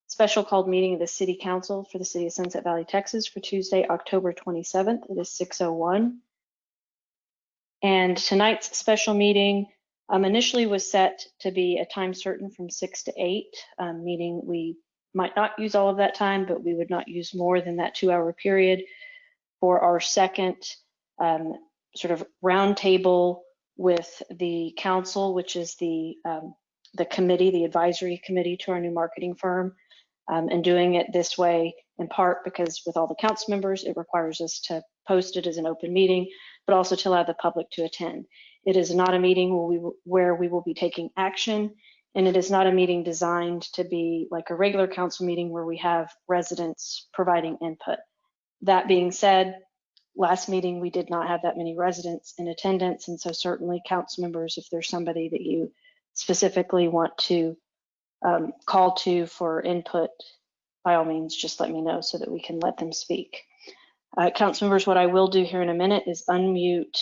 special called meeting of the City Council for the City of Sunset Valley, Texas for Tuesday, October 27th. It is 6:01. And tonight's special meeting initially was set to be a time certain from 6 to 8, meaning we might not use all of that time, but we would not use more than that 2-hour period for our second sort of roundtable with the council, which is the committee, the advisory committee to our new marketing firm, and doing it this way in part because with all the council members, it requires us to post it as an open meeting, but also to allow the public to attend. It is not a meeting where we will be taking action, and it is not a meeting designed to be like a regular council meeting where we have residents providing input. That being said, last meeting we did not have that many residents in attendance, and so certainly council members, if there's somebody that you specifically want to call to for input, by all means, just let me know so that we can let them speak. Council members, what I will do here in a minute is unmute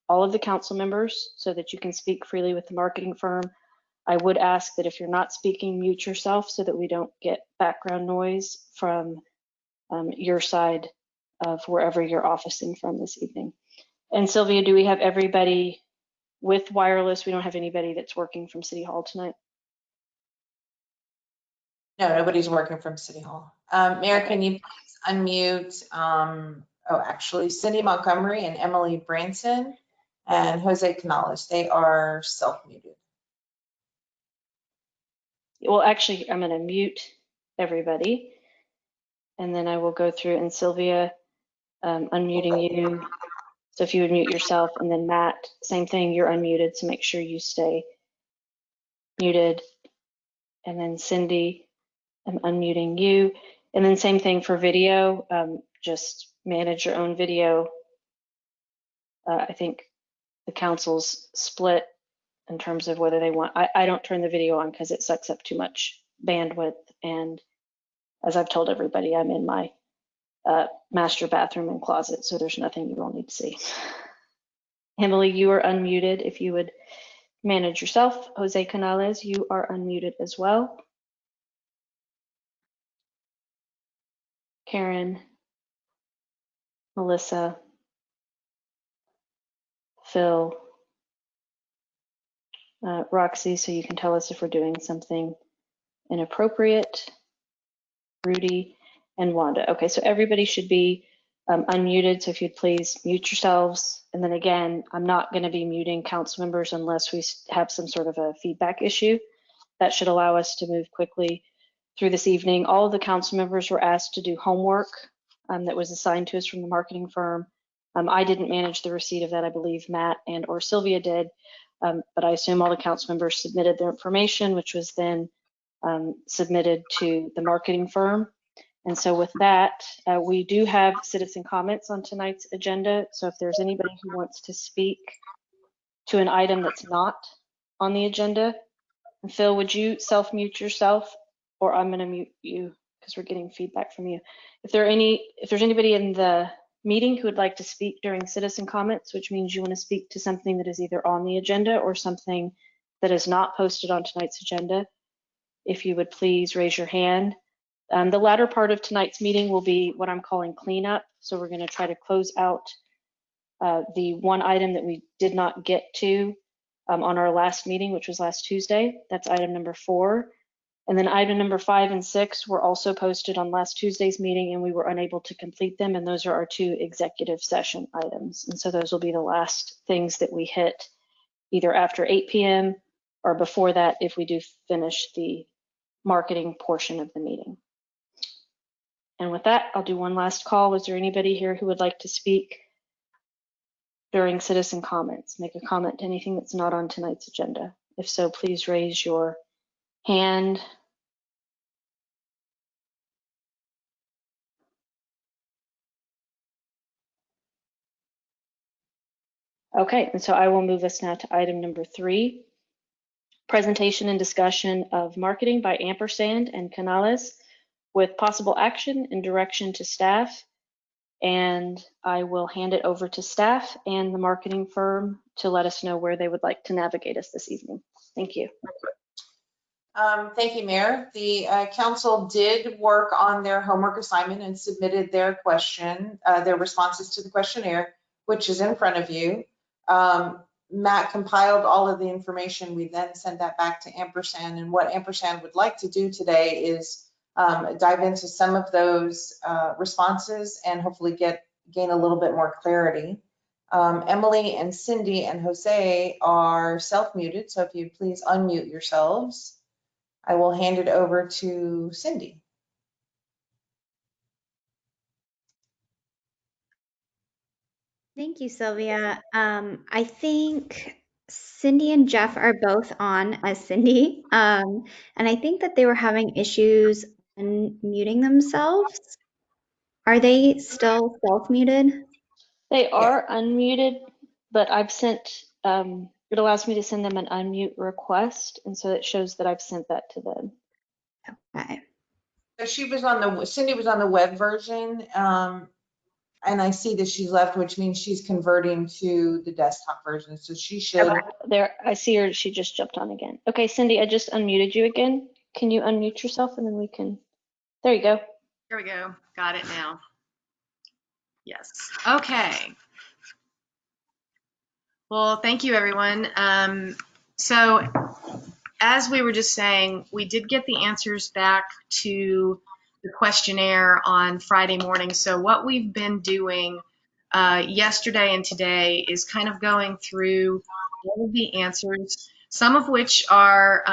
all of the council members so that you can speak freely with the marketing firm. I would ask that if you're not speaking, mute yourself so that we don't get background noise from your side of wherever you're officing from this evening. And Sylvia, do we have everybody with wireless? We don't have anybody that's working from City Hall tonight? No, nobody's working from City Hall. Mayor, can you please unmute, actually, Cindy Montgomery and Emily Branson and Jose Canales. They are self-muted. Well, actually, I'm going to mute everybody, and then I will go through, and Sylvia, unmuting you. So if you would mute yourself, and then Matt, same thing, you're unmuted, so make sure you stay muted. And then Cindy, I'm unmuting you. And then same thing for video, just manage your own video. I think the council's split in terms of whether they want, I don't turn the video on because it sucks up too much bandwidth. And as I've told everybody, I'm in my master bathroom and closet, so there's nothing you all need to see. Emily, you are unmuted. If you would manage yourself. Jose Canales, you are unmuted as well. Karen, Melissa, Phil, Roxy, so you can tell us if we're doing something inappropriate, Rudy, and Wanda. Okay, so everybody should be unmuted, so if you'd please mute yourselves. And then again, I'm not going to be muting council members unless we have some sort of a feedback issue. That should allow us to move quickly through this evening. All of the council members were asked to do homework that was assigned to us from the marketing firm. I didn't manage the receipt of that. I believe Matt and or Sylvia did, but I assume all the council members submitted their information, which was then submitted to the marketing firm. And so with that, we do have citizen comments on tonight's agenda. So if there's anybody who wants to speak to an item that's not on the agenda, and Phil, would you self-mute yourself, or I'm going to mute you because we're getting feedback from you. If there's anybody in the meeting who would like to speak during citizen comments, which means you want to speak to something that is either on the agenda or something that is not posted on tonight's agenda, if you would please raise your hand. The latter part of tonight's meeting will be what I'm calling cleanup. So we're going to try to close out the one item that we did not get to on our last meeting, which was last Tuesday. That's item number 4. And then item number 5 and 6 were also posted on last Tuesday's meeting, and we were unable to complete them. And those are our 2 executive session items. And so those will be the last things that we hit either after 8 p.m. or before that if we do finish the marketing portion of the meeting. And with that, I'll do one last call. Is there anybody here who would like to speak during citizen comments? Make a comment to anything that's not on tonight's agenda. If so, please raise your hand. Okay, and so I will move us now to item number 3, presentation and discussion of marketing by Ampersand and Canales with possible action and direction to staff. And I will hand it over to staff and the marketing firm to let us know where they would like to navigate us this evening. Thank you. Thank you, Mayor. The council did work on their homework assignment and submitted their their responses to the questionnaire, which is in front of you. Matt compiled all of the information. We then sent that back to Ampersand, and what Ampersand would like to do today is dive into some of those responses and hopefully gain a little bit more clarity. Emily and Cindy and Jose are self-muted, so if you please unmute yourselves. I will hand it over to Cindy. Thank you, Sylvia. I think Cindy and Jeff are both on as Cindy. And I think that they were having issues unmuting themselves. Are they still self-muted? They are unmuted, but I've sent, it allows me to send them an unmute request. And so it shows that I've sent that to them. Okay. So Cindy was on the web version, and I see that she's left, which means she's converting to the desktop version. So she should. Okay, there, I see her, she just jumped on again. Okay, Cindy, I just unmuted you again. Can you unmute yourself and then we can, there you go. Here we go. Got it now. Yes. Okay. Well, thank you, everyone. So as we were just saying, we did get the answers back to the questionnaire on Friday morning. So what we've been doing yesterday and today is kind of going through all of the answers, some of which are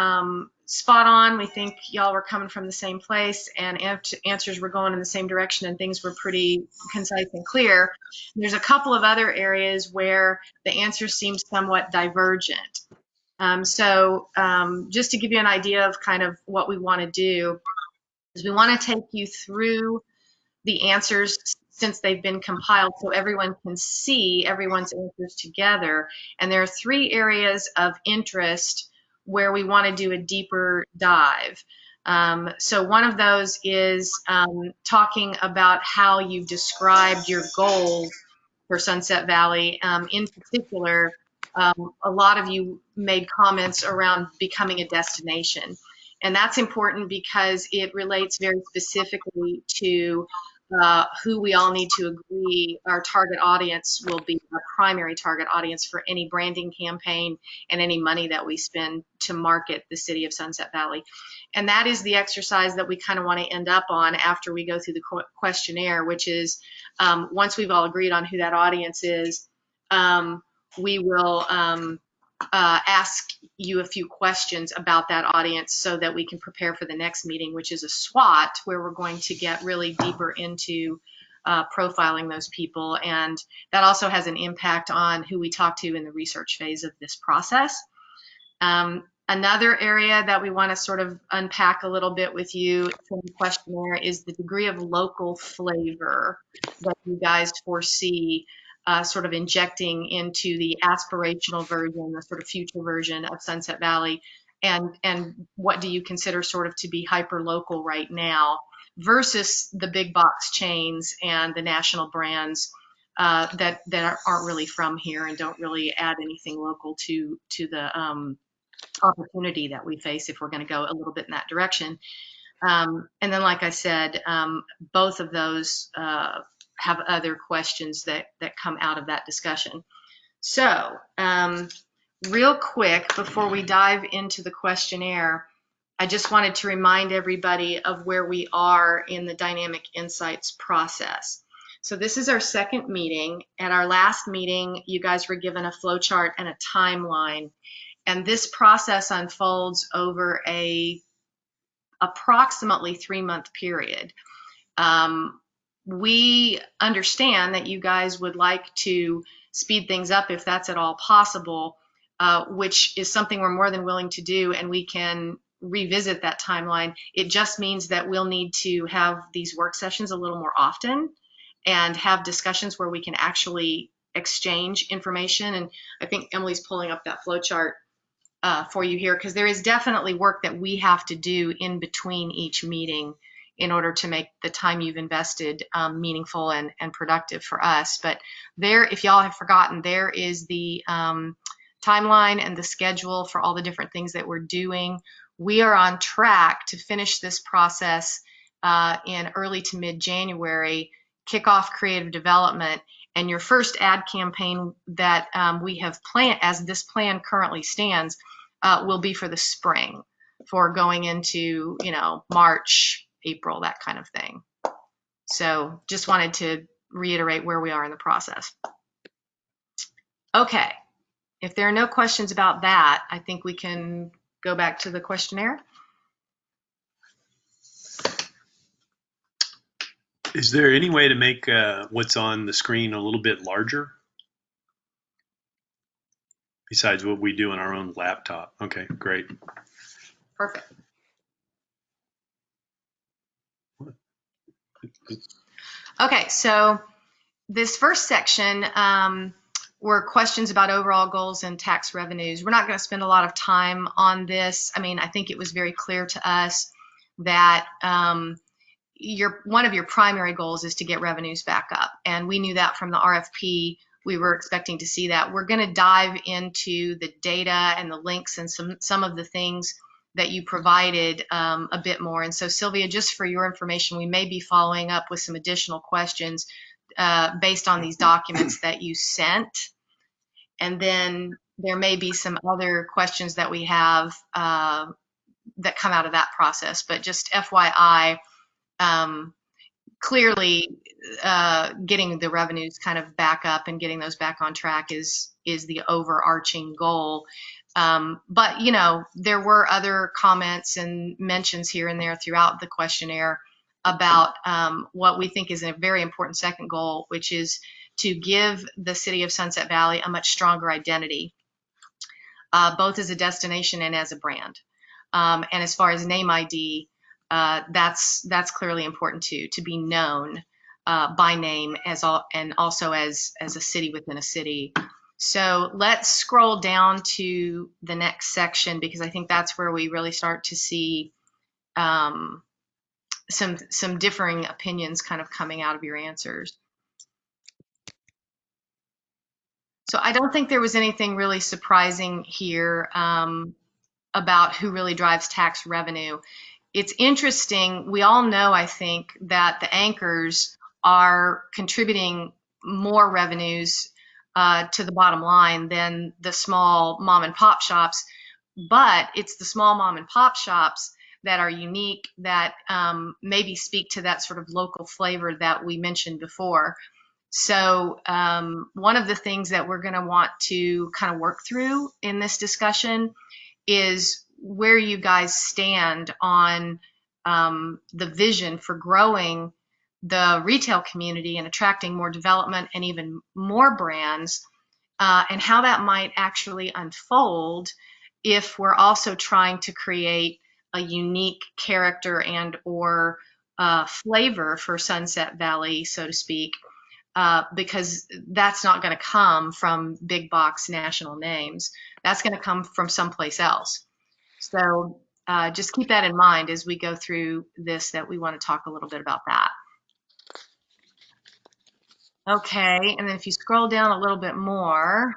spot on. We think y'all were coming from the same place and answers were going in the same direction and things were pretty concise and clear. There's a couple of other areas where the answers seem somewhat divergent. Just to give you an idea of kind of what we want to do is we want to take you through the answers since they've been compiled so everyone can see everyone's answers together. And there are 3 areas of interest where we want to do a deeper dive. So one of those is talking about how you've described your goals for Sunset Valley. In particular, a lot of you made comments around becoming a destination. And that's important because it relates very specifically to who we all need to agree our target audience will be, our primary target audience for any branding campaign and any money that we spend to market the city of Sunset Valley. And that is the exercise that we kind of want to end up on after we go through the questionnaire, which is once we've all agreed on who that audience is, we will ask you a few questions about that audience so that we can prepare for the next meeting, which is a SWOT, where we're going to get really deeper into profiling those people. And that also has an impact on who we talk to in the research phase of this process. Another area that we want to sort of unpack a little bit with you from the questionnaire is the degree of local flavor that you guys foresee sort of injecting into the aspirational version, the sort of future version of Sunset Valley, and what do you consider sort of to be hyper local right now versus the big box chains and the national brands that aren't really from here and don't really add anything local to the opportunity that we face if we're going to go a little bit in that direction. And then, like I said, both of those have other questions that come out of that discussion. So real quick, before we dive into the questionnaire, I just wanted to remind everybody of where we are in the Dynamic Insights process. So this is our second meeting. At our last meeting, you guys were given a flow chart and a timeline. And this process unfolds over a approximately 3-month period. We understand that you guys would like to speed things up if that's at all possible, which is something we're more than willing to do, and we can revisit that timeline. It just means that we'll need to have these work sessions a little more often and have discussions where we can actually exchange information. And I think Emily's pulling up that flow chart for you here, because there is definitely work that we have to do in between each meeting in order to make the time you've invested meaningful and productive for us. But there, if y'all have forgotten, there is the timeline and the schedule for all the different things that we're doing. we are on track to finish this process in early to mid-January, kick off creative development, and your first ad campaign that we have planned, as this plan currently stands, will be for the spring, for going into, March, April, that kind of thing. So just wanted to reiterate where we are in the process. Okay, if there are no questions about that, I think we can go back to the questionnaire. Is there any way to make what's on the screen a little bit larger? Besides what we do on our own laptop. Okay, great. Perfect. Okay, so this first section were questions about overall goals and tax revenues. We're not going to spend a lot of time on this. I mean, I think it was very clear to us that one of your primary goals is to get revenues back up. And we knew that from the RFP. We were expecting to see that. We're going to dive into the data and the links and some of the things that you provided a bit more. And so, Sylvia, just for your information, we may be following up with some additional questions based on these documents that you sent. And then there may be some other questions that we have that come out of that process. But just FYI, clearly getting the revenues kind of back up and getting those back on track is the overarching goal. But, there were other comments and mentions here and there throughout the questionnaire about what we think is a very important second goal, which is to give the city of Sunset Valley a much stronger identity, both as a destination and as a brand. And as far as name ID, that's clearly important too, to be known by name and also as a city within a city. So let's scroll down to the next section, because I think that's where we really start to see some differing opinions kind of coming out of your answers. So I don't think there was anything really surprising here about who really drives tax revenue. It's interesting. We all know, I think, that the anchors are contributing more revenues to the bottom line than the small mom and pop shops. But it's the small mom and pop shops that are unique, that maybe speak to that sort of local flavor that we mentioned before. So one of the things that we're going to want to kind of work through in this discussion is where you guys stand on the vision for growing the retail community and attracting more development and even more brands, and how that might actually unfold if we're also trying to create a unique character and or flavor for Sunset Valley, so to speak, because that's not going to come from big box national names. That's going to come from someplace else. So just keep that in mind as we go through this, that we want to talk a little bit about that. Okay, and then if you scroll down a little bit more,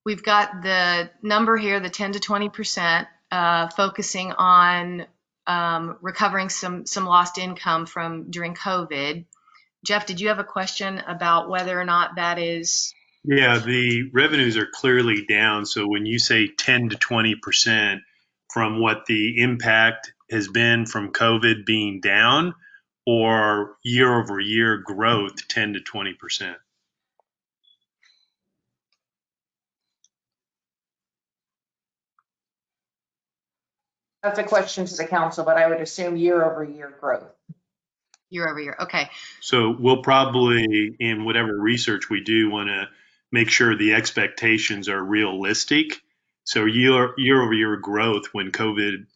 we've got the number here, the 10 to 20%, focusing on recovering some lost income from during COVID. Jeff, did you have a question about whether or not that is? Yeah, the revenues are clearly down. So when you say 10 to 20% from what the impact has been from COVID being down, or year over year growth 10 to 20%? That's a question to the council, but I would assume year over year growth. Year over year, okay. So we'll probably, in whatever research we do, want to make sure the expectations are realistic. So year over year growth when COVID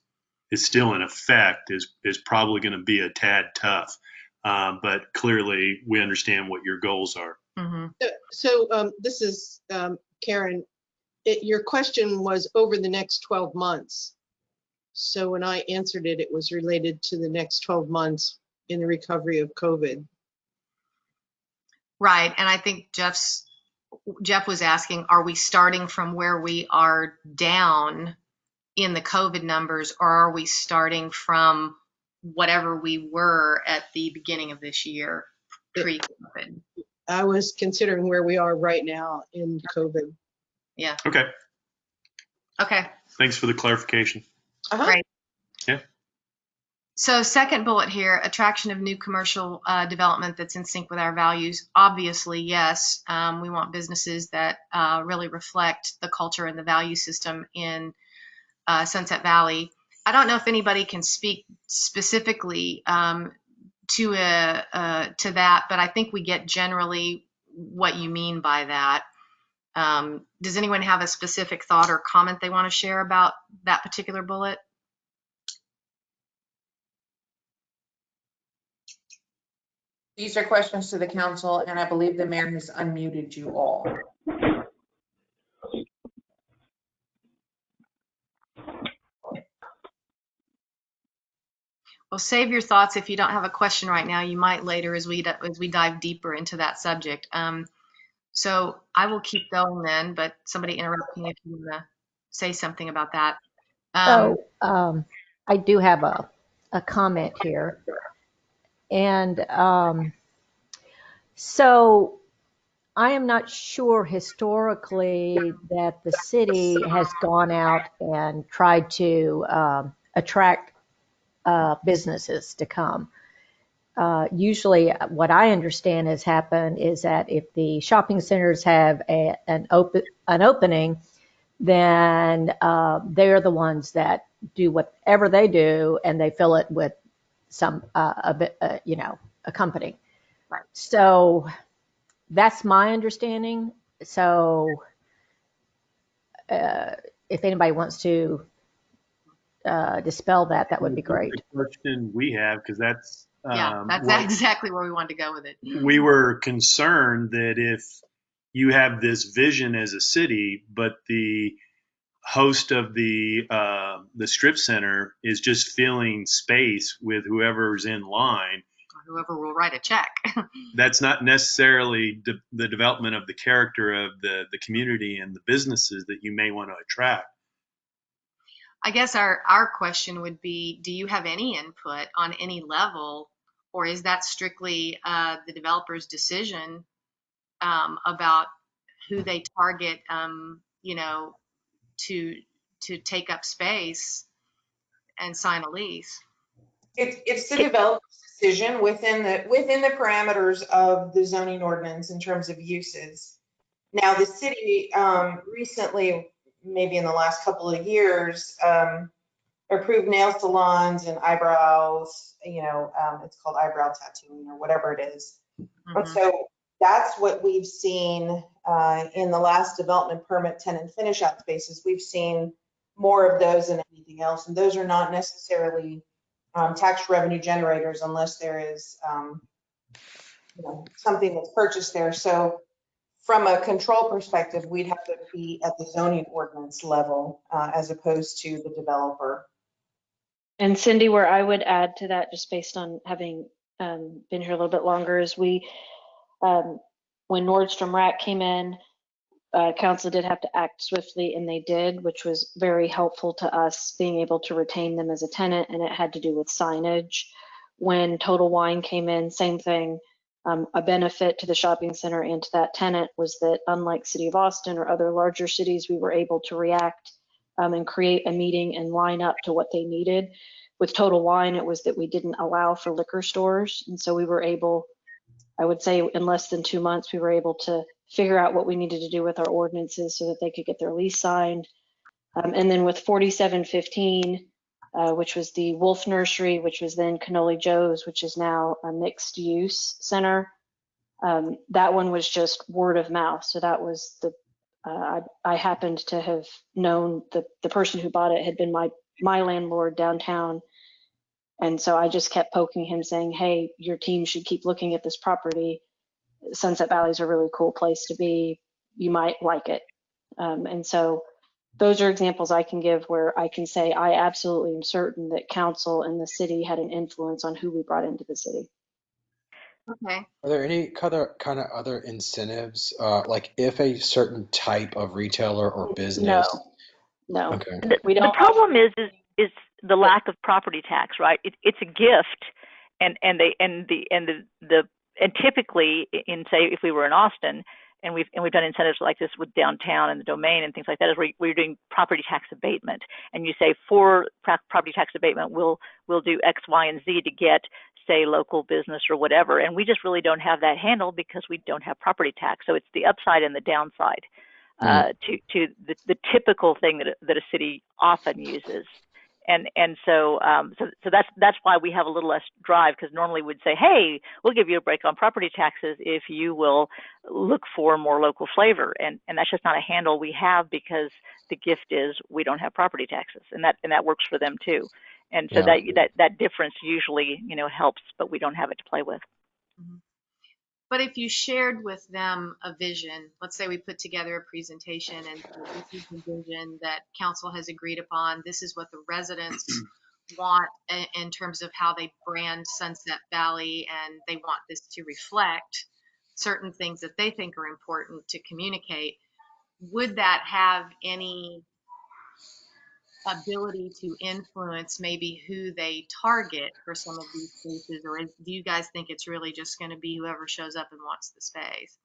is still in effect is probably going to be a tad tough. But clearly we understand what your goals are. Mm-hmm. So this is Karen. Your question was over the next 12 months. So when I answered it, it was related to the next 12 months in the recovery of COVID. Right, and I think Jeff's Jeff was asking, are we starting from where we are down in the COVID numbers, or are we starting from whatever we were at the beginning of this year, pre-COVID? I was considering where we are right now in COVID. Yeah. Okay. Okay. Thanks for the clarification. Uh-huh. Right. Yeah. So second bullet here, attraction of new commercial development that's in sync with our values. Obviously, yes, we want businesses that really reflect the culture and the value system in Sunset Valley. I don't know if anybody can speak specifically to that, but I think we get generally what you mean by that. Does anyone have a specific thought or comment they want to share about that particular bullet? These are questions to the council, and I believe the mayor has unmuted you all. Well, save your thoughts. If you don't have a question right now, you might later as we dive deeper into that subject. So I will keep going then, but somebody interrupt me if you want to say something about that. I do have a comment here. And so I am not sure historically that the city has gone out and tried to attract businesses to come. Usually what I understand has happened is that if the shopping centers have an opening, then they're the ones that do whatever they do, and they fill it with some a company. Right. So that's my understanding. So if anybody wants to dispel that, that would be great. The question we have, because that's that's exactly where we wanted to go with it. We were concerned that if you have this vision as a city, but the host of the strip center is just filling space with whoever's in line, or whoever will write a check. That's not necessarily the development of the character of the community and the businesses that you may want to attract. I guess our question would be, do you have any input on any level, or is that strictly the developer's decision about who they target, to take up space and sign a lease? It's the developer's decision within the parameters of the zoning ordinance in terms of uses. Now, the city recently, maybe in the last couple of years, approved nail salons and eyebrows, it's called eyebrow tattooing or whatever it is. Mm-hmm. And so that's what we've seen in the last development permit tenant finish out spaces. We've seen more of those than anything else. And those are not necessarily tax revenue generators unless there is something that's purchased there. So from a control perspective, we'd have to be at the zoning ordinance level as opposed to the developer. And Cindy, where I would add to that, just based on having been here a little bit longer, is when Nordstrom Rack came in, council did have to act swiftly, and they did, which was very helpful to us being able to retain them as a tenant, and it had to do with signage. When Total Wine came in, same thing. A benefit to the shopping center and to that tenant was that, unlike City of Austin or other larger cities, we were able to react and create a meeting and line up to what they needed. With Total Wine, it was that we didn't allow for liquor stores, and so we were able, I would say in less than 2 months, we were able to figure out what we needed to do with our ordinances so that they could get their lease signed. And then with 4715, which was the Wolf Nursery, which was then Cannoli Joe's, which is now a mixed use center. That one was just word of mouth. So that was I happened to have known the person who bought it had been my landlord downtown. And so I just kept poking him saying, hey, your team should keep looking at this property. Sunset Valley is a really cool place to be. You might like it. And so those are examples I can give where I can say I absolutely am certain that council and the city had an influence on who we brought into the city. Okay. Are there any kind of other incentives, like if a certain type of retailer or business? No, Okay. we The don't problem offer. is the lack of property tax, right? It's a gift, and typically in, say, if we were in Austin, and we've done incentives like this with downtown and the domain and things like that, is where we're doing property tax abatement, and you say for property tax abatement we'll do X, Y, and Z to get, say, local business or whatever, and we just really don't have that handled because we don't have property tax. So it's the upside and the downside to the typical thing that a city often uses. And so that's why we have a little less drive, because normally we'd say, hey, we'll give you a break on property taxes if you will look for more local flavor, and that's just not a handle we have, because the gift is we don't have property taxes, and that works for them too. And so Yeah. that difference usually helps, but we don't have it to play with. Mhm. But if you shared with them a vision, let's say we put together a presentation and said, this is the vision that council has agreed upon. This is what the residents want in terms of how they brand Sunset Valley, and they want this to reflect certain things that they think are important to communicate. Would that have any ability to influence maybe who they target for some of these spaces, or do you guys think it's really just going to be whoever shows up and wants the space?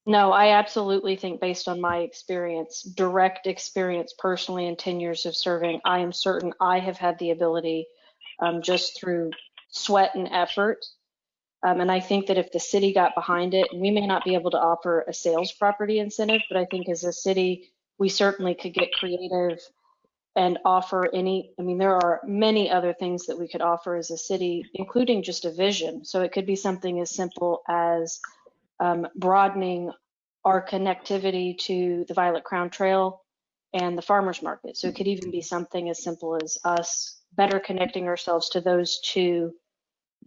No, I absolutely think, based on my experience, direct experience personally in 10 years of serving, I am certain I have had the ability, just through sweat and effort. And I think that if the city got behind it, we may not be able to offer a sales property incentive, but I think as a city, we certainly could get creative and offer there are many other things that we could offer as a city, including just a vision. So it could be something as simple as broadening our connectivity to the Violet Crown Trail and the farmers market. So it could even be something as simple as us better connecting ourselves to those two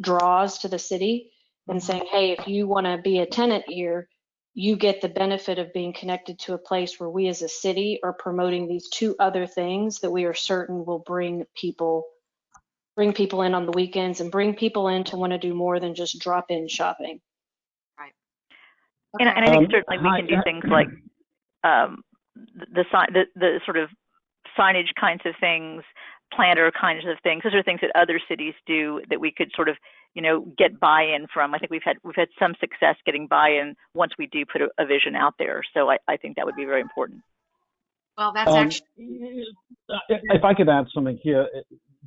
draws to the city and saying, hey, if you want to be a tenant here, you get the benefit of being connected to a place where we as a city are promoting these two other things that we are certain will bring people in on the weekends and bring people in to want to do more than just drop in shopping. Right. And Okay. I think certainly we can do things like the sort of signage kinds of things, planter kinds of things. Those are things that other cities do that we could sort of get buy-in from. I think we've had some success getting buy-in once we do put a vision out there. So I think that would be very important. Well, that's actually. If I could add something here,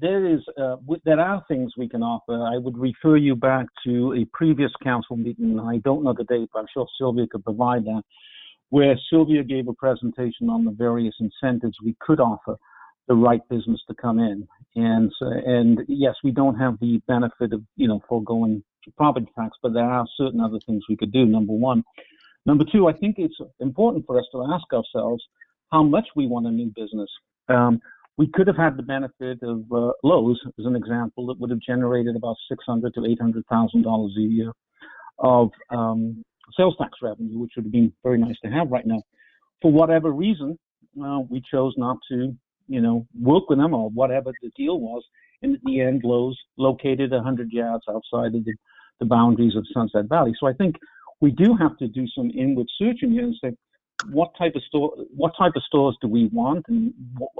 there are things we can offer. I would refer you back to a previous council meeting. I don't know the date, but I'm sure Sylvia could provide that, where Sylvia gave a presentation on the various incentives we could offer the right business to come in. And yes, we don't have the benefit of foregoing property tax, but there are certain other things we could do. Number one. Number two, I think it's important for us to ask ourselves how much we want a new business. We could have had the benefit of Lowe's, as an example, that would have generated about $600,000 to $800,000 a year of sales tax revenue, which would have been very nice to have right now. For whatever reason, we chose not to, work with them, or whatever the deal was. And at the end, Lowe's located 100 yards outside of the boundaries of Sunset Valley. So I think we do have to do some inward searching here and say, what type of stores do we want, and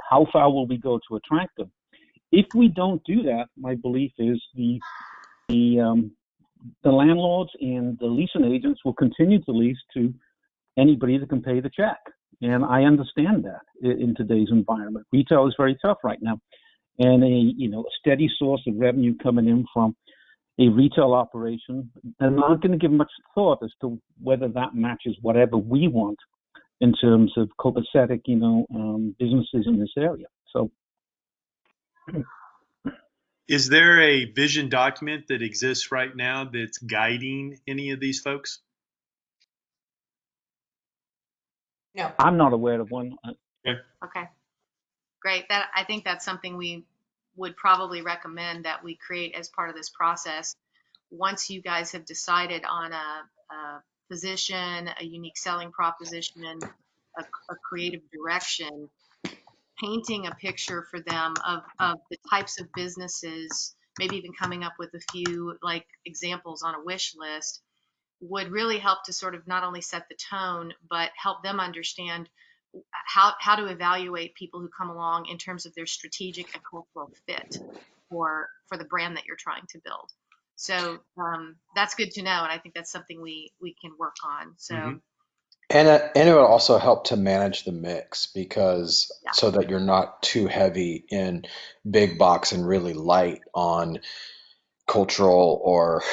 how far will we go to attract them? If we don't do that, my belief is the landlords and the leasing agents will continue to lease to anybody that can pay the check. And I understand that in today's environment. Retail is very tough right now. And a steady source of revenue coming in from a retail operation, they're not going to give much thought as to whether that matches whatever we want in terms of copacetic, businesses in this area. So, is there a vision document that exists right now that's guiding any of these folks? No. I'm not aware of one. Okay. Great. I think that's something we would probably recommend that we create as part of this process. Once you guys have decided on a position, a unique selling proposition, a creative direction, painting a picture for them of the types of businesses maybe even coming up with a few like examples on a wish list would really help to sort of not only set the tone, but help them understand how to evaluate people who come along in terms of their strategic and cultural fit for the brand that you're trying to build. So that's good to know, and I think that's something we can work on. So. Mm-hmm. And it will also help to manage the mix because Yeah. so that you're not too heavy in big box and really light on cultural or,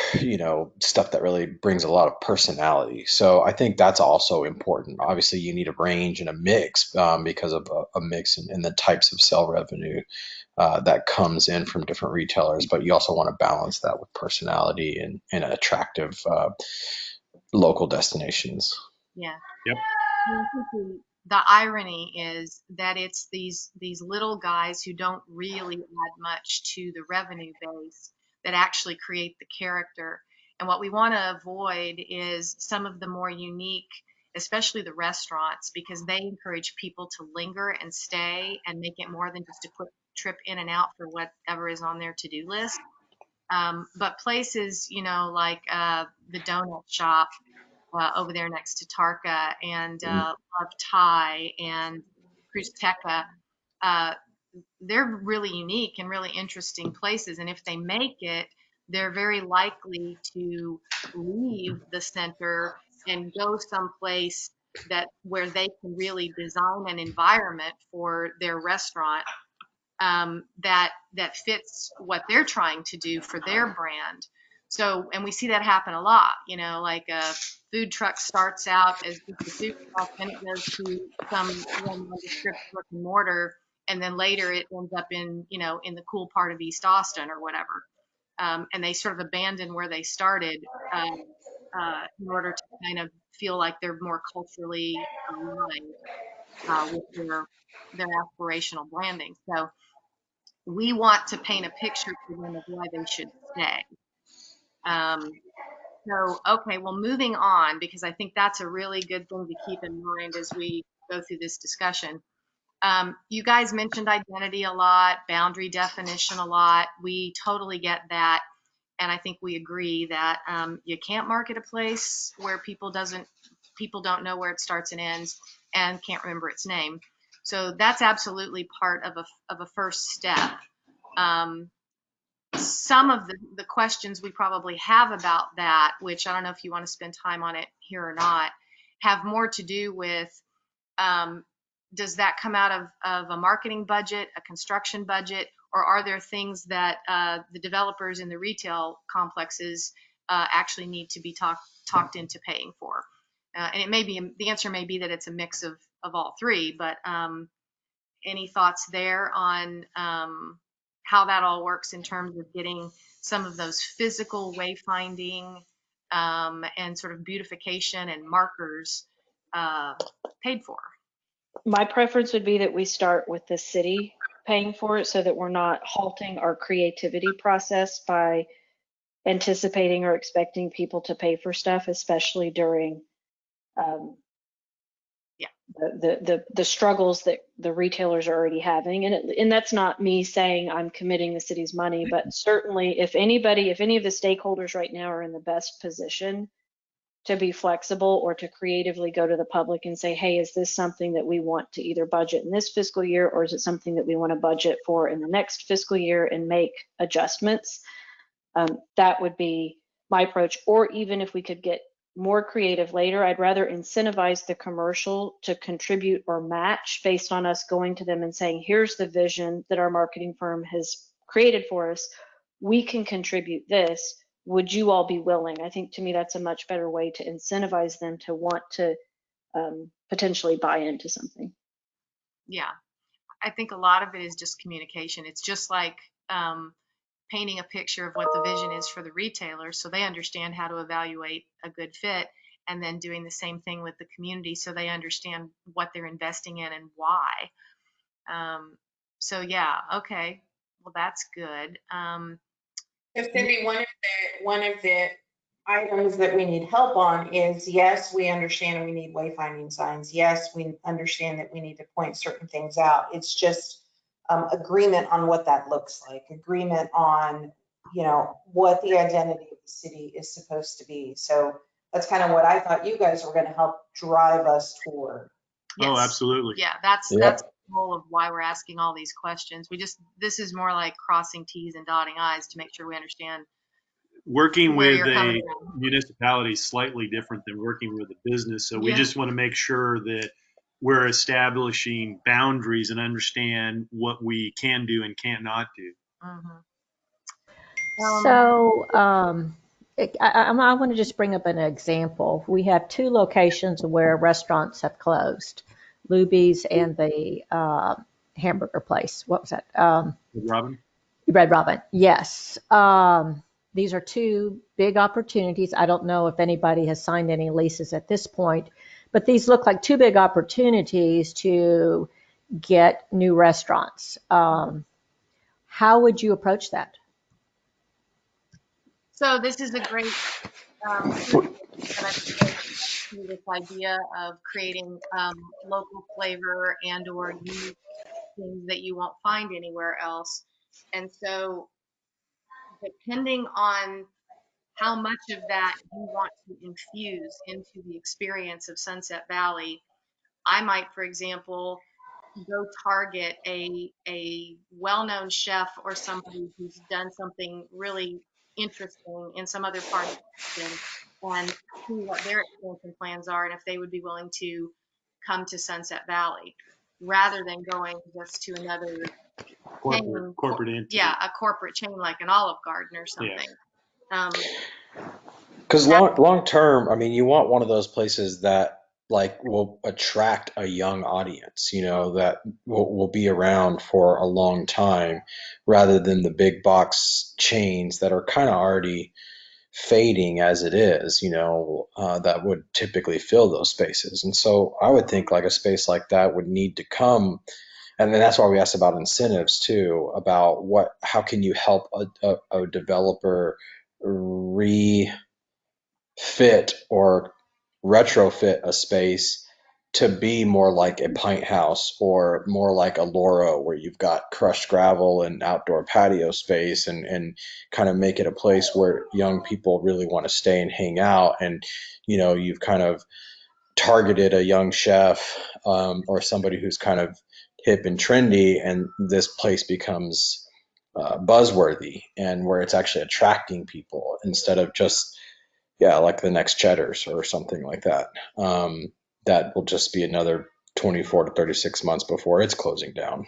stuff that really brings a lot of personality. So I think that's also important. Obviously, you need a range and a mix because of a mix in the types of sale revenue that comes in from different retailers, but you also want to balance that with personality and attractive local destinations. Yeah. Yep. The irony is that it's these little guys who don't really add much to the revenue base that actually create the character. And what we want to avoid is some of the more unique, especially the restaurants, because they encourage people to linger and stay and make it more than just a quick trip in and out for whatever is on their to-do list. But places, like the donut shop over there next to Tarka and Love Thai and Cruzteca, they're really unique and really interesting places. And if they make it, they're very likely to leave the center and go someplace where they can really design an environment for their restaurant that fits what they're trying to do for their brand. So, and we see that happen a lot, like a food truck starts out as just a food truck, then it goes to some nondescript brick and mortar, and then later it ends up in the cool part of East Austin or whatever. And they sort of abandon where they started in order to kind of feel like they're more culturally aligned with their aspirational branding. So we want to paint a picture for them of why they should stay. Okay, well, moving on, because I think that's a really good thing to keep in mind as we go through this discussion. You guys mentioned identity a lot, boundary definition a lot. We totally get that. And I think we agree that you can't market a place where people don't know where it starts and ends and can't remember its name. So that's absolutely part of a first step. Some of the questions we probably have about that, which I don't know if you want to spend time on it here or not, have more to do with does that come out of a marketing budget, a construction budget, or are there things that the developers in the retail complexes actually need to be talked into paying for? And it may be, the answer may be that it's a mix of all three, but any thoughts there on how that all works in terms of getting some of those physical wayfinding and sort of beautification and markers paid for? My preference would be that we start with the city paying for it so that we're not halting our creativity process by anticipating or expecting people to pay for stuff, especially during the struggles that the retailers are already having. And that's not me saying I'm committing the city's money, but certainly if any of the stakeholders right now are in the best position to be flexible or to creatively go to the public and say, hey, is this something that we want to either budget in this fiscal year, or is it something that we want to budget for in the next fiscal year and make adjustments? That would be my approach. Or even if we could get more creative later, I'd rather incentivize the commercial to contribute or match based on us going to them and saying, here's the vision that our marketing firm has created for us. We can contribute this. Would you all be willing? I think to me that's a much better way to incentivize them to want to potentially buy into something. Yeah, I think a lot of it is just communication. It's just like painting a picture of what the vision is for the retailer so they understand how to evaluate a good fit, and then doing the same thing with the community so they understand what they're investing in and why. So yeah, okay, well that's good. So Cindy, one of the items that we need help on is, yes, we understand we need wayfinding signs. Yes, we understand that we need to point certain things out. It's just agreement on what that looks like, agreement on what the identity of the city is supposed to be. So that's kind of what I thought you guys were going to help drive us toward. Oh, Yes. absolutely. Yeah, that's Yeah. the goal of why we're asking all these questions. This is more like crossing T's and dotting I's to make sure we understand Working where with you're a coming from. municipality is slightly different than working with a business. So we Yeah. just want to make sure that we're establishing boundaries and understand what we can do and cannot do. Mhm. So I want to just bring up an example. We have two locations where restaurants have closed, Luby's and the hamburger place. What was that? Robin? Red Robin. Yes. These are two big opportunities. I don't know if anybody has signed any leases at this point, but these look like two big opportunities to get new restaurants. How would you approach that? So this is a great this idea of creating local flavor and or unique things that you won't find anywhere else. And so depending on how much of that you want to infuse into the experience of Sunset Valley, I might, for example, go target a well-known chef or somebody who's done something really interesting in some other part of Houston and see what their expansion plans are and if they would be willing to come to Sunset Valley rather than going just to another chain. Corporate entity. Yeah, a corporate chain like an Olive Garden or something. Because long term, I mean, you want one of those places that like will attract a young audience, that will be around for a long time, rather than the big box chains that are kind of already fading as it is, that would typically fill those spaces. And so I would think like a space like that would need to come. And then that's why we asked about incentives too, about how can you help a developer refit or retrofit a space to be more like a pint house or more like a Loro, where you've got crushed gravel and outdoor patio space, and kind of make it a place where young people really want to stay and hang out. And you've kind of targeted a young chef, or somebody who's kind of hip and trendy, and this place becomes buzzworthy, and where it's actually attracting people instead of just like the next Cheddar's or something like that. That will just be another 24 to 36 months before it's closing down.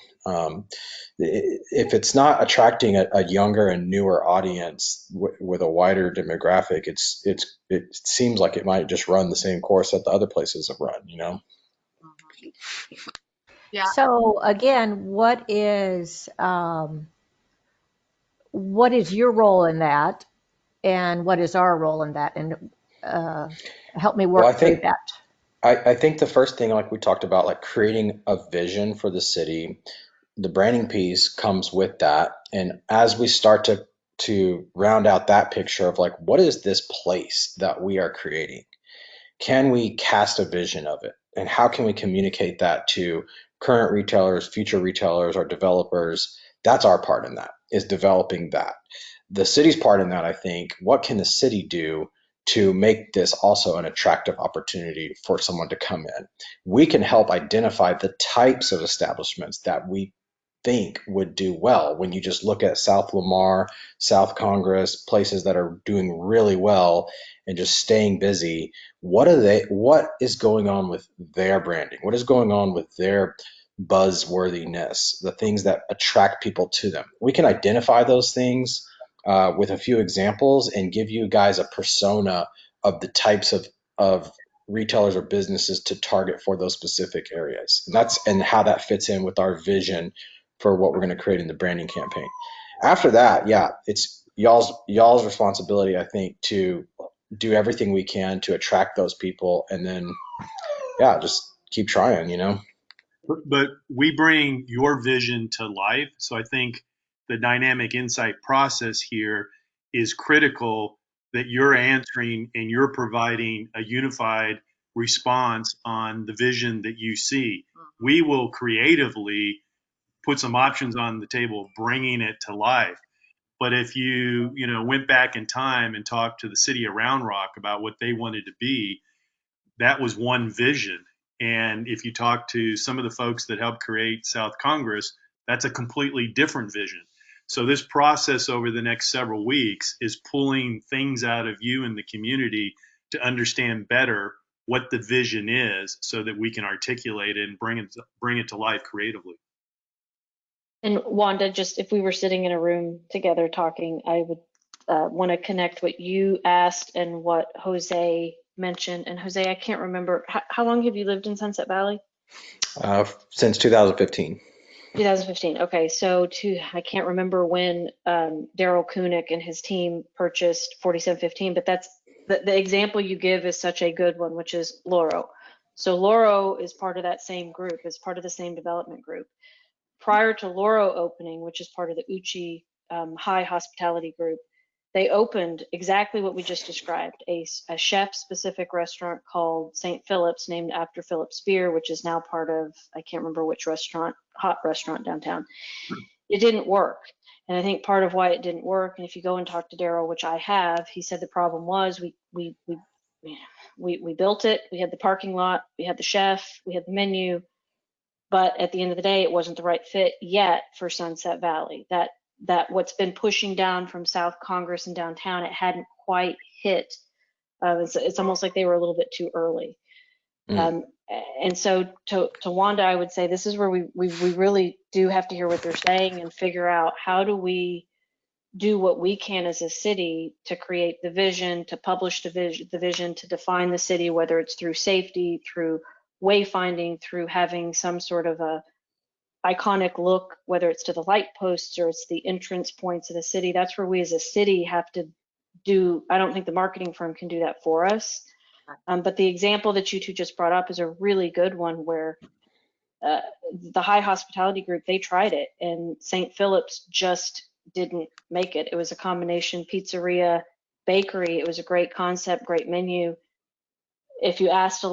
If it's not attracting a younger and newer audience with a wider demographic, it seems like it might just run the same course that the other places have run. Yeah. So again, what is your role in that, and what is our role in that? And help me work through that. I think the first thing, like we talked about, like creating a vision for the city, the branding piece comes with that. And as we start to round out that picture of like, what is this place that we are creating? Can we cast a vision of it? And how can we communicate that to current retailers, future retailers, or developers? That's our part in that, is developing that. The city's part in that, I think, what can the city do to make this also an attractive opportunity for someone to come in? We can help identify the types of establishments that we think would do well. When you just look at South Lamar, South Congress, places that are doing really well and just staying busy, what is going on with their branding? What is going on with their buzzworthiness, the things that attract people to them? We can identify those things with a few examples and give you guys a persona of the types of retailers or businesses to target for those specific areas. And how that fits in with our vision for what we're going to create in the branding campaign. After that, it's y'all's responsibility, I think, to do everything we can to attract those people, and then just keep trying, But we bring your vision to life. So I think the dynamic insight process here is critical, that you're answering and you're providing a unified response on the vision that you see. We will creatively put some options on the table, bringing it to life. But if you went back in time and talked to the city of Round Rock about what they wanted to be, that was one vision. And if you talk to some of the folks that helped create South Congress, that's a completely different vision. So this process over the next several weeks is pulling things out of you and the community to understand better what the vision is so that we can articulate it and bring it to life creatively. And Wanda, just if we were sitting in a room together talking, I would want to connect what you asked and what Jose mentioned. And Jose, I can't remember, how long have you lived in Sunset Valley? Since 2015. 2015. Okay, so I can't remember when Daryl Kunick and his team purchased 4715, but that's the example you give is such a good one, which is Loro. So Loro is part of that same group, is part of the same development group. Prior to Loro opening, which is part of the Uchi High Hospitality Group, they opened exactly what we just described, a chef-specific restaurant called St. Philip's, named after Philip Spear, which is now part of, I can't remember which restaurant, hot restaurant downtown. It didn't work. And I think part of why it didn't work, and if you go and talk to Daryl, which I have, he said the problem was we built it, we had the parking lot, we had the chef, we had the menu, but at the end of the day, it wasn't the right fit yet for Sunset Valley. That what's been pushing down from South Congress and downtown, it hadn't quite hit. It's almost like they were a little bit too early. And so to Wanda, I would say this is where we really do have to hear what they're saying and figure out how do we do what we can as a city to create the vision, to publish the vision, to define the city, whether it's through safety, through wayfinding, through having some sort of a iconic look, whether it's to the light posts or it's the entrance points of the city. That's where we as a city have to do. I don't think the marketing firm can do that for us. But the example that you two just brought up is a really good one where the High Hospitality Group, they tried it and St. Philip's just didn't make it. It was a combination pizzeria, bakery. It was a great concept, great menu. If you asked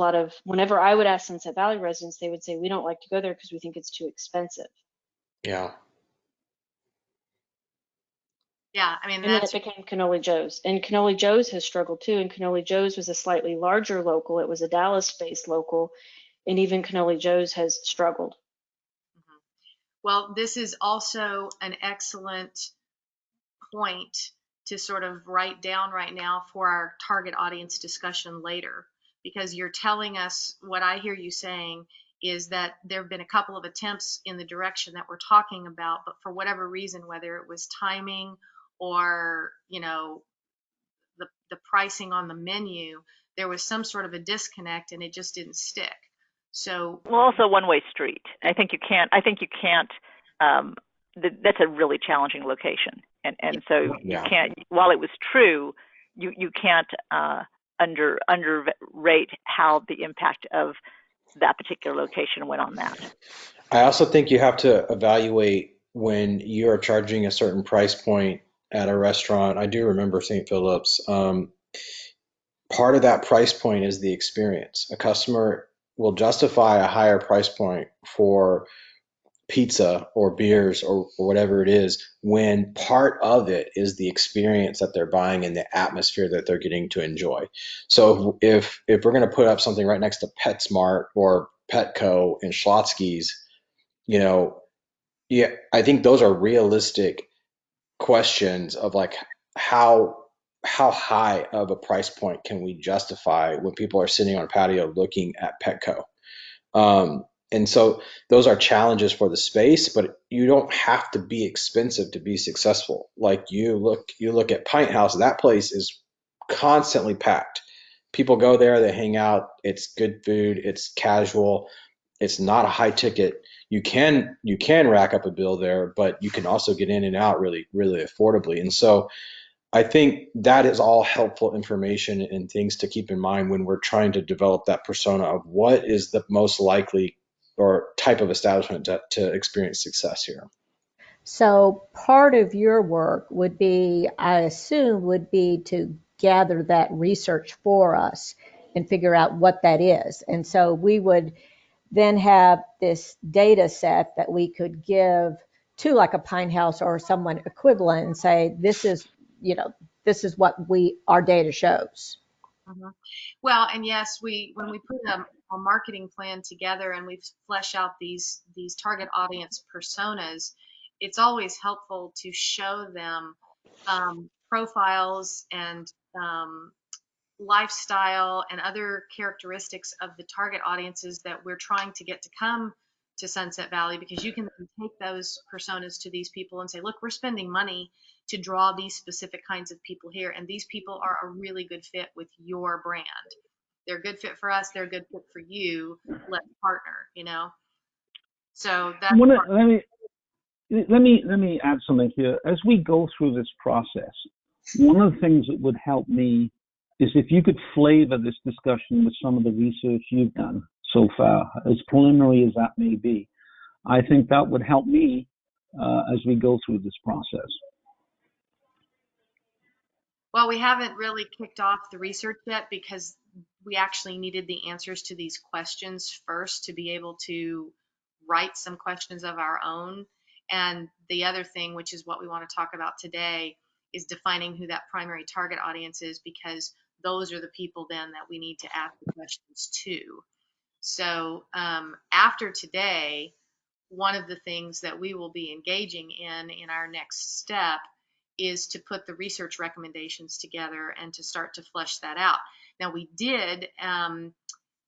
whenever I would ask Sunset Valley residents, they would say, we don't like to go there because we think it's too expensive. Yeah. Yeah, I mean, And then it became Cannoli Joe's. And Cannoli Joe's has struggled too. And Cannoli Joe's was a slightly larger local. It was a Dallas-based local. And even Cannoli Joe's has struggled. Well, this is also an excellent point to sort of write down right now for our target audience discussion later, because you're telling us what I hear you saying is that there have been a couple of attempts in the direction that we're talking about, but for whatever reason, whether it was timing or, the pricing on the menu, there was some sort of a disconnect and it just didn't stick. So, well, also a one-way street. I think you can't. That's a really challenging location, and so you can't. While it was true, you can't underrate how the impact of that particular location went on that. I also think you have to evaluate when you are charging a certain price point at a restaurant. I do remember St. Philip's. Part of that price point is the experience. A customer will justify a higher price point for pizza or beers or whatever it is when part of it is the experience that they're buying and the atmosphere that they're getting to enjoy. So if we're going to put up something right next to PetSmart or Petco and Schlotsky's, I think those are realistic questions of like how high of a price point can we justify when people are sitting on a patio looking at Petco. And so those are challenges for the space, but you don't have to be expensive to be successful. Like you look at Pint House, that place is constantly packed. People go there, they hang out, it's good food, it's casual, it's not a high ticket. You can rack up a bill there, but you can also get in and out really, really affordably. And so I think that is all helpful information and things to keep in mind when we're trying to develop that persona of what is the most likely or type of establishment to experience success here. So part of your work would be, I assume, would be to gather that research for us and figure out what that is. And so we would then have this data set that we could give to like a Pine House or someone equivalent and say, this is, this is what our data shows. Mhm. Well, and yes, when we put a marketing plan together and we flesh out these target audience personas, it's always helpful to show them profiles and lifestyle and other characteristics of the target audiences that we're trying to get to come to Sunset Valley, because you can take those personas to these people and say, look, we're spending money to draw these specific kinds of people here, and these people are a really good fit with your brand. They're a good fit for us, they're a good fit for you, let's partner. So that's Let me add something here. As we go through this process, one of the things that would help me is if you could flavor this discussion with some of the research you've done so far, as preliminary as that may be. I think that would help me as we go through this process. Well, we haven't really kicked off the research yet because we actually needed the answers to these questions first to be able to write some questions of our own. And the other thing, which is what we want to talk about today, is defining who that primary target audience is, because those are the people then that we need to ask the questions to. So after today, one of the things that we will be engaging in our next step is to put the research recommendations together and to start to flesh that out. Now, we did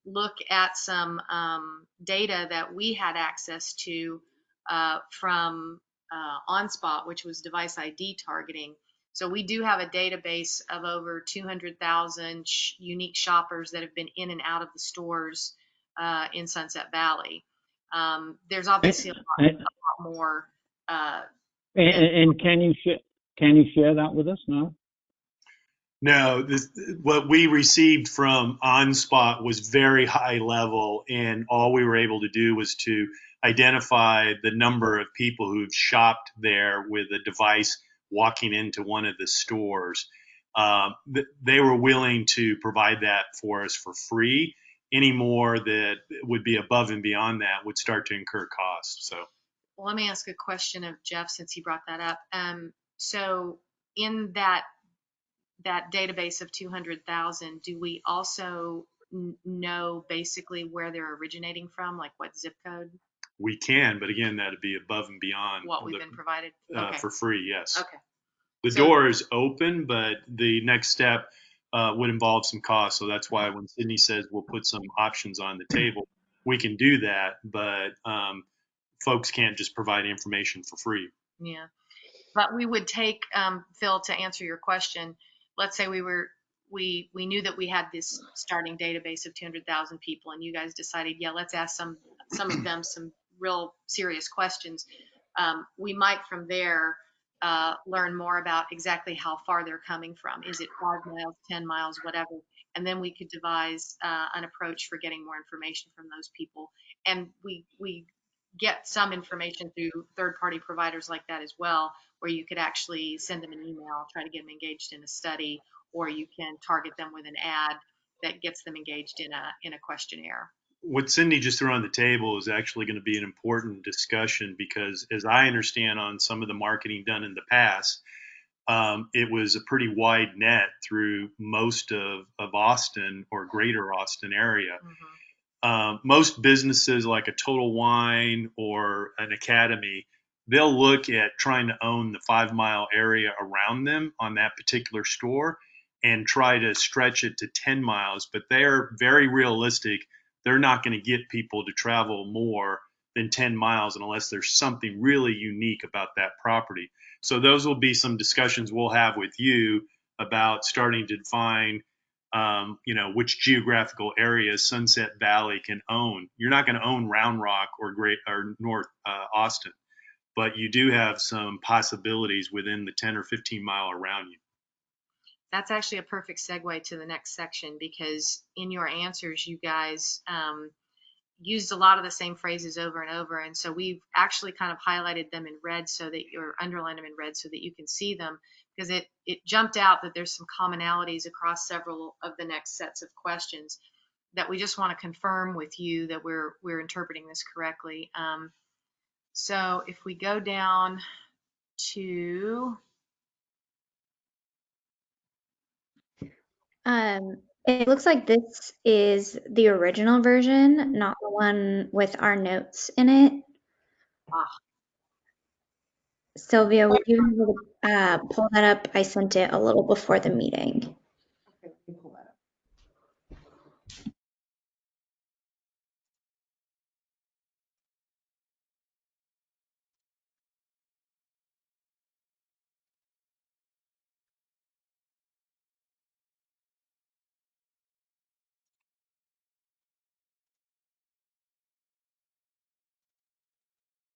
look at some data that we had access to from OnSpot, which was device ID targeting. So we do have a database of over 200,000 unique shoppers that have been in and out of the stores in Sunset Valley. There's obviously a lot more. And can you share that with us now? No, what we received from OnSpot was very high level, and all we were able to do was to identify the number of people who've shopped there with a device walking into one of the stores. They were willing to provide that for us for free. Any more that would be above and beyond that would start to incur costs. So, well, let me ask a question of Jeff since he brought that up. So in that database of 200,000, do we also know basically where they're originating from, like what zip code? We can, but again, that'd be above and beyond what we've been provided for free. Yes. Okay. The door is open, but the next step would involve some cost. So that's why when Sydney says we'll put some options on the table, we can do that, but folks can't just provide information for free. Yeah, but we would take, Phil, to answer your question, let's say we knew that we had this starting database of 200,000 people, and you guys decided, yeah, let's ask some of them some real serious questions. We might from there learn more about exactly how far they're coming from. Is it 5 miles, 10 miles, whatever? And then we could devise an approach for getting more information from those people. And we get some information through third-party providers like that as well, where you could actually send them an email, try to get them engaged in a study, or you can target them with an ad that gets them engaged in a questionnaire. What Cindy just threw on the table is actually going to be an important discussion, because as I understand on some of the marketing done in the past, it was a pretty wide net through most of Austin or greater Austin area. Mm-hmm. Most businesses like a Total Wine or an Academy, they'll look at trying to own the 5 mile area around them on that particular store and try to stretch it to 10 miles. But they're very realistic. They're not going to get people to travel more than 10 miles unless there's something really unique about that property. So those will be some discussions we'll have with you about starting to define, which geographical areas Sunset Valley can own. You're not going to own Round Rock or North Austin, but you do have some possibilities within the 10 or 15 mile around you. That's actually a perfect segue to the next section, because in your answers, you guys used a lot of the same phrases over and over. And so we've actually kind of highlighted them in red underlined them in red so that you can see them, because it jumped out that there's some commonalities across several of the next sets of questions that we just want to confirm with you that we're interpreting this correctly. So if we go down to, It looks like this is the original version, not the one with our notes in it. Sylvia, would you be able to pull that up? I sent it a little before the meeting. Okay, let me pull that up.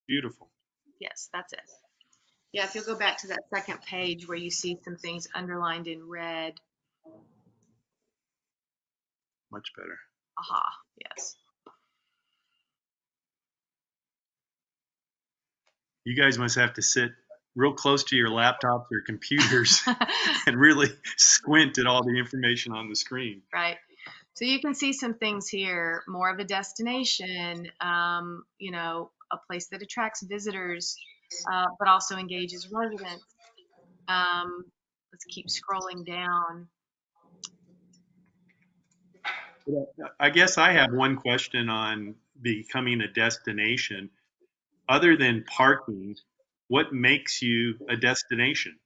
Beautiful. yes, that's it. Yeah, if you'll go back to that second page where you see some things underlined in red. Much better. Aha, yes. You guys must have to sit real close to your laptops or computers and really squint at all the information on the screen. Right. So you can see some things here, more of a destination, you know, a place that attracts visitors, but also engages residents. Let's keep scrolling down. I guess I have one question on becoming a destination. Other than parking, what makes you a destination?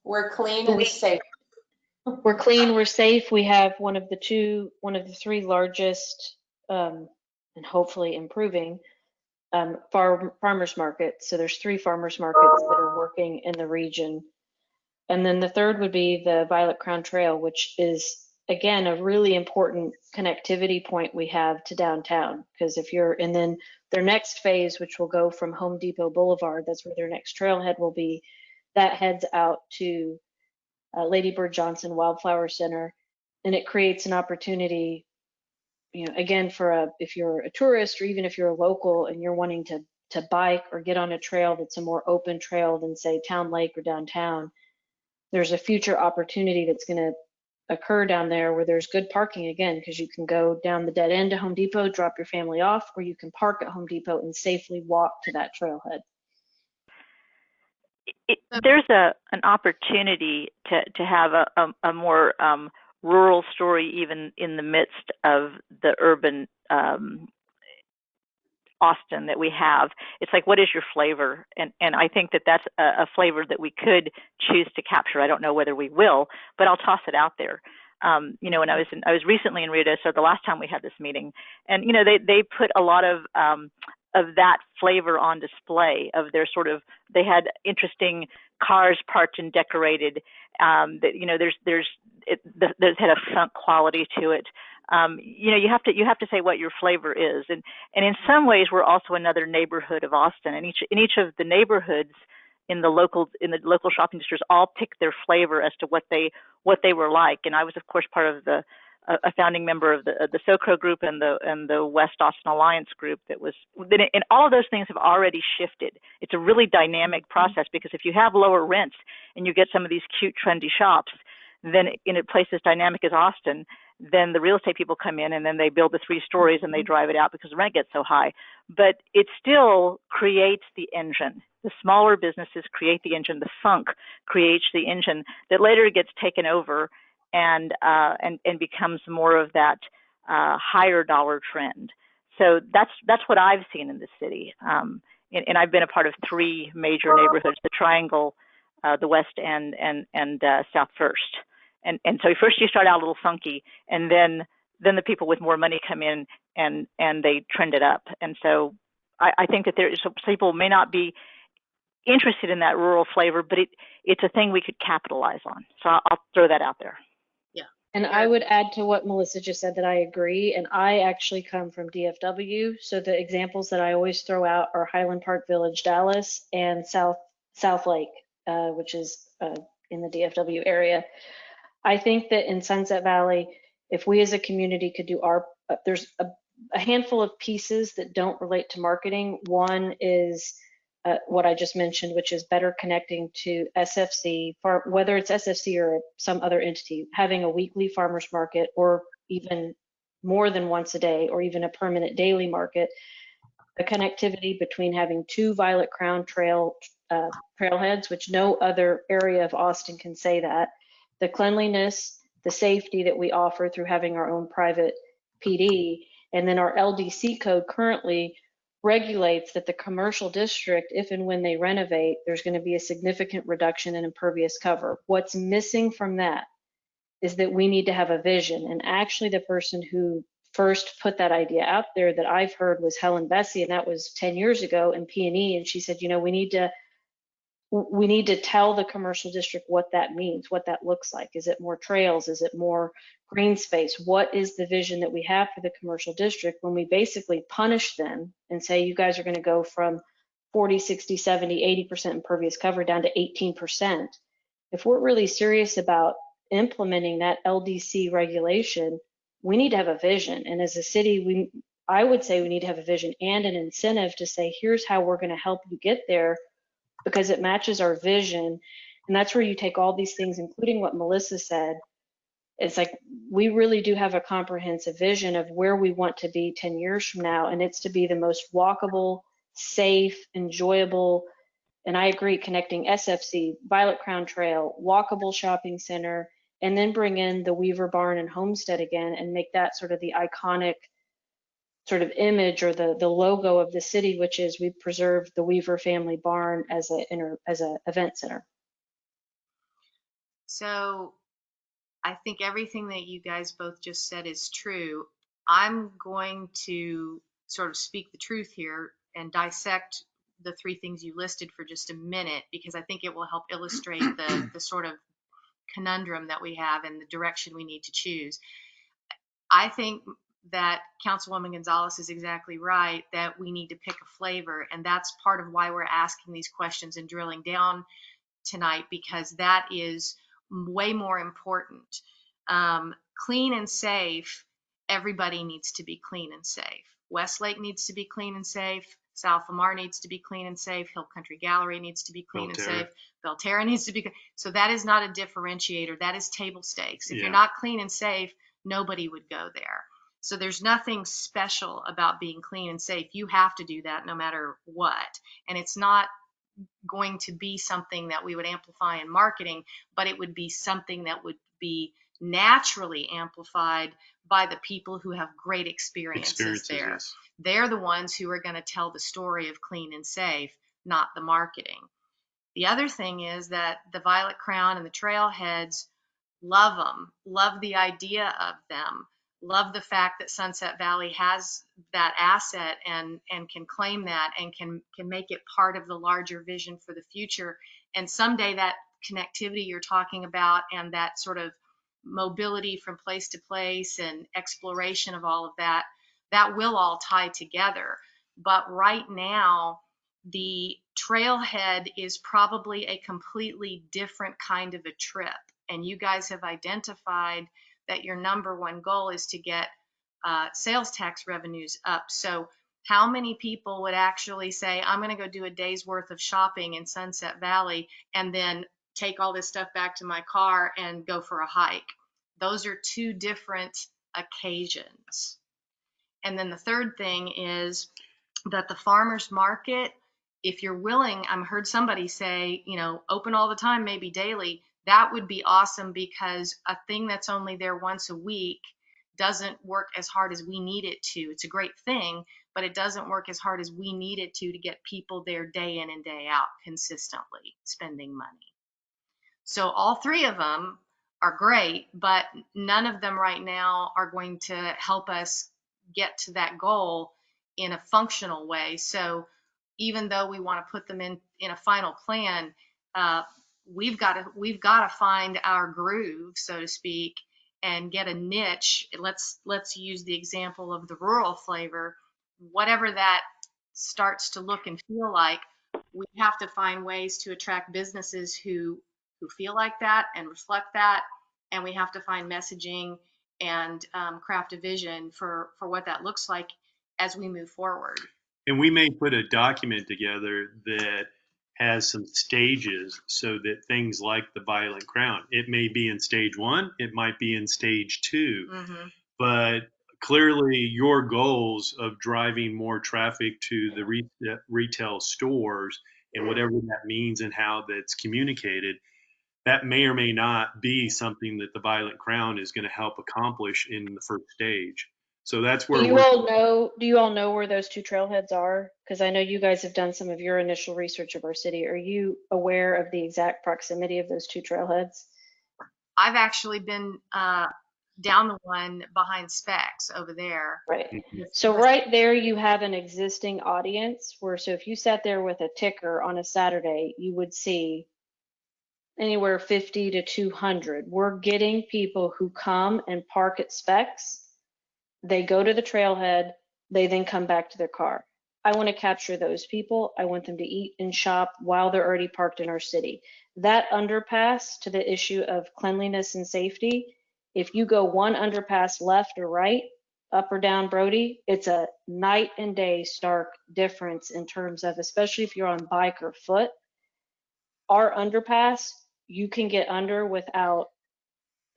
We're clean and safe. We're clean, we're safe. We have one of the three largest, and hopefully improving, farmers markets. So there's 3 farmers markets that are working in the region. And then the third would be the Violet Crown Trail, which is, again, a really important connectivity point we have to downtown. Because and then their next phase, which will go from Home Depot Boulevard, that's where their next trailhead will be, that heads out to Lady Bird Johnson Wildflower Center. And it creates an opportunity, you know, again, if you're a tourist or even if you're a local and you're wanting to bike or get on a trail that's a more open trail than, say, Town Lake or downtown, there's a future opportunity that's going to occur down there where there's good parking again, because you can go down the dead end to Home Depot, drop your family off, or you can park at Home Depot and safely walk to that trailhead. There's an opportunity to have a more rural story even in the midst of the urban Austin that we have. It's like, what is your flavor? And I think that that's a flavor that we could choose to capture. I don't know whether we will, but I'll toss it out there. You know, when I was recently in Rio de Janeiro, the last time we had this meeting, and you know, they put a lot of that flavor on display. Of their they had interesting cars parked and decorated. That, you know, there's had a funk quality to it. You know, you have to say what your flavor is, and in some ways we're also another neighborhood of Austin, and in each of the neighborhoods in the local shopping districts all pick their flavor as to what they were like. And I was, of course, part of a founding member of the SoCro group and the West Austin Alliance group. And all of those things have already shifted. It's a really dynamic process, because if you have lower rents and you get some of these cute, trendy shops, then in a place as dynamic as Austin, then the real estate people come in and then they build the 3 stories and they drive it out because the rent gets so high. But it still creates the engine. The smaller businesses create the engine. The funk creates the engine that later gets taken over and becomes more of that higher dollar trend. So that's what I've seen in the city. And I've been a part of 3 major neighborhoods: the Triangle, the West End, and South First. And so first you start out a little funky, and then the people with more money come in and they trend it up. And so I think that some people may not be interested in that rural flavor, but it's a thing we could capitalize on. So I'll throw that out there. Yeah. And I would add to what Melissa just said that I agree. And I actually come from DFW. So the examples that I always throw out are Highland Park Village, Dallas, and South Lake, which is in the DFW area. I think that in Sunset Valley, if we as a community could do there's a handful of pieces that don't relate to marketing. One is what I just mentioned, which is better connecting to SFC, whether it's SFC or some other entity, having a weekly farmers market, or even more than once a day, or even a permanent daily market. the connectivity between having 2 Violet Crown trailheads, which no other area of Austin can say that, the cleanliness, the safety that we offer through having our own private PD, and then our LDC code currently regulates that the commercial district, if and when they renovate, there's going to be a significant reduction in impervious cover. What's missing from that is that we need to have a vision. And actually the person who first put that idea out there that I've heard was Helen Bessie, and that was 10 years ago in P&E. And she said, you know, we need to tell the commercial district what that means, what that looks like. Is it more trails? Is it more green space? What is the vision that we have for the commercial district when we basically punish them and say, you guys are going to go from 40, 60, 70, 80% impervious cover down to 18%. If we're really serious about implementing that LDC regulation, we need to have a vision. And as a city, I would say we need to have a vision and an incentive to say, here's how we're going to help you get there, because it matches our vision. And that's where you take all these things, including what Melissa said. It's like, we really do have a comprehensive vision of where we want to be 10 years from now. And it's to be the most walkable, safe, enjoyable, and I agree, connecting SFC, Violet Crown Trail, walkable shopping center, and then bring in the Weaver Barn and Homestead again and make that sort of the iconic sort of image or the logo of the city, which is we preserved the Weaver family barn as a event center. So I think everything that you guys both just said is true. I'm going to sort of speak the truth here and dissect the 3 things you listed for just a minute, because I think it will help illustrate the sort of conundrum that we have and the direction we need to choose. I think that Councilwoman Gonzalez is exactly right, that we need to pick a flavor, and that's part of why we're asking these questions and drilling down tonight, because that is way more important. Clean and safe, everybody needs to be clean and safe. Westlake needs to be clean and safe. South Lamar needs to be clean and safe. Hill Country Gallery needs to be clean and safe. Belterra needs to be. So that is not a differentiator. That is table stakes. If you're not clean and safe, nobody would go there. So there's nothing special about being clean and safe. You have to do that no matter what. And it's not going to be something that we would amplify in marketing, but it would be something that would be naturally amplified by the people who have great experiences there. Yes. They're the ones who are going to tell the story of clean and safe, not the marketing. The other thing is that the Violet Crown and the trailheads love them, love the idea of them, love the fact that Sunset Valley has that asset and can claim that and can make it part of the larger vision for the future. And someday that connectivity you're talking about and that sort of mobility from place to place and exploration of all of that, that will all tie together. But right now, the trailhead is probably a completely different kind of a trip. And you guys have identified that your number one goal is to get sales tax revenues up. So how many people would actually say, I'm going to go do a day's worth of shopping in Sunset Valley and then take all this stuff back to my car and go for a hike? Those are 2 different occasions. And then the third thing is that the farmers market, if you're willing, I've heard somebody say, open all the time, maybe daily. That would be awesome, because a thing that's only there once a week doesn't work as hard as we need it to. It's a great thing, but it doesn't work as hard as we need it to get people there day in and day out consistently spending money. So all 3 of them are great, but none of them right now are going to help us get to that goal in a functional way. So even though we want to put them in a final plan, we've got to find our groove, so to speak, and get a niche. Let's use the example of the rural flavor. Whatever that starts to look and feel like, we have to find ways to attract businesses who feel like that and reflect that, and we have to find messaging and craft a vision for what that looks like as we move forward. And we may put a document together that has some stages, so that things like the Violet Crown, it may be in stage 1, it might be in stage 2, but clearly your goals of driving more traffic to the retail stores and whatever that means and how that's communicated, that may or may not be something that the Violent Crown is going to help accomplish in the first stage. So that's Do where you we're. all know where those two trailheads are? Because I know you guys have done some of your initial research of our city. Are you aware of the exact proximity of those two trailheads? I've actually been down the one behind Specs over there. Right. Mhm. So right there, you have an existing audience where, so if you sat there with a ticker on a Saturday, you would see anywhere 50 to 200. We're getting people who come and park at Specs. They go to the trailhead. They then come back to their car. I want to capture those people. I want them to eat and shop while they're already parked in our city. That underpass, to the issue of cleanliness and safety, if you go one underpass left or right, up or down Brody, it's a night and day stark difference in terms of, especially if you're on bike or foot. Our underpass, you can get under without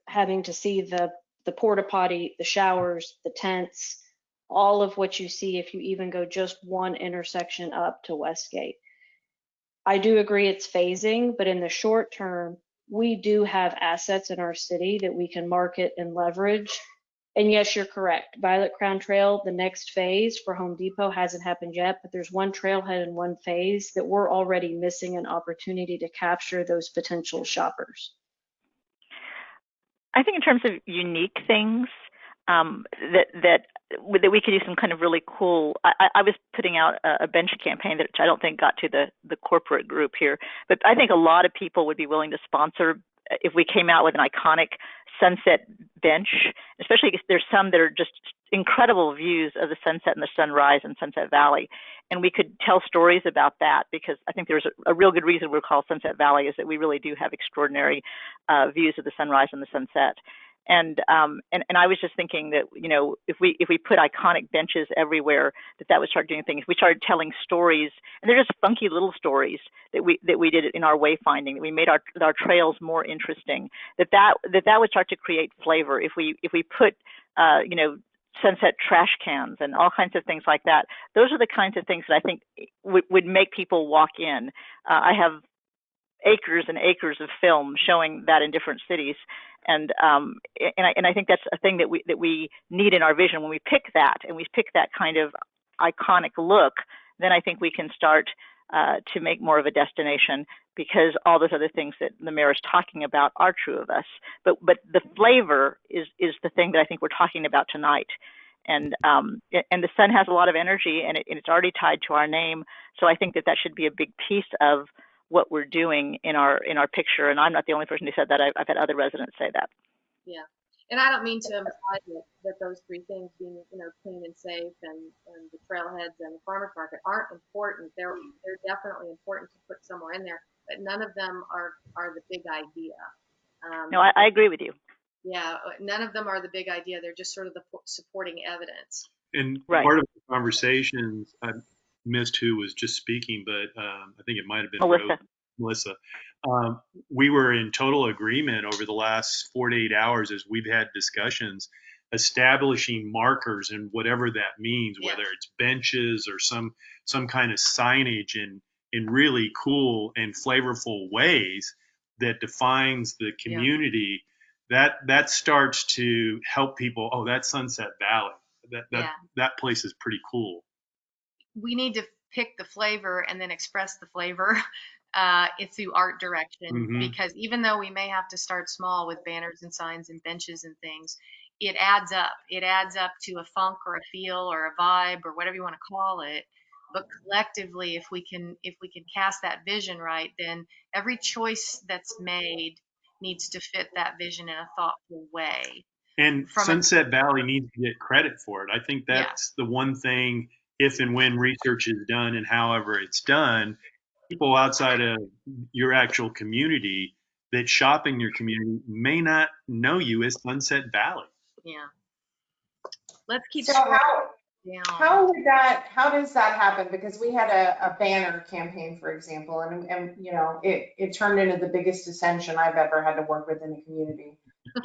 having to see the porta potty, the showers, the tents, all of what you see if you even go just one intersection up to Westgate. I do agree it's phasing, but in the short term, we do have assets in our city that we can market and leverage. And yes, you're correct. Violet Crown Trail, the next phase for Home Depot hasn't happened yet, but there's one trailhead in one phase that we're already missing an opportunity to capture those potential shoppers. I think in terms of unique things that we could do some kind of really cool. I was putting out a bench campaign that I don't think got to the corporate group here, but I think a lot of people would be willing to sponsor if we came out with an iconic sunset bench, especially because there's some that are just incredible views of the sunset and the sunrise in Sunset Valley. And we could tell stories about that, because I think there's a real good reason we're called Sunset Valley is that we really do have extraordinary views of the sunrise and the sunset. And I was just thinking that, you know, if we put iconic benches everywhere, that would start doing things. If we started telling stories, and they're just funky little stories that we did in our wayfinding, that we made our trails more interesting, that would start to create flavor. If we put you know, sunset trash cans and all kinds of things like that, those are the kinds of things that I think would make people walk in. I have acres and acres of film showing that in different cities, and I think that's a thing that we need in our vision. When we pick that and we pick that kind of iconic look, then I think we can start to make more of a destination, because all those other things that the mayor is talking about are true of us. But the flavor is the thing that I think we're talking about tonight. And the sun has a lot of energy, and it's already tied to our name. So I think that should be a big piece of what we're doing in our picture. And I'm not the only person who said that. I've had other residents say that. Yeah. And I don't mean to imply that those three things, being, you know, clean and safe and the trailheads and the farmers market, aren't important. They're definitely important to put somewhere in there, but none of them are the big idea. No, I agree with you. Yeah, none of them are the big idea. They're just sort of the supporting evidence. And Right. part of the conversations, I missed who was just speaking, but I think it might have been Melissa. We were in total agreement over the last 4 to 8 hours as we've had discussions, establishing markers and whatever that means, Yeah. whether it's benches or some kind of signage in really cool and flavorful ways that defines the community. That starts to help people. Oh, that's Sunset Valley. That place is pretty cool. We need to pick the flavor and then express the flavor it's through art direction, because even though we may have to start small with banners and signs and benches and things, it adds up. It adds up to a funk or a feel or a vibe or whatever you want to call it. But collectively, if we can cast that vision right, then every choice that's made needs to fit that vision in a thoughtful way. And Sunset Valley needs to get credit for it. I think that's the one thing, if and when research is done and however it's done, people outside of your actual community that shop in your community may not know you as Sunset Valley. Yeah. Let's keep So how does that happen? Because we had a banner campaign, for example, and you know, it turned into the biggest ascension I've ever had to work with in the community.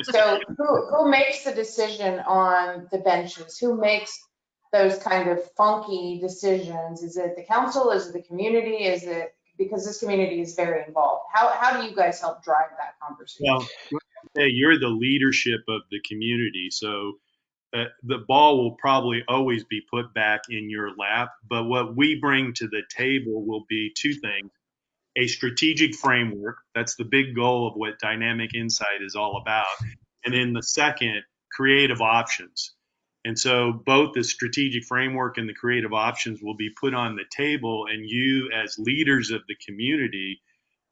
So who makes the decision on the benches? Who makes those kind of funky decisions? Is it the council? Is it the community? Is it, because this community is very involved? How do you guys help drive that conversation? Well, hey, you're the leadership of the community, so the ball will probably always be put back in your lap. But what we bring to the table will be two things: a strategic framework. That's the big goal of what Dynamic Insight is all about. And then the second, creative options. And so both the strategic framework and the creative options will be put on the table, and you, as leaders of the community,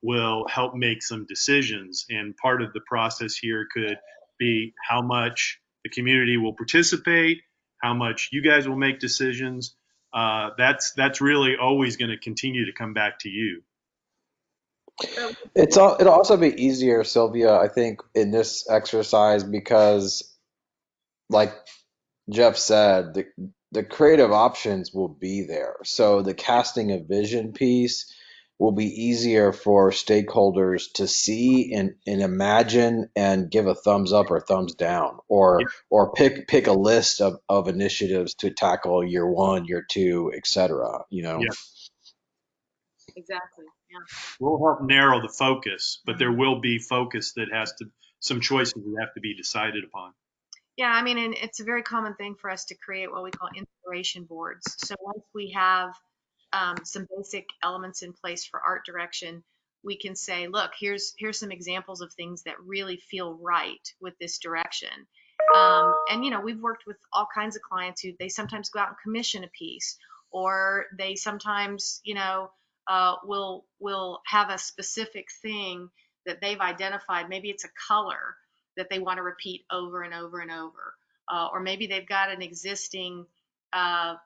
will help make some decisions. And part of the process here could be how much the community will participate, how much you guys will make decisions. That's really always going to continue to come back to you. It'll also be easier, Sylvia, I think, in this exercise because, like Jeff said, the creative options will be there. So the casting a vision piece will be easier for stakeholders to see and imagine and give a thumbs up or thumbs down, or pick a list of initiatives to tackle year 1, year 2, etc. Yeah. Exactly. Yeah. We'll help narrow the focus, but there will be focus that some choices that have to be decided upon. Yeah, I mean, and it's a very common thing for us to create what we call inspiration boards. So once we have some basic elements in place for art direction, we can say, look, here's some examples of things that really feel right with this direction. And we've worked with all kinds of clients who they sometimes go out and commission a piece, or they sometimes will have a specific thing that they've identified. Maybe it's a color that they want to repeat over and over and over. Or maybe they've got an existing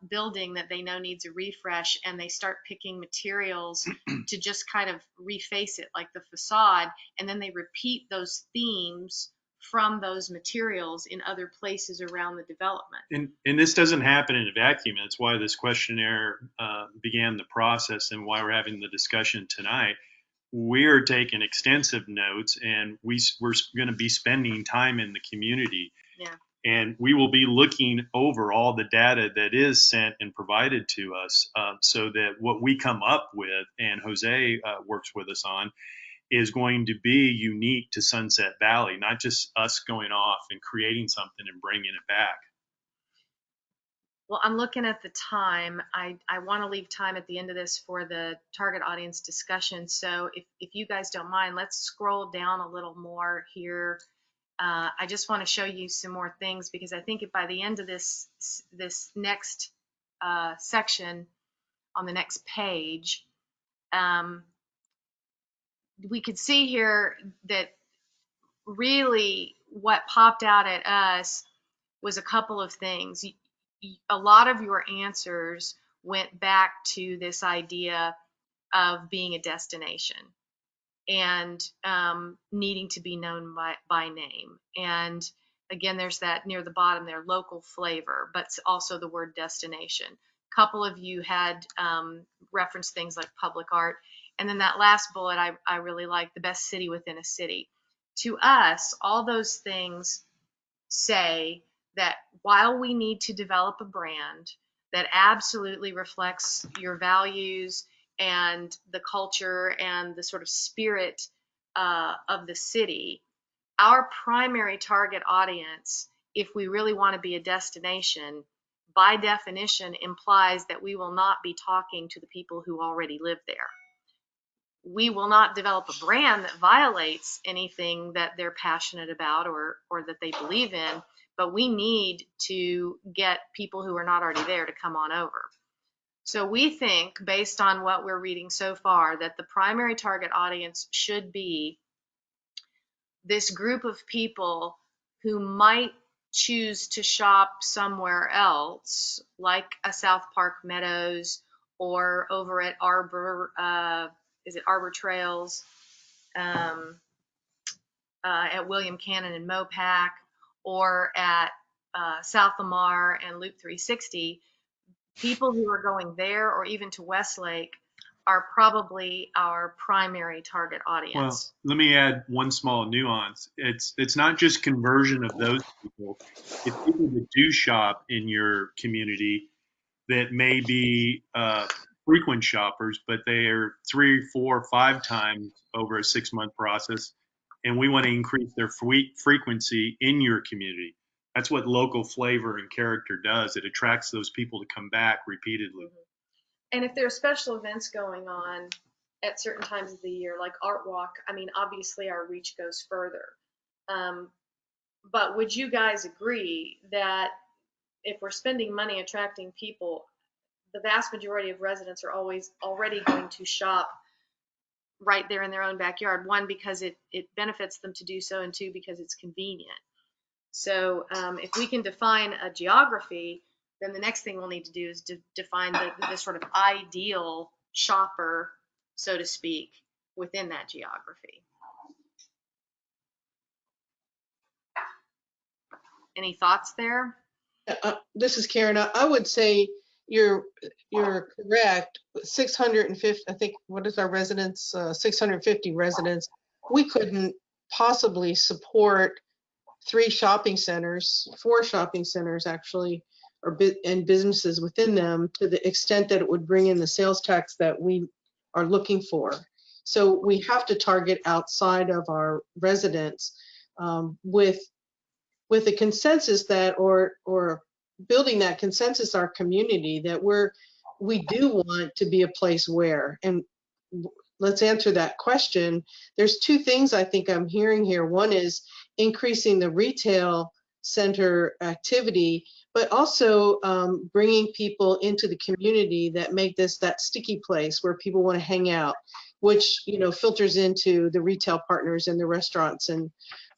building that they know needs a refresh, and they start picking materials to just kind of reface it, like the facade, and then they repeat those themes from those materials in other places around the development. And this doesn't happen in a vacuum. That's why this questionnaire began the process and why we're having the discussion tonight. We're taking extensive notes, and we're going to be spending time in the community. Yeah. And we will be looking over all the data that is sent and provided to us, so that what we come up with, and Jose works with us on, is going to be unique to Sunset Valley, not just us going off and creating something and bringing it back. Well, I'm looking at the time. I want to leave time at the end of this for the target audience discussion. So if you guys don't mind, let's scroll down a little more here. I just want to show you some more things, because I think by the end of this next section on the next page, we could see here that really what popped out at us was a couple of things. A lot of your answers went back to this idea of being a destination and needing to be known by name. And again, there's that near the bottom there, local flavor, but also the word destination. A couple of you had referenced things like public art. And then that last bullet, I really like, the best city within a city. To us, all those things say that while we need to develop a brand that absolutely reflects your values and the culture and the sort of spirit of the city, our primary target audience, if we really want to be a destination, by definition implies that we will not be talking to the people who already live there. We will not develop a brand that violates anything that they're passionate about or that they believe in, but we need to get people who are not already there to come on over. So we think, based on what we're reading so far, that the primary target audience should be this group of people who might choose to shop somewhere else, like a South Park Meadows or over at Arbor, Arbor Trails, at William Cannon and Mopac, or at South Lamar and Loop 360. People who are going there, or even to Westlake, are probably our primary target Well, audience. let me add one small nuance. It's not just conversion of those people. It's people that do shop in your community that may be frequent shoppers, but they are 3, 4, 5 times over a 6-month process, and we want to increase their frequency in your community. That's what local flavor and character does. It attracts those people to come back repeatedly. And if there are special events going on at certain times of the year, like Art Walk, I mean, obviously our reach goes further. But would you guys agree that if we're spending money attracting people, the vast majority of residents are always already going to shop right there in their own backyard? One, because it benefits them to do so, and two, because it's convenient. So if we can define a geography, then the next thing we'll need to do is define the sort of ideal shopper, so to speak, within that geography. Any thoughts there? This is Karen. I would say you're correct. 650, I think, what is our residents? 650 residents. We couldn't possibly support 3 shopping centers, 4 shopping centers actually, and businesses within them to the extent that it would bring in the sales tax that we are looking for. So we have to target outside of our residents with a consensus that, or building that consensus, our community, that we do want to be a place where, and let's answer that question. There's 2 things I think I'm hearing here. One is increasing the retail center activity, but also bringing people into the community that make this that sticky place where people want to hang out, which, you know, filters into the retail partners and the restaurants and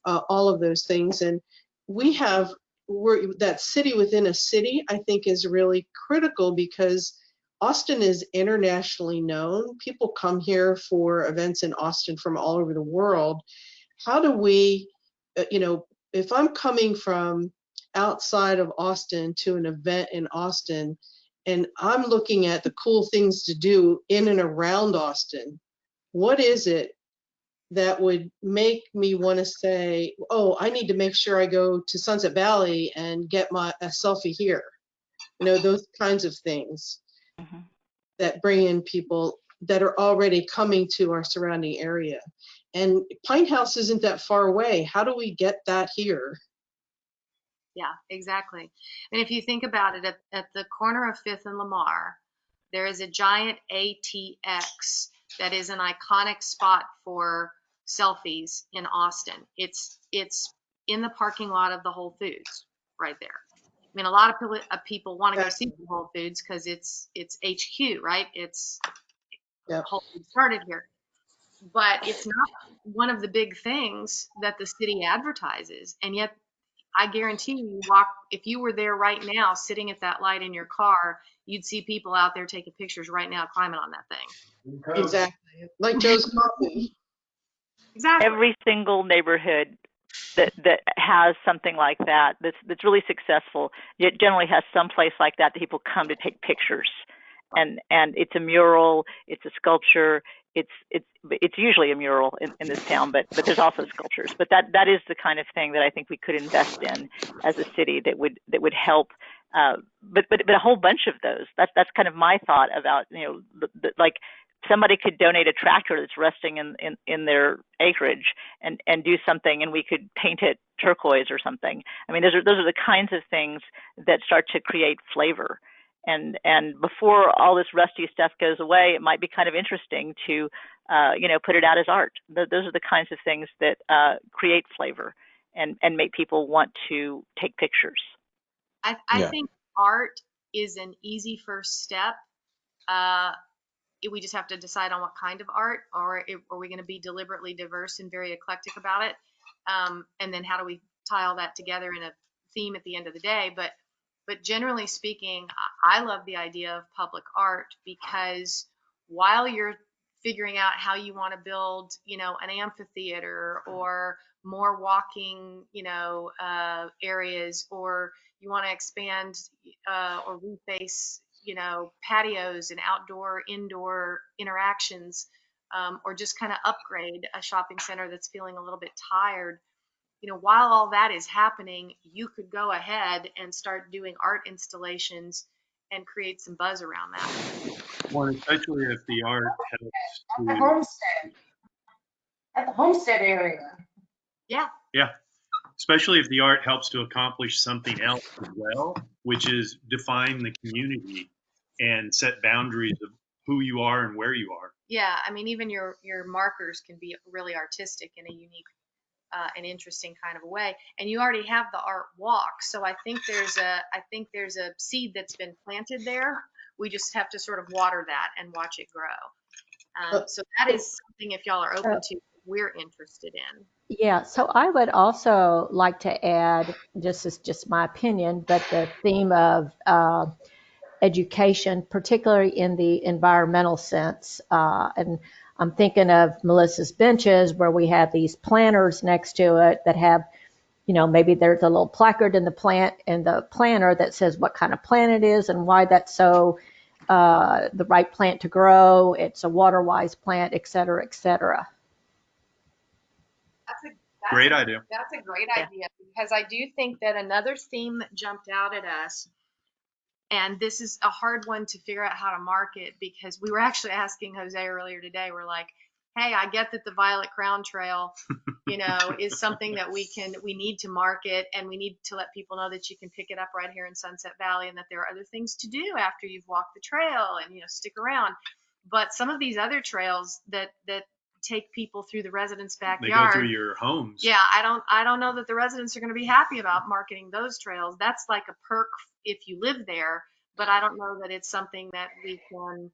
all of those things. And that city within a city, I think, is really critical because Austin is internationally known. People come here for events in Austin from all over the world. How do we, if I'm coming from outside of Austin to an event in Austin, and I'm looking at the cool things to do in and around Austin, what is it that would make me want to say, oh, I need to make sure I go to Sunset Valley and get a selfie here? You know, those kinds of things that bring in people that are already coming to our surrounding area. And Pine House isn't that far away. How do we get that here? Yeah, exactly. And if you think about it, at the corner of 5th and Lamar, there is a giant ATX that is an iconic spot for selfies in Austin. It's in the parking lot of the Whole Foods right there. I mean, a lot of people want to go see the Whole Foods because it's HQ, right? It's Whole Foods started here. But it's not one of the big things that the city advertises. And yet I guarantee you, if you were there right now, sitting at that light in your car, you'd see people out there taking pictures right now, climbing on that thing. Exactly. Like Joe's Coffee. Exactly. Every single neighborhood that has something like that, that's really successful, it generally has some place like that people come to take pictures. And it's a mural, it's a sculpture, it's usually a mural in this town, but there's also sculptures. But that is the kind of thing that I think we could invest in as a city that would help. But a whole bunch of those. That's kind of my thought about, you know, like somebody could donate a tractor that's resting in their acreage and do something, and we could paint it turquoise or something. I mean, those are the kinds of things that start to create flavor. And before all this rusty stuff goes away, it might be kind of interesting to, put it out as art. Those are the kinds of things that create flavor and make people want to take pictures. I think art is an easy first step. We just have to decide on what kind of art, or are we going to be deliberately diverse and very eclectic about it? And then how do we tie all that together in a theme at the end of the day? But generally speaking, I love the idea of public art because while you're figuring out how you want to build, an amphitheater or more walking, areas, or you want to expand or reface patios and outdoor, indoor interactions, or just kind of upgrade a shopping center that's feeling a little bit tired. While all that is happening, you could go ahead and start doing art installations and create some buzz around that. Well, especially if the art helps At the to, homestead. At the homestead area. Yeah. yeah, especially if the art helps to accomplish something else as well, which is define the community and set boundaries of who you are and where you are. Yeah, I mean, even your markers can be really artistic in a unique and interesting kind of a way. And you already have the art walk, so I think there's a seed that's been planted there. We just have to sort of water that and watch it grow. So that is something, if y'all are open to, we're interested in. Yeah, so I would also like to add, this is just my opinion, but the theme of education, particularly in the environmental sense. And I'm thinking of Melissa's benches where we have these planters next to it that have, maybe there's a little placard in the planter that says what kind of plant it is and why that's so the right plant to grow. It's a water-wise plant, et cetera, et cetera. Great idea. That's a great idea, because I do think that another theme that jumped out at us, and this is a hard one to figure out how to market, because we were actually asking Jose earlier today, we're like, hey, I get that the Violet Crown Trail, is something that we need to market, and we need to let people know that you can pick it up right here in Sunset Valley, and that there are other things to do after you've walked the trail, and, stick around. But some of these other trails that take people through the residents' backyard. They go through your homes. Yeah, I don't know that the residents are going to be happy about marketing those trails. That's like a perk if you live there, but I don't know that it's something that we can.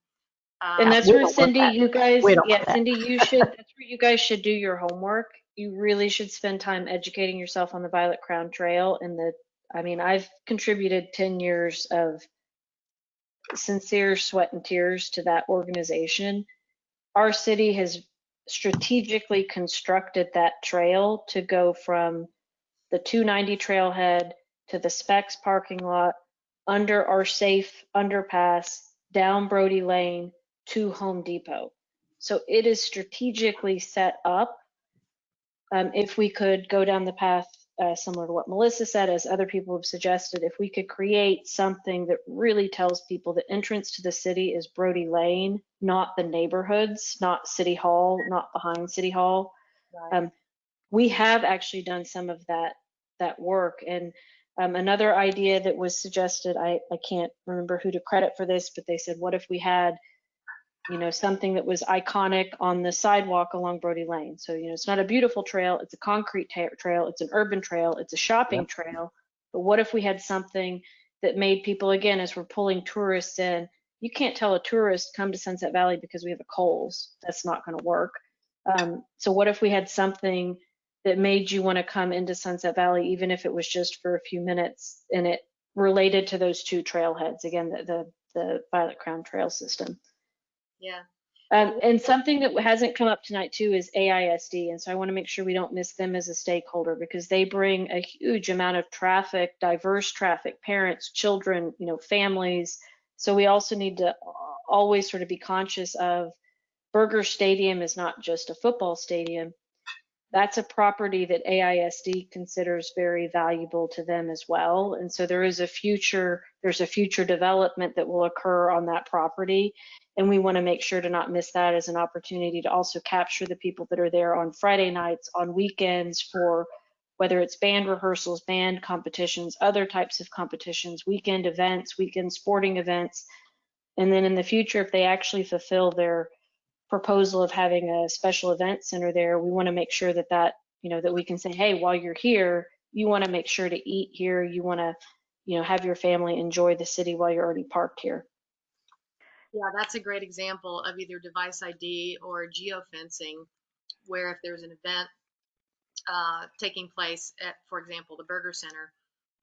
And that's we where don't want Cindy, that. you guys, We don't yeah, want that. Cindy, that's where you guys should do your homework. You really should spend time educating yourself on the Violet Crown Trail I've contributed 10 years of sincere sweat and tears to that organization. Our city has strategically constructed that trail to go from the 290 trailhead to the Specs parking lot, under our safe underpass, down Brody Lane to Home Depot. So it is strategically set up. If we could go down the path similar to what Melissa said, as other people have suggested, if we could create something that really tells people the entrance to the city is Brody Lane, not the neighborhoods, not City Hall, not behind City Hall. We have actually done some of that work. And another idea that was suggested, I can't remember who to credit for this, but they said, what if we had something that was iconic on the sidewalk along Brody Lane? So, it's not a beautiful trail, it's a concrete trail, it's an urban trail, it's a shopping trail. But what if we had something that made people, again, as we're pulling tourists in, you can't tell a tourist come to Sunset Valley because we have a Kohl's. That's not going to work. So what if we had something that made you want to come into Sunset Valley, even if it was just for a few minutes, and it related to those two trailheads, again, the Violet Crown Trail system. Yeah. And something that hasn't come up tonight too is AISD. And so I want to make sure we don't miss them as a stakeholder, because they bring a huge amount of traffic, diverse traffic, parents, children, families. So we also need to always sort of be conscious of Burger Stadium is not just a football stadium. That's a property that AISD considers very valuable to them as well. And so there's a future development that will occur on that property. And we want to make sure to not miss that as an opportunity to also capture the people that are there on Friday nights, on weekends, for whether it's band rehearsals, band competitions, other types of competitions, weekend events, weekend sporting events. And then in the future, if they actually fulfill their proposal of having a special event center there, we want to make sure that that we can say, hey, while you're here, you want to make sure to eat here. You want to, have your family enjoy the city while you're already parked here. Yeah, that's a great example of either device ID or geofencing, where if there's an event taking place at, for example, the Burger Center,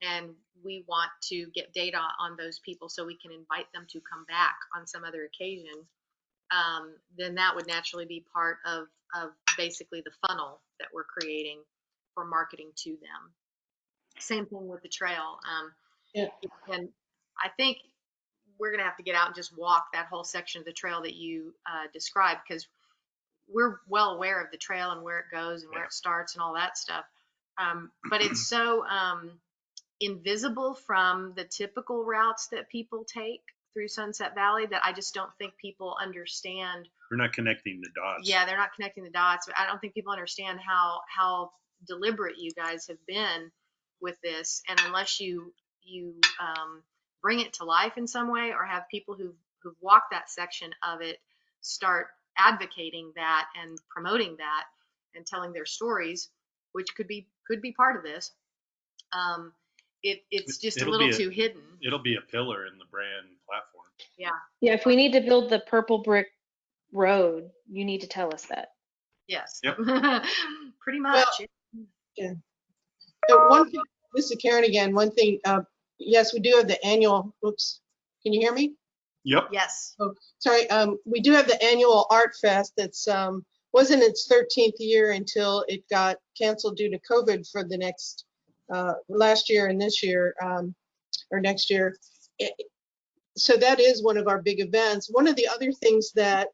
and we want to get data on those people so we can invite them to come back on some other occasion, then that would naturally be part of basically the funnel that we're creating for marketing to them. Same thing with the trail. Yeah. And I think we're going to have to get out and just walk that whole section of the trail that you described, because we're well aware of the trail and where it goes and where it starts and all that stuff. But it's so invisible from the typical routes that people take through Sunset Valley that I just don't think people understand. We're not connecting the dots. Yeah, they're not connecting the dots. But I don't think people understand how deliberate you guys have been with this. And unless you bring it to life in some way, or have people who've walked that section of it start advocating that and promoting that and telling their stories, which could be part of this. It's just a little too hidden. It'll be a pillar in the brand platform. Yeah. Yeah, if we need to build the purple brick road, you need to tell us that. Yes. Yep. Pretty much. Yeah. One thing, this is Karen again. One thing, yes, we do have the annual. Oops, can you hear me? Yep. Yes. Oh, sorry. We do have the annual Art Fest. That's was in its 13th year until it got canceled due to COVID for the next last year and this year or next year. So that is one of our big events. One of the other things that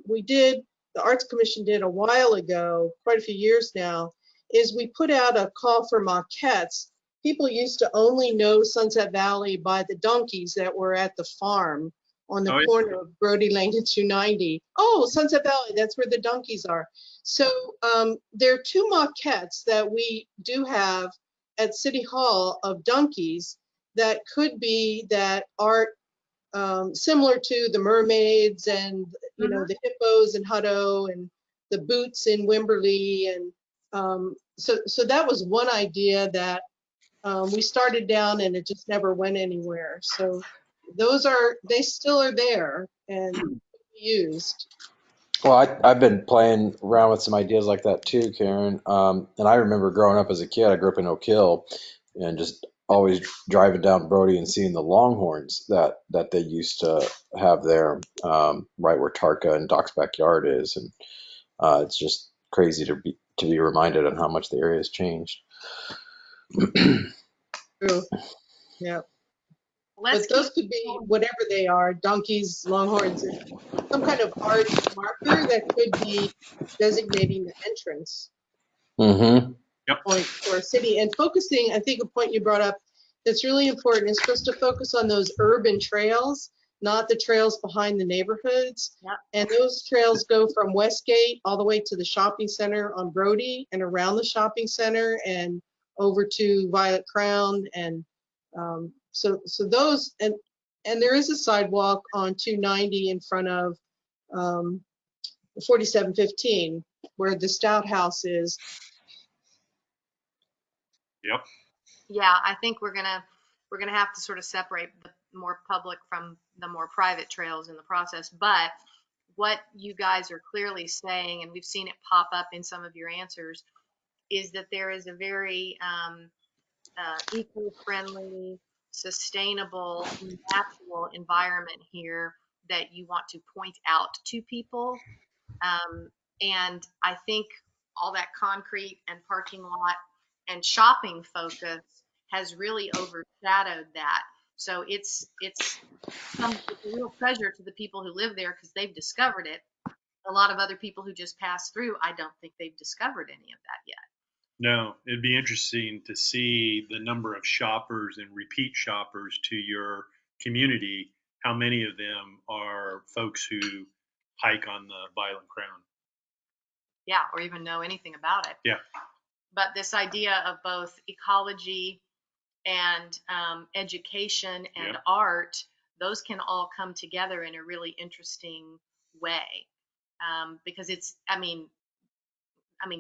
we did, the Arts Commission did a while ago, quite a few years now, is we put out a call for maquettes. People used to only know Sunset Valley by the donkeys that were at the farm on the corner of Brody Lane and 290. Oh, Sunset Valley, that's where the donkeys are. So there are 2 maquettes that we do have at City Hall of donkeys that could be that art similar to the mermaids and, you know, the hippos in Hutto and the boots in Wimberley. And so that was one idea that we started down and it just never went anywhere. So they still are there and used. Well, I've been playing around with some ideas like that too, Karen. And I remember growing up as a kid, I grew up in Oak Hill and just always driving down Brody and seeing the Longhorns that they used to have there, right where Tarka and Doc's backyard is. And it's just crazy to be reminded on how much the area has changed. True. Yeah. But those could be whatever they are, donkeys, longhorns, some kind of art marker that could be designating the entrance point for a city. And focusing, I think a point you brought up that's really important is supposed to focus on those urban trails, not the trails behind the neighborhoods. Yep. And those trails go from Westgate all the way to the shopping center on Brody and around the shopping center and over to Violet Crown. And so those, and there is a sidewalk on 290 in front of 4715 where the Stout House is. Yep. Yeah, I think we're gonna have to sort of separate the more public from the more private trails in the process. But what you guys are clearly saying, and we've seen it pop up in some of your answers, is that there is a very eco-friendly, sustainable, natural environment here that you want to point out to people. And I think all that concrete and parking lot and shopping focus has really overshadowed that. So it's a real pleasure to the people who live there because they've discovered it. A lot of other people who just pass through, I don't think they've discovered any of that yet. No, it'd be interesting to see the number of shoppers and repeat shoppers to your community. How many of them are folks who hike on the Violent Crown? Yeah, or even know anything about it. Yeah. But this idea of both ecology and education and art, those can all come together in a really interesting way. Because it's, I mean,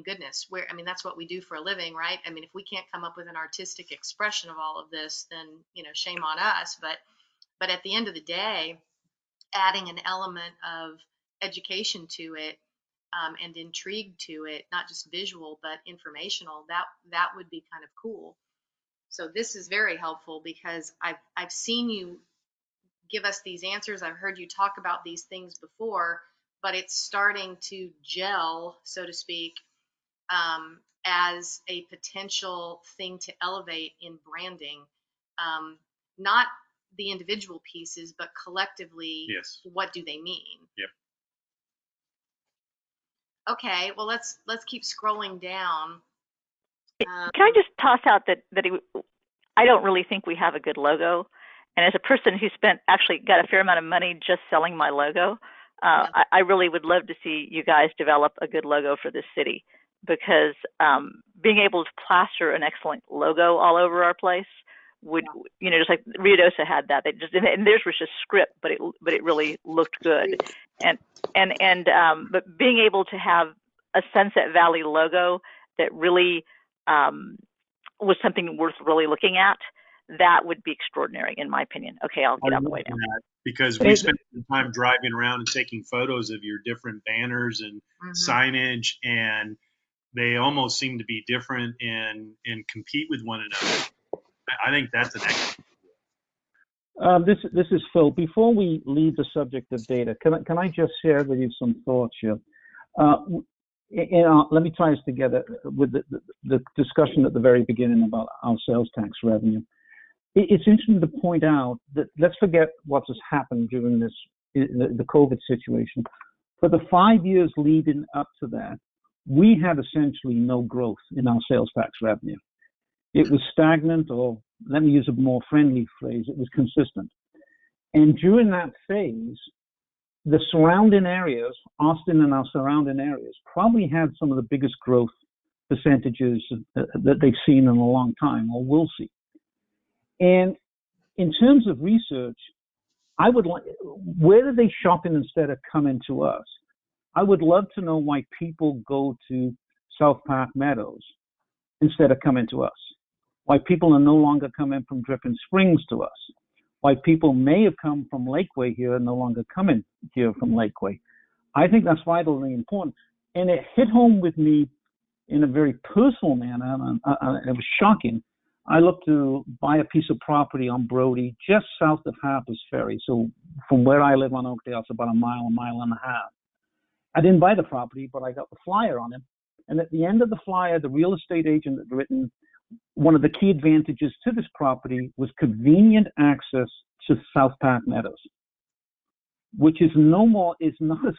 goodness, that's what we do for a living, right? I mean, if we can't come up with an artistic expression of all of this, then, shame on us. But at the end of the day, adding an element of education to it and intrigue to it, not just visual, but informational, that would be kind of cool. So this is very helpful because I've seen you give us these answers. I've heard you talk about these things before, but it's starting to gel, so to speak, as a potential thing to elevate in branding. Not the individual pieces, but collectively, Yes. what do they mean? Yep. Okay, well, let's keep scrolling down. Can I just toss out that I don't really think we have a good logo. And as a person who actually got a fair amount of money just selling my logo, I really would love to see you guys develop a good logo for this city, because being able to plaster an excellent logo all over our place would, just like Ruidoso had that. They just, and theirs was just script, but it really looked good. But being able to have a Sunset Valley logo that really was something worth really looking at, that would be extraordinary, in my opinion. Okay, I'll get out of the way now. Because we spent some time driving around and taking photos of your different banners and signage, and they almost seem to be different and compete with one another. I think that's an excellent. This is Phil. Before we leave the subject of data, can I just share with you some thoughts here? Let me tie this together with the discussion at the very beginning about our sales tax revenue. It's interesting to point out that let's forget what has happened during the COVID situation. For the 5 years leading up to that, we had essentially no growth in our sales tax revenue. It was stagnant, or let me use a more friendly phrase, it was consistent. And during that phase, the surrounding areas, Austin and our surrounding areas, probably had some of the biggest growth percentages that they've seen in a long time, or will see. And in terms of research, I would like, where are they shopping instead of coming to us? I would love to know why people go to South Park Meadows instead of coming to us. Why people are no longer coming from Dripping Springs to us. Why people may have come from Lakeway here and no longer coming here from Lakeway. I think that's vitally important. And it hit home with me in a very personal manner, and it was shocking. I looked to buy a piece of property on Brody, just south of Harper's Ferry. So from where I live on Oakdale, it's about a mile and a half. I didn't buy the property, but I got the flyer on it. And at the end of the flyer, the real estate agent had written, one of the key advantages to this property was convenient access to South Park Meadows, which is not as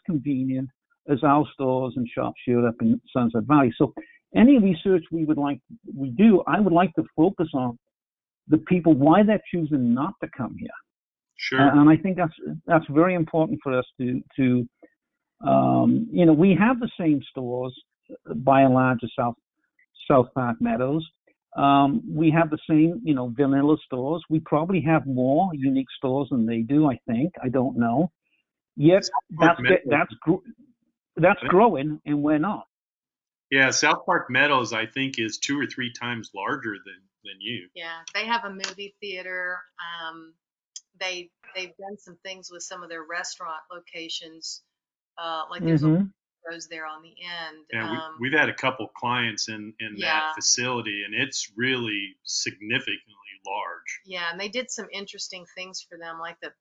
convenient as our stores and shops here up in Sunset Valley. So any research I would like to focus on the people, why they're choosing not to come here. Sure. And I think that's very important for us to we have the same stores by and large as South Park Meadows. We have the same, vanilla stores. We probably have more unique stores than they do, I think. I don't know. Yet that's growing, and we're not. Yeah, South Park Meadows, I think, is 2 or 3 times larger than you. Yeah, they have a movie theater. They've done some things with some of their restaurant locations, like there's a rose there on the end. Yeah, we've had a couple clients in that facility, and it's really significantly large. Yeah, and they did some interesting things for them, like the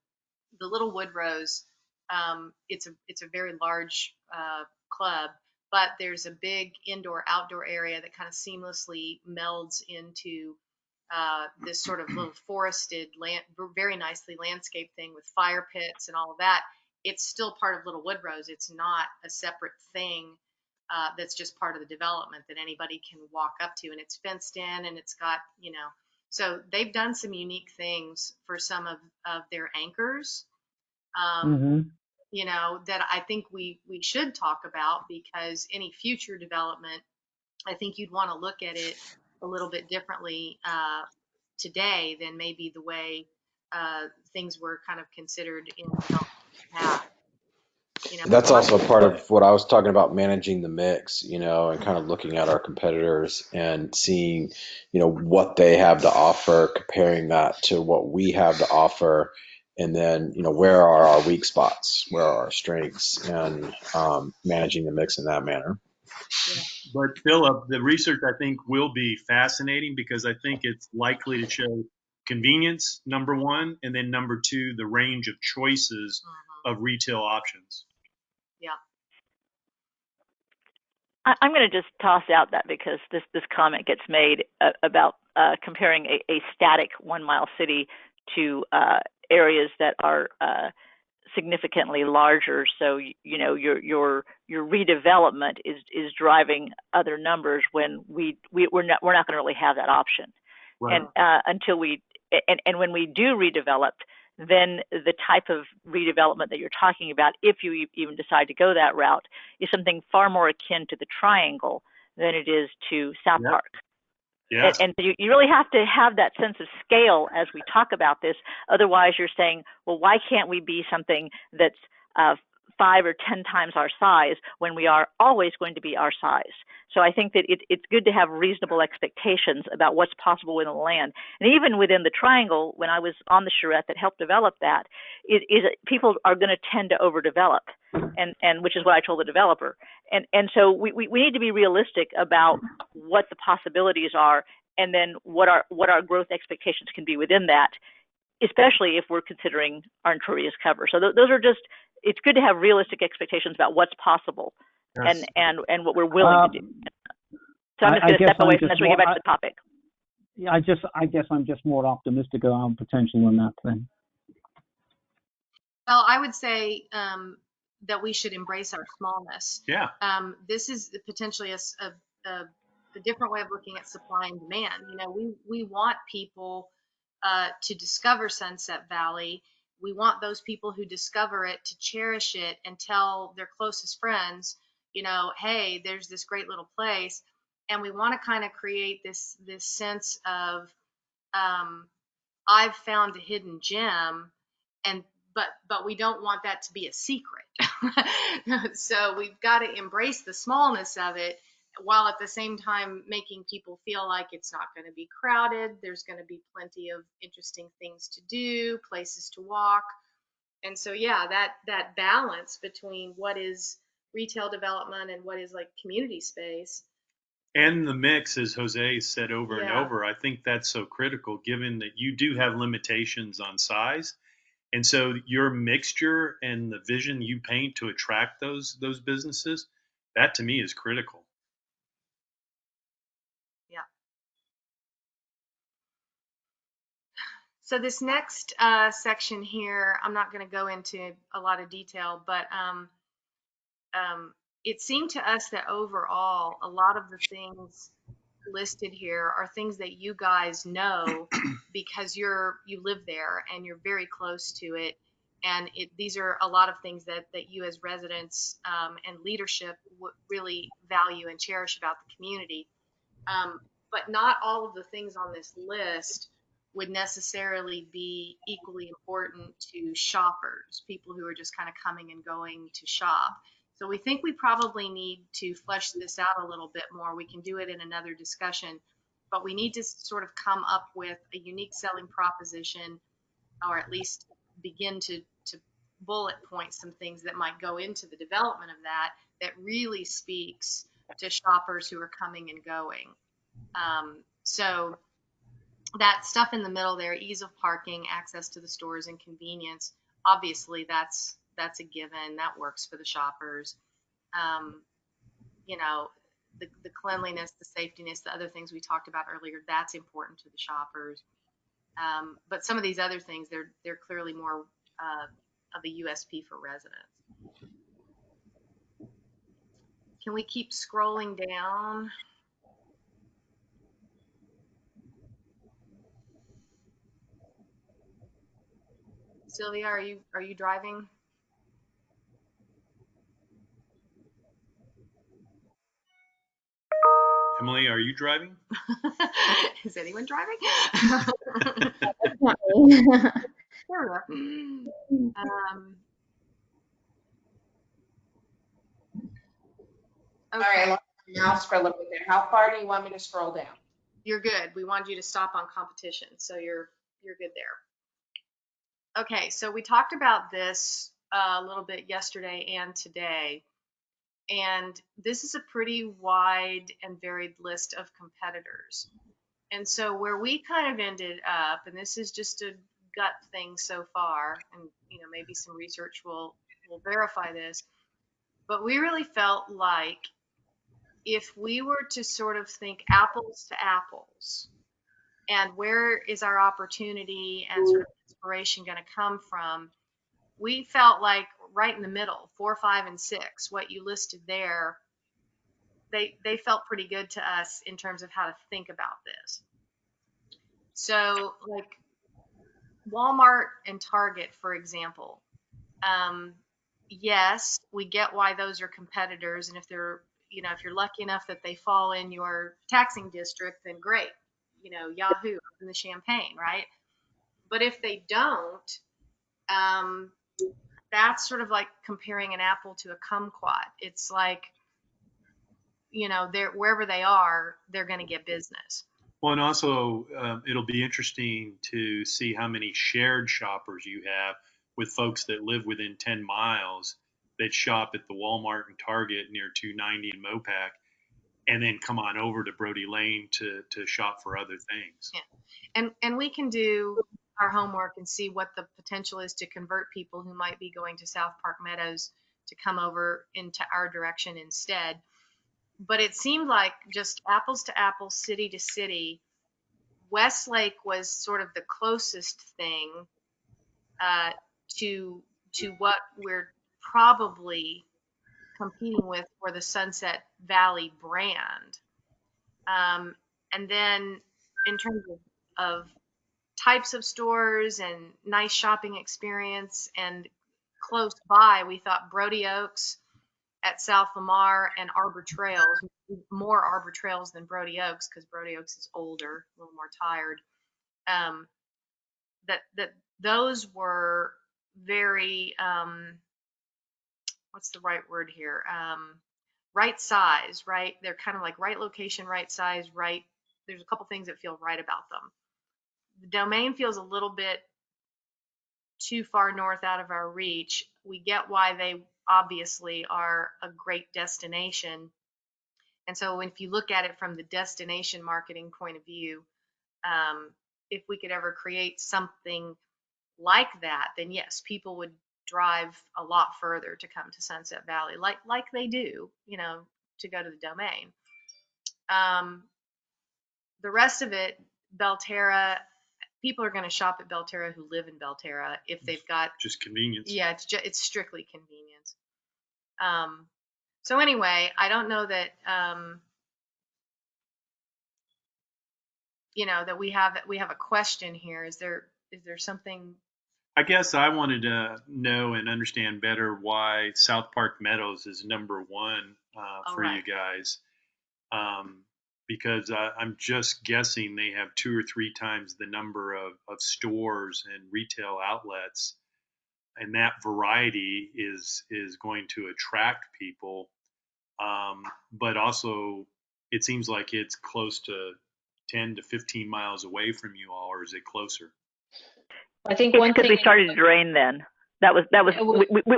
Little Wood Rose. It's a very large club, but there's a big indoor-outdoor area that kind of seamlessly melds into this sort of little forested land, very nicely landscaped thing with fire pits and all of that. It's still part of Little Wood Rose. It's not a separate thing that's just part of the development that anybody can walk up to, and it's fenced in, and it's got, so they've done some unique things for some of their anchors, that I think we should talk about, because any future development, I think you'd want to look at it a little bit differently today than maybe the way things were kind of considered in the development past. That's also part of what I was talking about, managing the mix, and kind of looking at our competitors and seeing, what they have to offer, comparing that to what we have to offer. And then, where are our weak spots? Where are our strengths? And managing the mix in that manner. Yeah. But Philip, the research I think will be fascinating, because I think it's likely to show convenience, number one, and then number two, the range of choices of retail options. Yeah. I'm going to just toss out that, because this comment gets made about comparing a static 1 mile city to areas that are significantly larger. So your redevelopment is driving other numbers when we're not going to really have that option. Right. And until we and when we do redevelop, then the type of redevelopment that you're talking about, if you even decide to go that route, is something far more akin to the Triangle than it is to South Yep. Park. Yeah. And you really have to have that sense of scale as we talk about this. Otherwise, you're saying, well, why can't we be something that's 5 or 10 times our size when we are always going to be our size? So I think that it's good to have reasonable expectations about what's possible within the land. And even within the Triangle, when I was on the charrette that helped develop that, people are going to tend to overdevelop, and which is what I told the developer. And so we need to be realistic about what the possibilities are, and then what our growth expectations can be within that, especially if we're considering our impervious cover. So those are just, it's good to have realistic expectations about what's possible. Yes. And what we're willing to do. So I'm just going to step away from this. We get back to the topic. Yeah, I guess I'm just more optimistic around potential than that thing. Well, I would say that we should embrace our smallness. Yeah. This is potentially a different way of looking at supply and demand. We want people to discover Sunset Valley. We want those people who discover it to cherish it and tell their closest friends, hey, there's this great little place. And we want to kind of create this sense of I've found a hidden gem, but we don't want that to be a secret. So we've got to embrace the smallness of it, while at the same time making people feel like it's not going to be crowded. There's going to be plenty of interesting things to do, places to walk. And so, yeah, that balance between what is retail development and what is like community space. And the mix, as Jose said over and Yeah. over, I think that's so critical, given that you do have limitations on size. And so your mixture and the vision you paint to attract those businesses, that to me is critical. Yeah. So this next section here, I'm not going to go into a lot of detail, but it seemed to us that overall, a lot of the things listed here are things that you guys know because you live there and you're very close to it. And these are a lot of things that you as residents and leadership would really value and cherish about the community. But not all of the things on this list would necessarily be equally important to shoppers, people who are just kind of coming and going to shop. So we think we probably need to flesh this out a little bit more. We can do it in another discussion, but we need to sort of come up with a unique selling proposition, or at least begin to bullet point some things that might go into the development of that really speaks to shoppers who are coming and going. So that stuff in the middle there, ease of parking, access to the stores, and convenience, obviously that's a given. That works for the shoppers. The cleanliness, the safetiness, the other things we talked about earlier, that's important to the shoppers. But some of these other things, they're clearly more of a USP for residents. Can we keep scrolling down? Sylvia, are you driving? Emily, are you driving? Is anyone driving? There we are. Okay. All right, I lost my mouse for a little bit there. How far do you want me to scroll down? You're good. We want you to stop on competition, so you're good there. Okay, so we talked about this a little bit yesterday and today, and this is a pretty wide and varied list of competitors. And so where we kind of ended up, and this is just a gut thing so far, and maybe some research will verify this, but we really felt like if we were to sort of think apples to apples, and where is our opportunity and sort of inspiration going to come from, we felt like right in the middle, 4, 5, and 6, what you listed there, they felt pretty good to us in terms of how to think about this. So like Walmart and Target, for example, yes, we get why those are competitors. And if they're, you know, if you're lucky enough that they fall in your taxing district, then great, you know, Yahoo in the Champaign, right? But if they don't, that's sort of like comparing an apple to a kumquat. It's like, you know, they're wherever they are, they're going to get business. Well, and also it'll be interesting to see how many shared shoppers you have with folks that live within 10 miles that shop at the Walmart and Target near 290 and Mopac, and then come on over to Brody Lane to shop for other things. Yeah. And we can do our homework and see what the potential is to convert people who might be going to South Park Meadows to come over into our direction instead. But it seemed like just apples to apples, city to city, Westlake was sort of the closest thing to what we're probably competing with for the Sunset Valley brand. And then in terms of types of stores and nice shopping experience and close by, we thought Brody Oaks at South Lamar and Arbor Trails, more Arbor Trails than Brody Oaks because Brody Oaks is older, a little more tired. That those were very what's the right word here? Right size, right? They're kind of like right location, right size, right. There's a couple things that feel right about them. The Domain feels a little bit too far north out of our reach. We get why they obviously are a great destination. And so if you look at it from the destination marketing point of view, if we could ever create something like that, then yes, people would drive a lot further to come to Sunset Valley, like they do, you know, to go to the Domain. The rest of it, Belterra, people are going to shop at Belterra who live in Belterra if they've got just convenience. Yeah, it's strictly convenience. So anyway, I don't know that you know that we have a question here. Is there something? I guess I wanted to know and understand better why South Park Meadows is number one for right. you guys. Because I'm just guessing they have 2 or 3 times the number of stores and retail outlets, and that variety is going to attract people. But also, it seems like it's close to 10 to 15 miles away from you all, or is it closer? I think It's one because thing we started to drain then. That was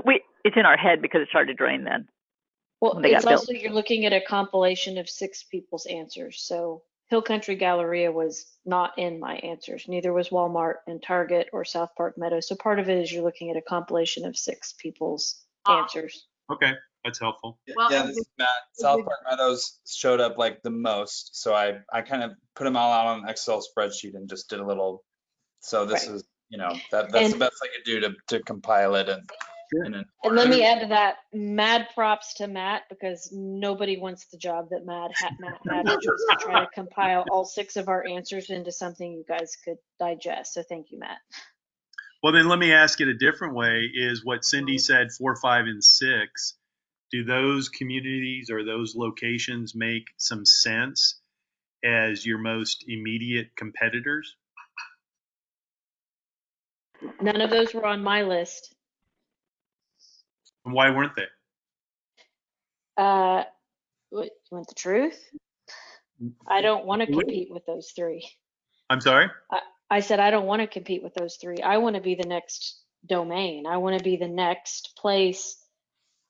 we it's in our head because it started to drain then. Well, when they it's got built. also you're looking at a compilation of 6 people's answers. So Hill Country Galleria was not in my answers. Neither was Walmart and Target or South Park Meadows. So part of it is you're looking at a compilation of 6 people's answers. Okay, that's helpful. Well, Yeah, this is Matt. South Park Meadows showed up like the most, so I kind of put them all out on an Excel spreadsheet and just did a little. So this is, you know, that's the best I could do to compile it and let me add to that, mad props to Matt, because nobody wants the job that Matt had, which was to try to compile all 6 of our answers into something you guys could digest. So thank you, Matt. Well, then let me ask it a different way. Is what Cindy said, 4, 5, and 6, do those communities or those locations make some sense as your most immediate competitors? None of those were on my list. And why weren't they? What, you want the truth? I don't want to compete with those 3. I'm sorry? I said I don't want to compete with those 3. I want to be the next Domain. I want to be the next place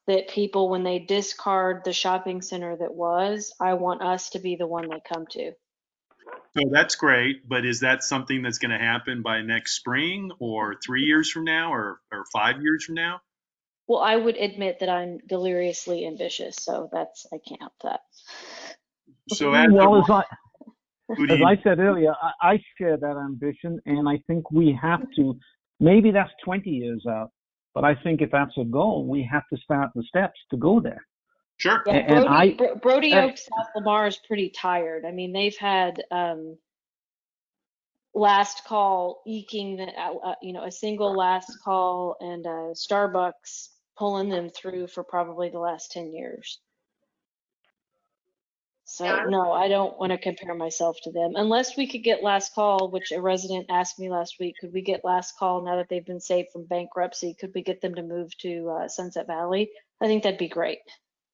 that people, when they discard the shopping center that was, I want us to be the one they come to. So that's great, but is that something that's going to happen by next spring or 3 years from now or 5 years from now? Well, I would admit that I'm deliriously ambitious, so I can't help that. So Who do As you, I said earlier, I share that ambition, and I think we have to, maybe that's 20 years out, but I think if that's a goal, we have to start the steps to go there. sure. Yeah, And Brody Oak, South Lamar is pretty tired. I mean, they've had last call eking that a single last call and Starbucks pulling them through for probably the last 10 years. So Yeah. no, I don't want to compare myself to them unless we could get last call, which a resident asked me last week. Could we get last call now that they've been saved from bankruptcy? Could we get them to move to Sunset Valley? I think that'd be great.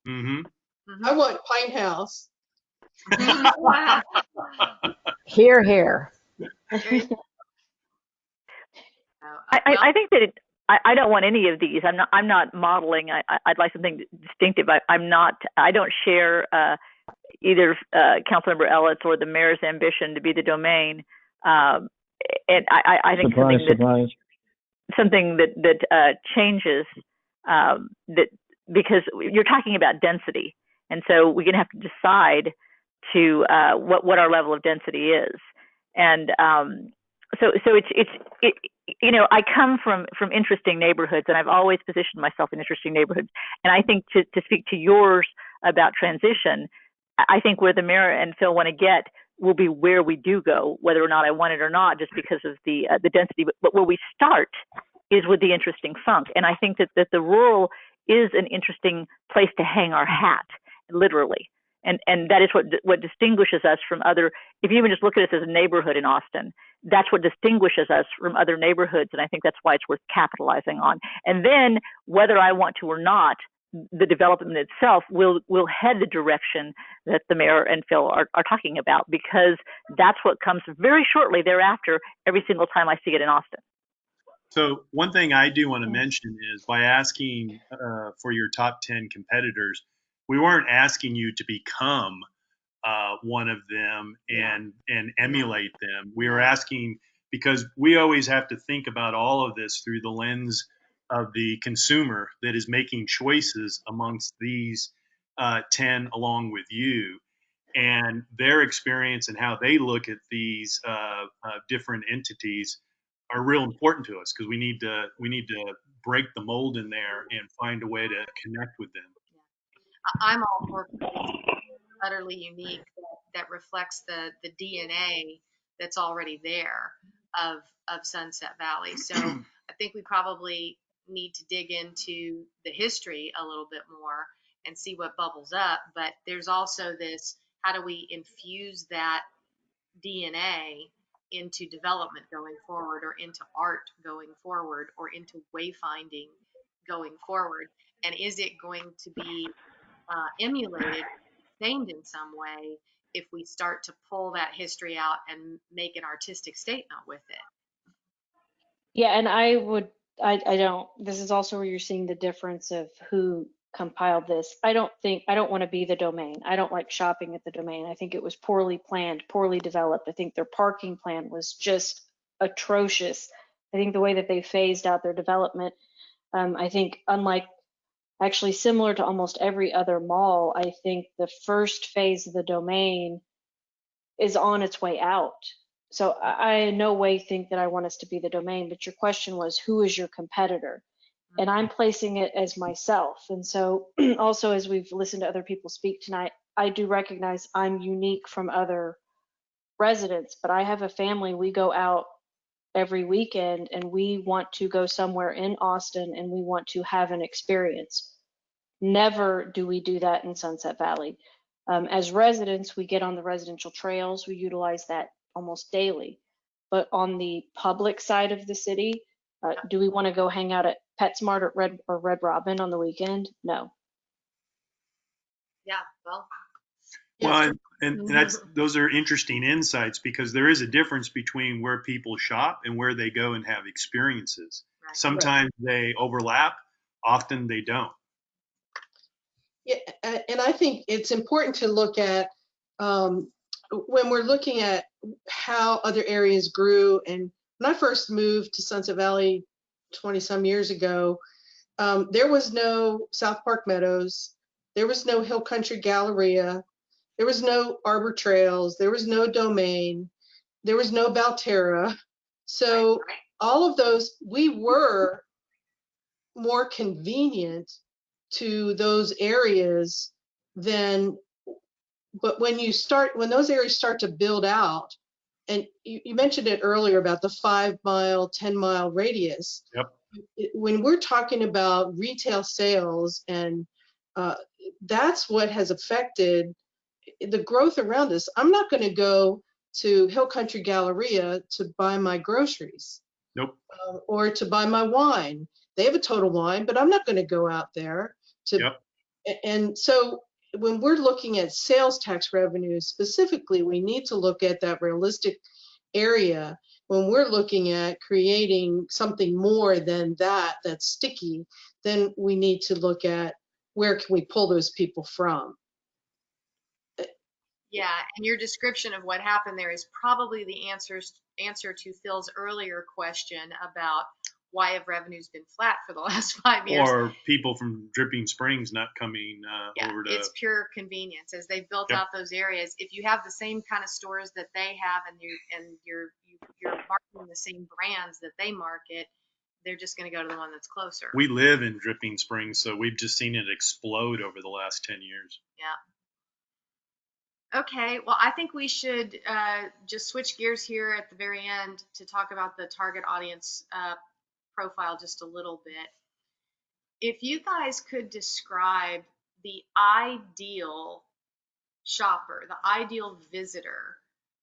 Mm-hmm. I want Pine House. Here, here. I think that I don't want any of these. I'm not modeling. I'd like something distinctive. I don't share either Councilmember Ellis or the mayor's ambition to be the domain. And I think something that changes that, because you're talking about density, and so we're going to have to decide to what our level of density is. And so it's I come from interesting neighborhoods, and I've always positioned myself in interesting neighborhoods. And I think to speak to yours about transition, I think where the mayor and Phil want to get will be where we do go, whether or not I want it or not, just because of the density. But where we start is with the interesting funk. And I think that the rural is an interesting place to hang our hat, literally. And that is what distinguishes us from other, if you even just look at us as a neighborhood in Austin, that's what distinguishes us from other neighborhoods. And I think that's why it's worth capitalizing on. And then whether I want to or not, the development itself will head the direction that the mayor and Phil are talking about, because that's what comes very shortly thereafter every single time I see it in Austin. So one thing I do want to mention is, by asking for your top 10 competitors, we weren't asking you to become one of them and emulate them. We were asking, because we always have to think about all of this through the lens of the consumer that is making choices amongst these 10 along with you, and their experience and how they look at these different entities are real important to us, because we need to break the mold in there and find a way to connect with them. I'm all for utterly unique that reflects the DNA that's already there of Sunset Valley. So I think we probably need to dig into the history a little bit more and see what bubbles up. But there's also this, how do we infuse that DNA into development going forward, or into art going forward, or into wayfinding going forward? And is it going to be emulated, named in some way, if we start to pull that history out and make an artistic statement with it? Yeah, and I don't, this is also where you're seeing the difference of who compiled this. I don't want to be the domain. I don't like shopping at the domain. I think it was poorly planned, poorly developed. I think their parking plan was just atrocious. I think the way that they phased out their development, I think actually similar to almost every other mall, I think the first phase of the domain is on its way out. So I in no way think that I want us to be the domain, but your question was, who is your competitor? And I'm placing it as myself. And so also, as we've listened to other people speak tonight, I do recognize I'm unique from other residents, but I have a family. We go out every weekend and we want to go somewhere in Austin and we want to have an experience. Never do we do that in Sunset Valley. As residents, we get on the residential trails. We utilize that almost daily. But on the public side of the city, do we want to go hang out at PetSmart or Red Robin on the weekend? No. Yeah, well. Well, and those are interesting insights, because there is a difference between where people shop and where they go and have experiences. Right. Sometimes they overlap, often they don't. Yeah, and I think it's important to look at when we're looking at how other areas grew. And when I first moved to Sunset Valley 20 some years ago, there was no South Park Meadows, there was no Hill Country Galleria, There was no Arbor Trails. There was no Domain. There was no Balterra. So all of those, we were more convenient to those areas than, but when those areas start to build out, and you mentioned it earlier about the 5 mile, 10-mile radius. Yep. When we're talking about retail sales, and that's what has affected the growth around us. I'm not going to go to Hill Country Galleria to buy my groceries. Nope. Or to buy my wine. They have a Total Wine, but I'm not going to go out there to. Yep. And so when we're looking at sales tax revenues specifically, we need to look at that realistic area. When we're looking at creating something more than that, that's sticky, then we need to look at where can we pull those people from. Yeah, and your description of what happened there is probably the answer to Phil's earlier question about why have revenues been flat for the last 5 years. Or people from Dripping Springs not coming over to. It's pure convenience as they've built Yep. out those areas. If you have the same kind of stores that they have and you're marketing the same brands that they market, they're just going to go to the one that's closer. We live in Dripping Springs, so we've just seen it explode over the last 10 years. Yeah. Okay, well, I think we should just switch gears here at the very end to talk about the target audience profile just a little bit. If you guys could describe the ideal shopper, the ideal visitor,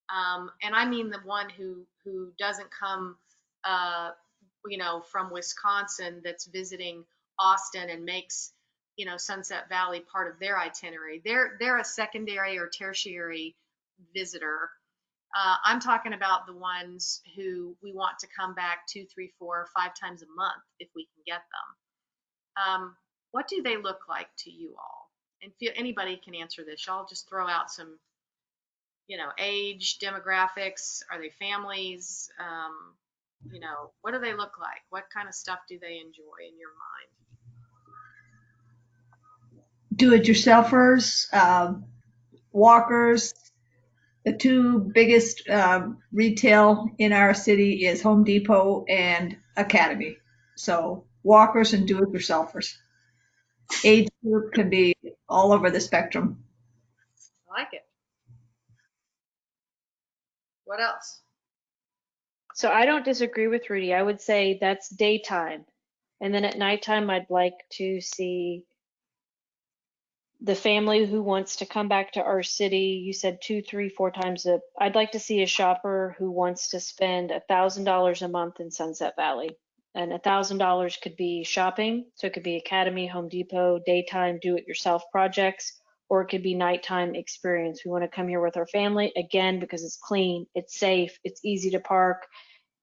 and I mean the one who doesn't come, from Wisconsin, that's visiting Austin and makes Sunset Valley part of their itinerary. They're a secondary or tertiary visitor. I'm talking about the ones who we want to come back 2, 3, 4, 5 times a month if we can get them. What do they look like to you all? And anybody can answer this. I'll just throw out some, age, demographics. Are they families? What do they look like? What kind of stuff do they enjoy in your mind? Do-it-yourselfers, walkers. The two biggest retail in our city is Home Depot and Academy. So walkers and do-it-yourselfers. Age group can be all over the spectrum. I like it. What else? So I don't disagree with Rudy. I would say that's daytime. And then at nighttime, I'd like to see the family who wants to come back to our city. You said 2, 3, 4 times I'd like to see a shopper who wants to spend $1,000 a month in Sunset Valley. And $1,000 could be shopping. So it could be Academy, Home Depot, daytime do-it-yourself projects, or it could be nighttime experience. We want to come here with our family, again, because it's clean, it's safe, it's easy to park,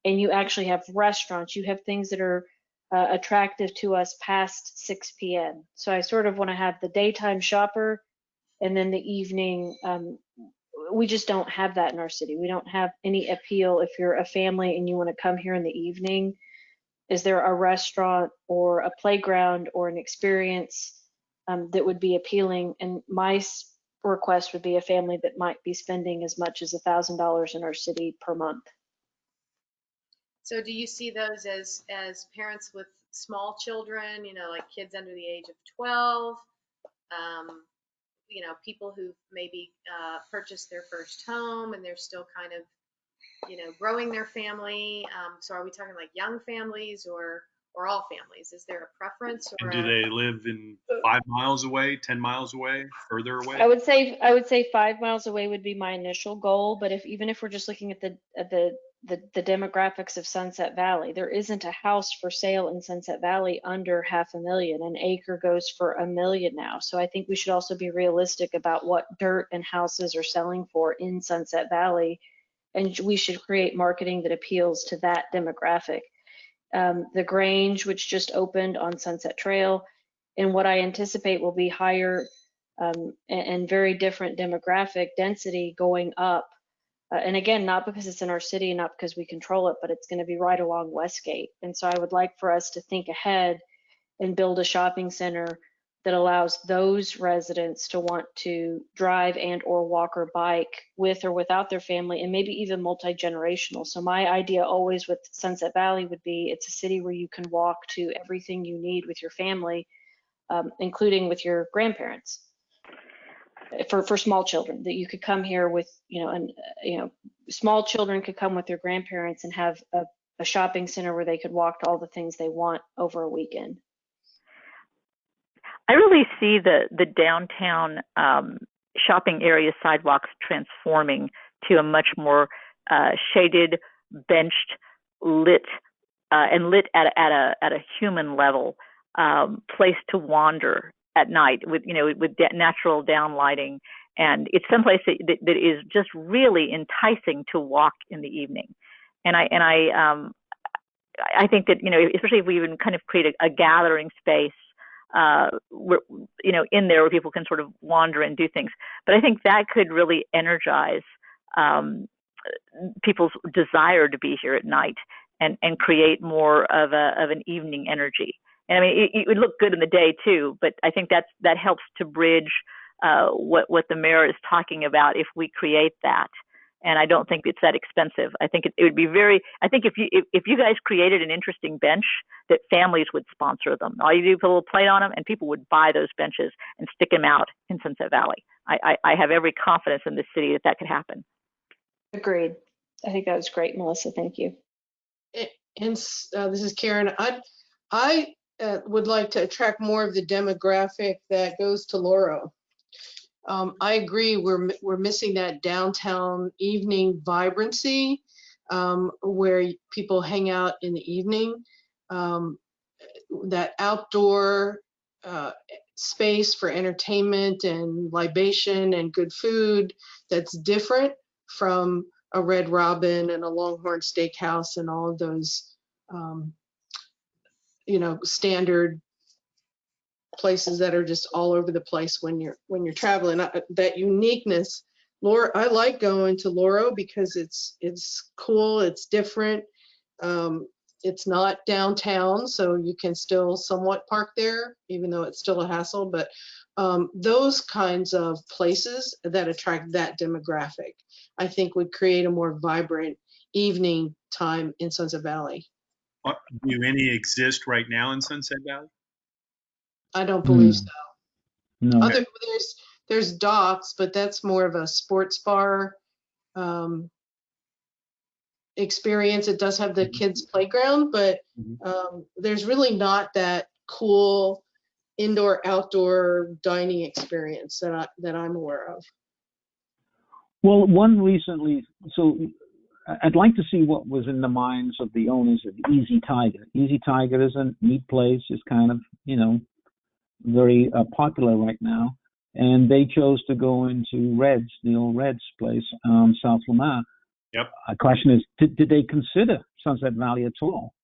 and you actually have restaurants. You have things that are attractive to us past 6 p.m. So I sort of want to have the daytime shopper, and then the evening. We just don't have that in our city. We don't have any appeal if you're a family and you want to come here in the evening. Is there a restaurant or a playground or an experience that would be appealing? And my request would be a family that might be spending as much as $1,000 in our city per month. So do you see those as parents with small children, like kids under the age of 12, people who maybe purchased their first home and they're still kind of, growing their family? So are we talking like young families or all families? Is there a preference? Or And do they live in 5 miles away, 10 miles away, further away? I would say 5 miles away would be my initial goal. But even if we're just looking at the demographics of Sunset Valley, there isn't a house for sale in Sunset Valley under $500,000. An acre goes for $1 million now. So I think we should also be realistic about what dirt and houses are selling for in Sunset Valley. And we should create marketing that appeals to that demographic. The Grange, which just opened on Sunset Trail, and what I anticipate will be higher and very different demographic density going up. And again, not because it's in our city, not because we control it, but it's going to be right along Westgate. And so I would like for us to think ahead and build a shopping center that allows those residents to want to drive and or walk or bike with or without their family, and maybe even multi-generational. So my idea always with Sunset Valley would be it's a city where you can walk to everything you need with your family, including with your grandparents. For small children, that you could come here with, small children could come with their grandparents and have a shopping center where they could walk to all the things they want over a weekend. I really see the downtown shopping area sidewalks transforming to a much more shaded, benched, lit, and lit at a human level place to wander at night with natural downlighting, and it's someplace that is just really enticing to walk in the evening. And I think that especially if we even kind of create a gathering space in there where people can sort of wander and do things. But I think that could really energize people's desire to be here at night and create more of an evening energy. And I mean, it would look good in the day too, but I think that helps to bridge what the mayor is talking about if we create that. And I don't think it's that expensive. I think it would be I think if you guys created an interesting bench, that families would sponsor them. All you do is put a little plate on them and people would buy those benches and stick them out in Sunset Valley. I have every confidence in the city that could happen. Agreed. I think that was great, Melissa. Thank you. And this is Karen. I would like to attract more of the demographic that goes to Laurel. I agree. We're missing that downtown evening vibrancy where people hang out in the evening. That outdoor space for entertainment and libation and good food that's different from a Red Robin and a Longhorn Steakhouse and all of those, standard places that are just all over the place when you're traveling. That uniqueness, Laura, I like going to Laurel because it's cool, it's different. It's not downtown, so you can still somewhat park there, even though it's still a hassle. But those kinds of places that attract that demographic, I think would create a more vibrant evening time in Sunset Valley. Do any exist right now in Sunset Valley? I don't believe so. No. There's Docks, but that's more of a sports bar experience. It does have the kids' playground, but there's really not that cool indoor-outdoor dining experience that I'm aware of. Well, one recently, so I'd like to see what was in the minds of the owners of Easy Tiger. Easy Tiger is a neat place. It's kind of, very popular right now. And they chose to go into Red's, the old Red's place, South Lamar. Yep. The question is, did they consider Sunset Valley at all?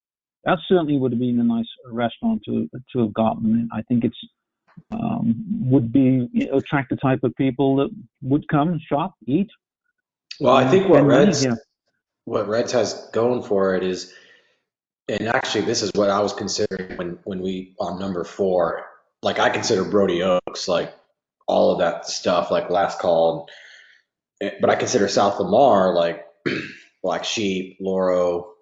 That certainly would have been a nice restaurant to have gotten. I think it's would be attract the type of people that would come, shop, eat. Well, I think what Red's has going for it is, and actually this is what I was considering when we on number 4. Like I consider Brody Oaks, like all of that stuff, like Last Call, but I consider South Lamar like Black Sheep, Laurel,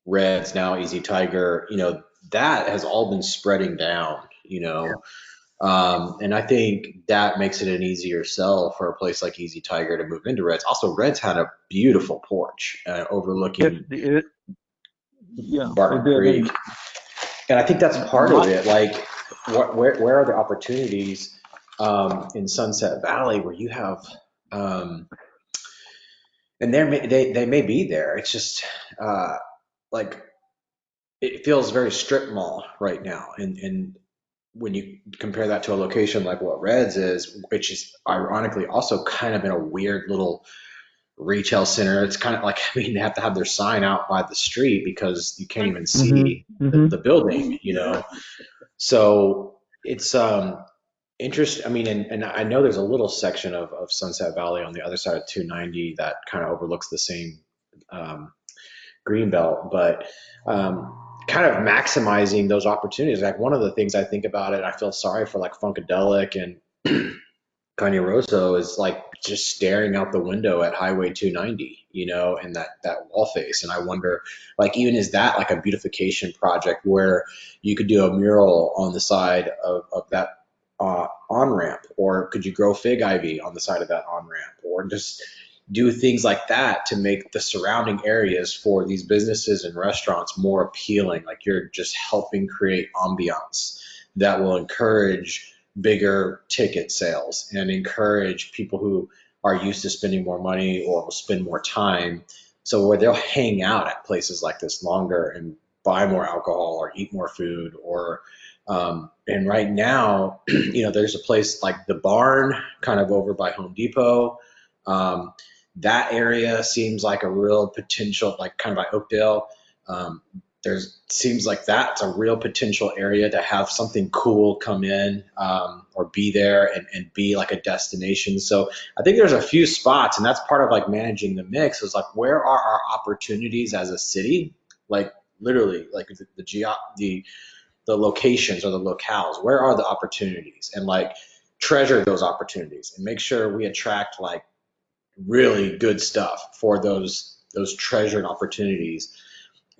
Red's, now Easy Tiger. That has all been spreading down. And I think that makes it an easier sell for a place like Easy Tiger to move into Red's. Also, Red's had a beautiful porch overlooking Barton Creek. And I think that's part of it. Like, where are the opportunities in Sunset Valley where you have, and they may be there. It's just like it feels very strip mall right now, and when you compare that to a location like what Red's is, which is ironically also kind of in a weird little retail center. It's kind of like, they have to have their sign out by the street because you can't even see the building, So it's interesting. I mean, and I know there's a little section of Sunset Valley on the other side of 290 that kind of overlooks the same greenbelt, but kind of maximizing those opportunities. Like one of the things I think about it, I feel sorry for like Funkadelic and Kanye Rosso is like just staring out the window at Highway 290, and that wall face. And I wonder, like, even is that like a beautification project where you could do a mural on the side of that on ramp, or could you grow fig ivy on the side of that on ramp, or just do things like that to make the surrounding areas for these businesses and restaurants more appealing? Like you're just helping create ambiance that will encourage bigger ticket sales and encourage people who are used to spending more money or will spend more time. So where they'll hang out at places like this longer and buy more alcohol or eat more food and right now, there's a place like the Barn kind of over by Home Depot. Um, that area seems like a real potential, like kind of by Oakdale. Um, there's seems like that's a real potential area to have something cool come in or be there and be like a destination. So I think there's a few spots, and that's part of like managing the mix. Is like where are our opportunities as a city? Like literally, like the locations or the locales. Where are the opportunities? And like treasure those opportunities and make sure we attract like really good stuff for those treasured opportunities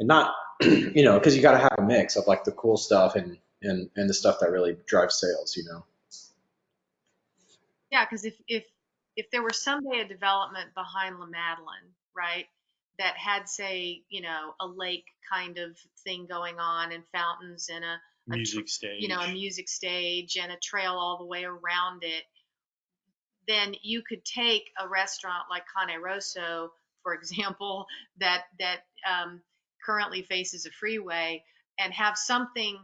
and not because you got to have a mix of like the cool stuff and the stuff that really drives sales. Yeah, because if there were someday a development behind La Madeleine, right, that had, say, a lake kind of thing going on and fountains and Music stage. a music stage and a trail all the way around it, then you could take a restaurant like Cane Rosso, for example, that currently faces a freeway, and have something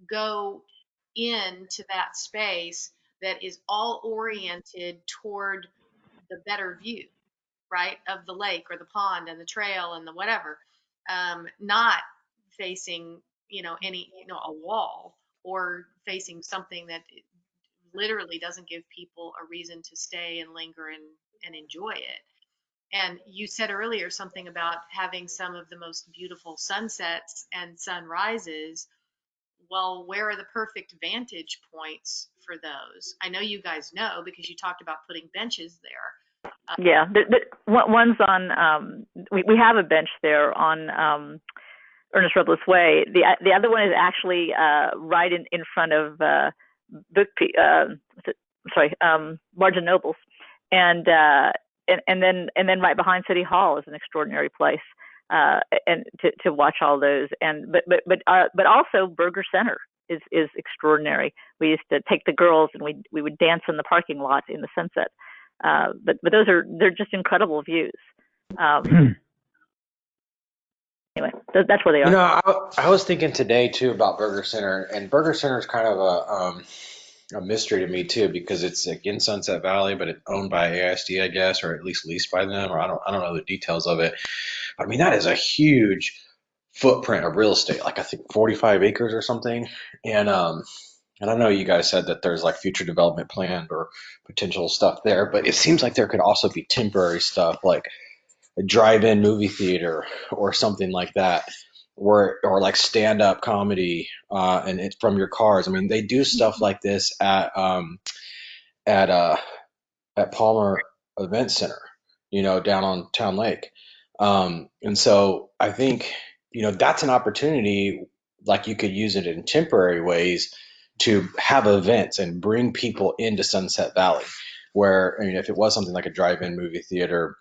go into that space that is all oriented toward the better view, right, of the lake or the pond and the trail and the whatever, not facing, a wall or facing something that literally doesn't give people a reason to stay and linger and enjoy it. And you said earlier something about having some of the most beautiful sunsets and sunrises. Well, where are the perfect vantage points for those? I know you guys know because you talked about putting benches there. Yeah, one's on. We have a bench there on Ernest Robles Way. The other one is actually right in front of Barnes and Nobles, and then right behind City Hall is an extraordinary place, and to watch all those. And but also Burger Center is extraordinary. We used to take the girls and we would dance in the parking lot in the sunset. But they're just incredible views. Anyway, that's where they are. I was thinking today too about Burger Center, and Burger Center is kind of a mystery to me too because it's like in Sunset Valley, but it's owned by AISD, I guess, or at least leased by them, or I don't know the details of it. But I mean, that is a huge footprint of real estate, like I think 45 acres or something. And I know you guys said that there's like future development planned or potential stuff there, but it seems like there could also be temporary stuff like a drive-in movie theater or something like that, or like stand-up comedy and it's from your cars. I mean, they do stuff like this at Palmer Event Center, down on Town Lake. And so I think, that's an opportunity, like you could use it in temporary ways to have events and bring people into Sunset Valley, where, I mean, if it was something like a drive-in movie theater,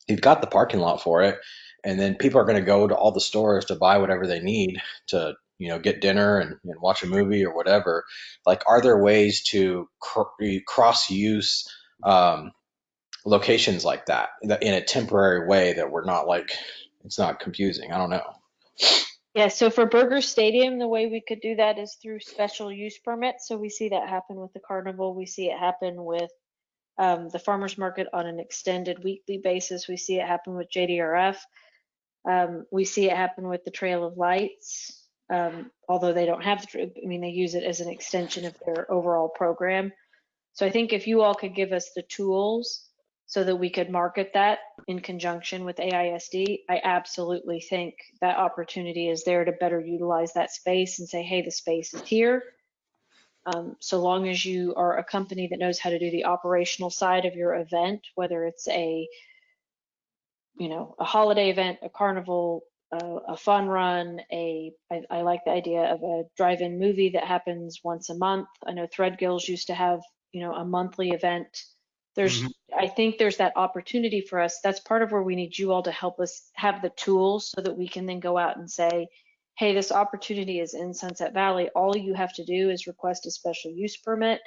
you've got the parking lot for it. And then people are going to go to all the stores to buy whatever they need to, get dinner and watch a movie or whatever. Like, are there ways to cross use locations like that in a temporary way that we're not like, it's not confusing? I don't know. Yeah, so for Burger Stadium, the way we could do that is through special use permits. So we see that happen with the carnival. We see it happen with the farmers market on an extended weekly basis. We see it happen with JDRF. We see it happen with the Trail of Lights, although they don't have they use it as an extension of their overall program. So I think if you all could give us the tools so that we could market that in conjunction with AISD, I absolutely think that opportunity is there to better utilize that space and say, hey, the space is here. So long as you are a company that knows how to do the operational side of your event, whether it's a holiday event, a carnival, a fun run, I like the idea of a drive-in movie that happens once a month. I know Threadgills used to have, a monthly event. I think there's that opportunity for us. That's part of where we need you all to help us have the tools so that we can then go out and say, hey, this opportunity is in Sunset Valley. All you have to do is request a special use permit.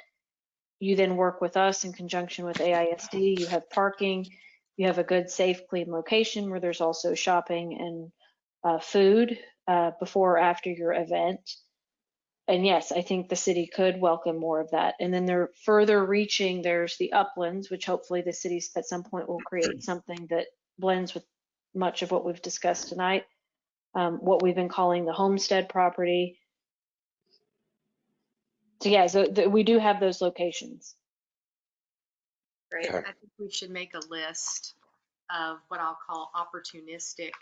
You then work with us in conjunction with AISD. You have parking. You have a good, safe, clean location where there's also shopping and food before or after your event. And yes, I think the city could welcome more of that. And then they're further reaching, there's the uplands, which hopefully the city at some point will create something that blends with much of what we've discussed tonight. What we've been calling the homestead property. So yeah, we do have those locations. Great. I think we should make a list of what I'll call opportunistic,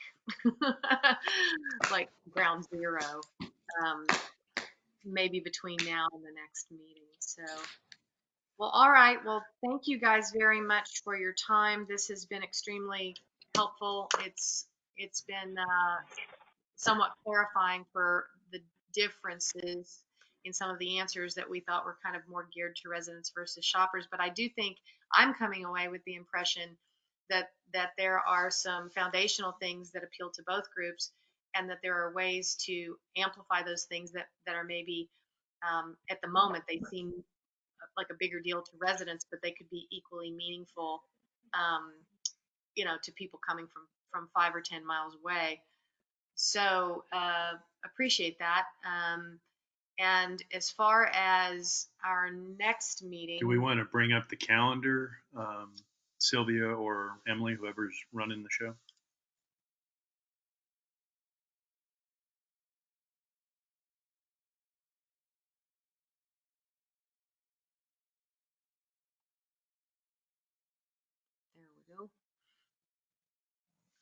like ground zero, maybe between now and the next meeting. So, well, all right. Well, thank you guys very much for your time. This has been extremely helpful. It's been somewhat clarifying for the differences in some of the answers that we thought were kind of more geared to residents versus shoppers. But I do think I'm coming away with the impression that there are some foundational things that appeal to both groups, and that there are ways to amplify those things that are maybe at the moment they seem like a bigger deal to residents, but they could be equally meaningful, to people coming from 5 or 10 miles away. So appreciate that. And as far as our next meeting, do we want to bring up the calendar, Sylvia or Emily, whoever's running the show? there we go.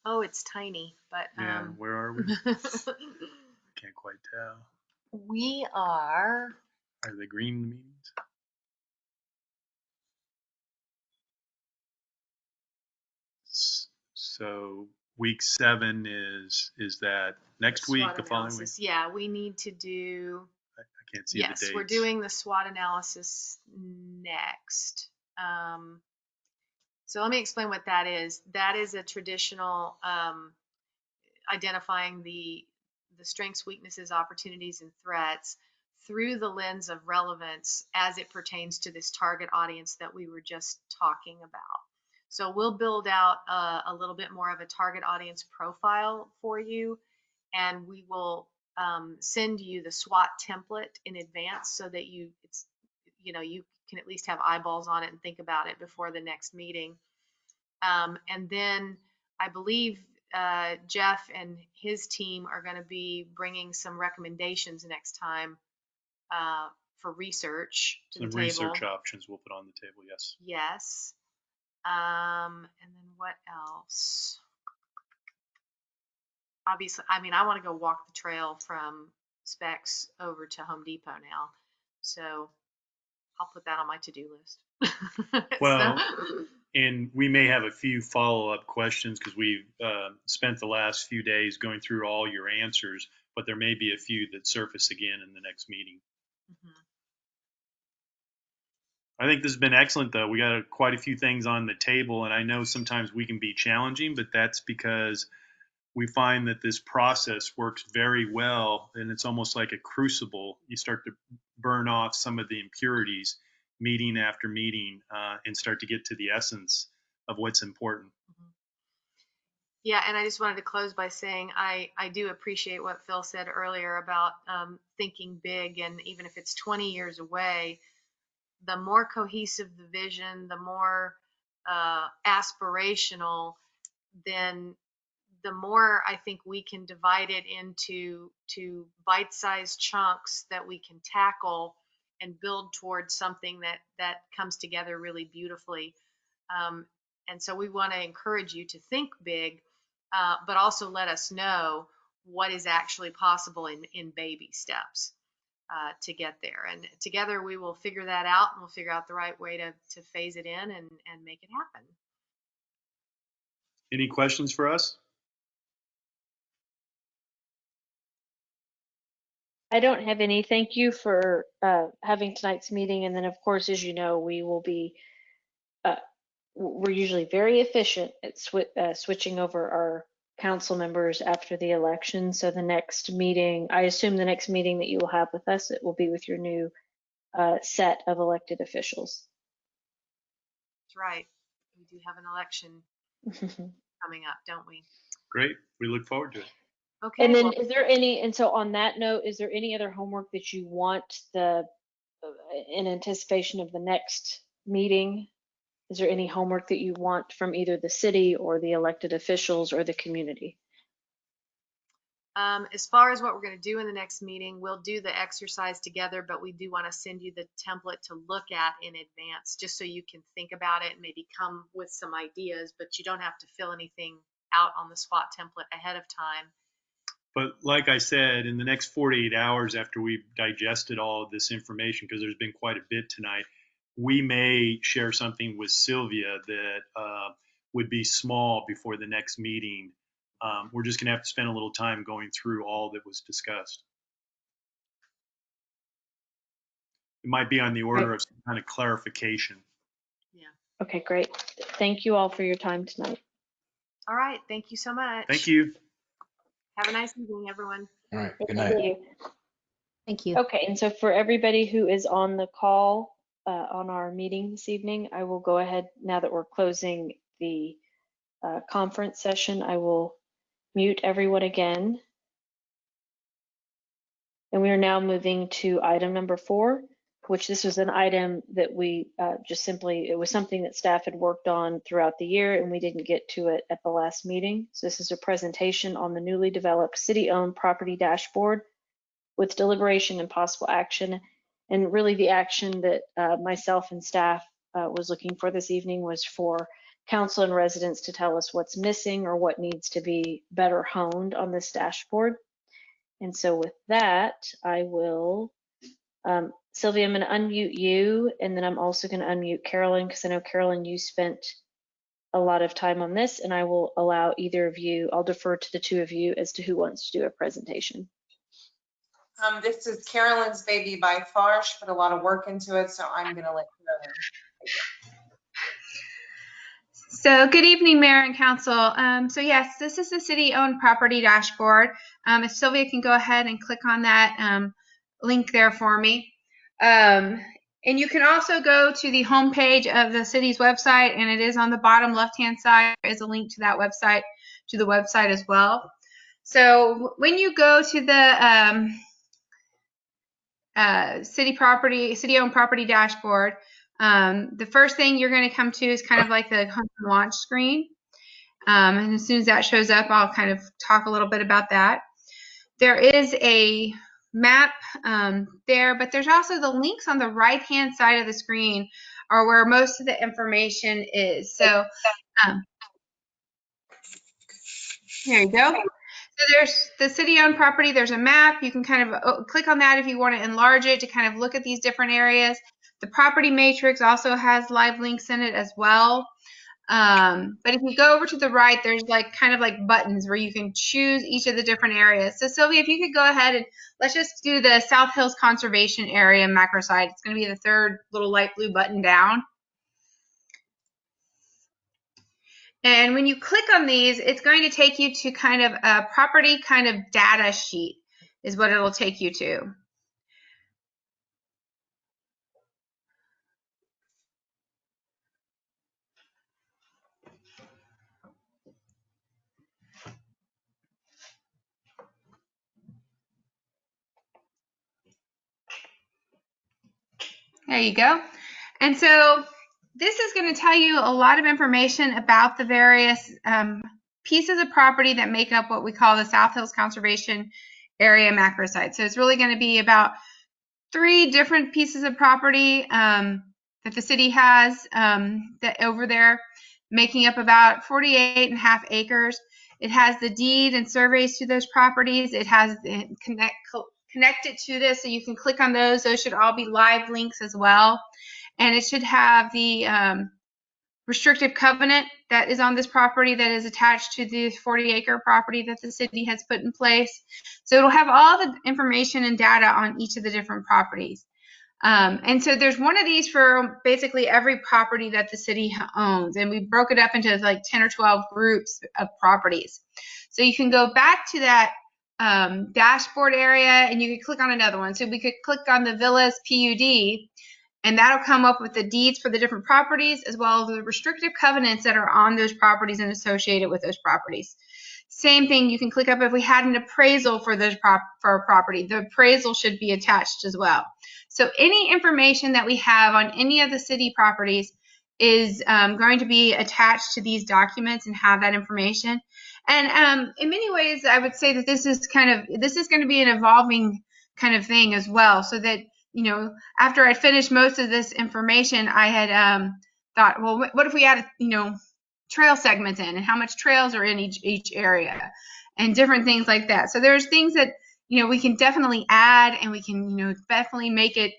Oh, it's tiny, but yeah, where are we? Can't quite tell. We are the green meetings? So week 7 is that next week, SWOT the following week? analysis. Yeah, we need to do. I can't see the dates. Yes, we're doing the SWOT analysis next. So let me explain what that is. That is a traditional identifying the strengths, weaknesses, opportunities, and threats through the lens of relevance as it pertains to this target audience that we were just talking about. So we'll build out a little bit more of a target audience profile for you, and we will send you the SWOT template in advance so that you can at least have eyeballs on it and think about it before the next meeting. And then I believe Jeff and his team are going to be bringing some recommendations next time for research to the table. Research options we'll put on the table, yes. Yes. And then what else? Obviously, I want to go walk the trail from Specs over to Home Depot now. So I'll put that on my to-do list. Well, and we may have a few follow-up questions because we've spent the last few days going through all your answers, but there may be a few that surface again in the next meeting. Mm-hmm. I think this has been excellent, though. We got quite a few things on the table, and I know sometimes we can be challenging, but that's because we find that this process works very well, and it's almost like a crucible. You start to burn off some of the impurities meeting after meeting and start to get to the essence of what's important. Mm-hmm. Yeah, and I just wanted to close by saying I do appreciate what Phil said earlier about thinking big, and even if it's 20 years away, the more cohesive the vision, the more aspirational, then the more I think we can divide it into bite-sized chunks that we can tackle and build towards something that comes together really beautifully. And so we want to encourage you to think big, but also let us know what is actually possible in baby steps to get there. And together we will figure that out, and we'll figure out the right way to phase it in and make it happen. Any questions for us? I don't have any. Thank you for having tonight's meeting. And then, of course, as you know, we will be, we're usually very efficient at switching over our council members after the election. So the next meeting, I assume the next meeting that you will have with us, it will be with your new set of elected officials. That's right. We do have an election coming up, don't we? Great. We look forward to it. Okay. And then well, is there any, and so on that note, is there any other homework that you want in anticipation of the next meeting? Is there any homework that you want from either the city or the elected officials or the community? as far as what we're going to do in the next meeting, we'll do the exercise together, but we do want to send you the template to look at in advance, just so you can think about it and maybe come with some ideas, but you don't have to fill anything out on the spot template ahead of time. But like I said, in the next 48 hours after we've digested all of this information, because there's been quite a bit tonight, we may share something with Sylvia that would be small before the next meeting. We're just going to have to spend a little time going through all that was discussed. It might be on the order of some kind of clarification. Yeah. Okay, great. Thank you all for your time tonight. All right. Thank you so much. Thank you. Have a nice evening, everyone. All right. Good night. Thank you. Thank you. Okay, and so for everybody who is on the call on our meeting this evening, I will go ahead, now that we're closing the conference session, I will mute everyone again. And we are now moving to item number 4, which this was an item that we just simply, it was something that staff had worked on throughout the year and we didn't get to it at the last meeting. So this is a presentation on the newly developed city-owned property dashboard with deliberation and possible action. And really the action that myself and staff was looking for this evening was for council and residents to tell us what's missing or what needs to be better honed on this dashboard. And so with that, I will, Sylvia, I'm going to unmute you, and then I'm also going to unmute Carolyn, because I know, Carolyn, you spent a lot of time on this, and I will allow either of you, I'll defer to the two of you as to who wants to do a presentation. This is Carolyn's baby by far. She put a lot of work into it, so I'm going to let Carolyn. So good evening, Mayor and Council. So yes, this is the city-owned property dashboard. If Sylvia can go ahead and click on that link there for me. And you can also go to the homepage of the city's website, and it is on the bottom left-hand side. There is a link to that website, to the website as well. So when you go to the city-owned property dashboard, the first thing you're going to come to is kind of like the home launch screen. And as soon as that shows up, I'll kind of talk a little bit about that. There is a map there, but there's also the links on the right-hand side of the screen are where most of the information is. So here you go. So there's the city-owned property. There's a map. You can kind of click on that if you want to enlarge it to kind of look at these different areas. The property matrix also has live links in it as well. But if you go over to the right, there's like kind of like buttons where you can choose each of the different areas. So Sylvia, if you could go ahead and let's just do the South Hills Conservation Area macro site. It's going to be the third little light blue button down. And when you click on these, it's going to take you to kind of a property kind of data sheet is what it'll take you to. There you go. And so this is going to tell you a lot of information about the various pieces of property that make up what we call the South Hills Conservation Area macro site. So it's really going to be about 3 different pieces of property that the city has that over there. making up about 48.5 acres. It has the deed and surveys to those properties. It has connected to this, so you can click on those. Those should all be live links as well. And it should have the restrictive covenant that is on this property that is attached to the 40-acre property that the city has put in place. So it'll have all the information and data on each of the different properties. And so there's one of these for basically every property that the city owns. And we broke it up into like 10 or 12 groups of properties. So you can go back to that dashboard area and you could click on another one. So we could click on the Villas PUD, and that'll come up with the deeds for the different properties as well as the restrictive covenants that are on those properties and associated with those properties. Same thing, you can click up if we had an appraisal for those for a property. The appraisal should be attached as well. So any information that we have on any of the city properties is going to be attached to these documents and have that information. And in many ways, I would say that this is going to be an evolving kind of thing as well, so that, you know, after I'd finished most of this information, I had thought, well, what if we added, you know, trail segments in, and how much trails are in each area and different things like that. So there's things that, you know, we can definitely add, and we can, you know, definitely make it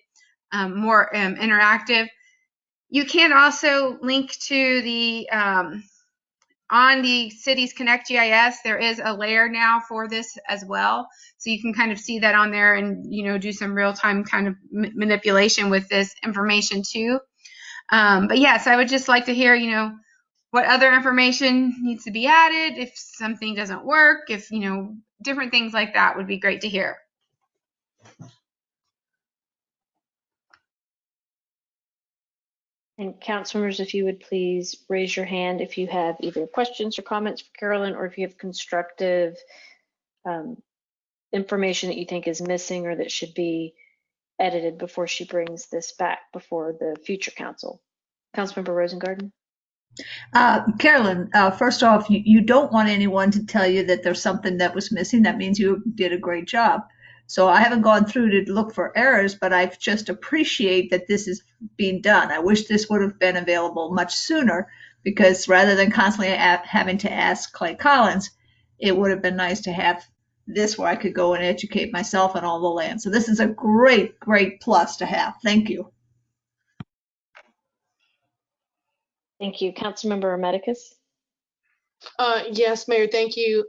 more interactive. You can also link to the on the city's Connect GIS, there is a layer now for this as well. So you can kind of see that on there and, you know, do some real-time kind of manipulation with this information too. But yes, I would just like to hear, you know, what other information needs to be added, if something doesn't work, if, you know, different things like that would be great to hear. And council members, if you would please raise your hand if you have either questions or comments for Carolyn, or if you have constructive information that you think is missing or that should be edited before she brings this back before the future council. Councilmember Rosengarten. Carolyn, first off, you don't want anyone to tell you that there's something that was missing. That means you did a great job. So I haven't gone through to look for errors, but I just appreciate that this is being done. I wish this would have been available much sooner, because rather than constantly having to ask Clay Collins, it would have been nice to have this where I could go and educate myself on all the land. So this is a great, great plus to have. Thank you. Thank you. Councilmember Medicus. Yes, Mayor, thank you.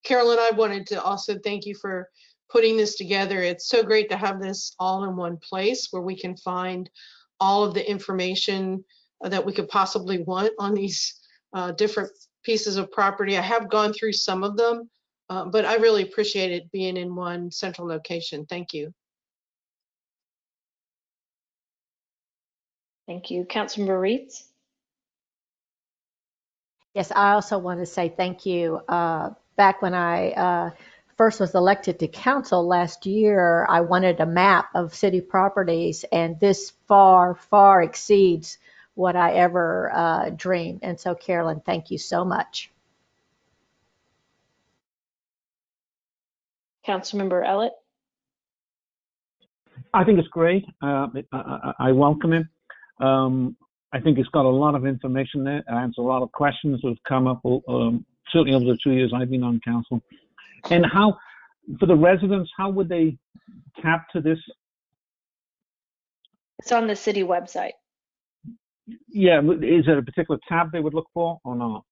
Carolyn, I wanted to also thank you for putting this together. It's so great to have this all in one place where we can find all of the information that we could possibly want on these different pieces of property. I have gone through some of them, but I really appreciate it being in one central location. Thank you. Thank you. Councilmember Reeds. Yes, I also want to say thank you. Back when I first was elected to council last year, I wanted a map of city properties, and this far, far exceeds what I ever dreamed. And so, Carolyn, thank you so much. Councilmember Ellett. I think it's great. I welcome it. I think it's got a lot of information there. It answers a lot of questions that have come up, certainly over the 2 years I've been on council. And how, for the residents, how would they tap to this? It's on the city website. Yeah, is there a particular tab they would look for or not?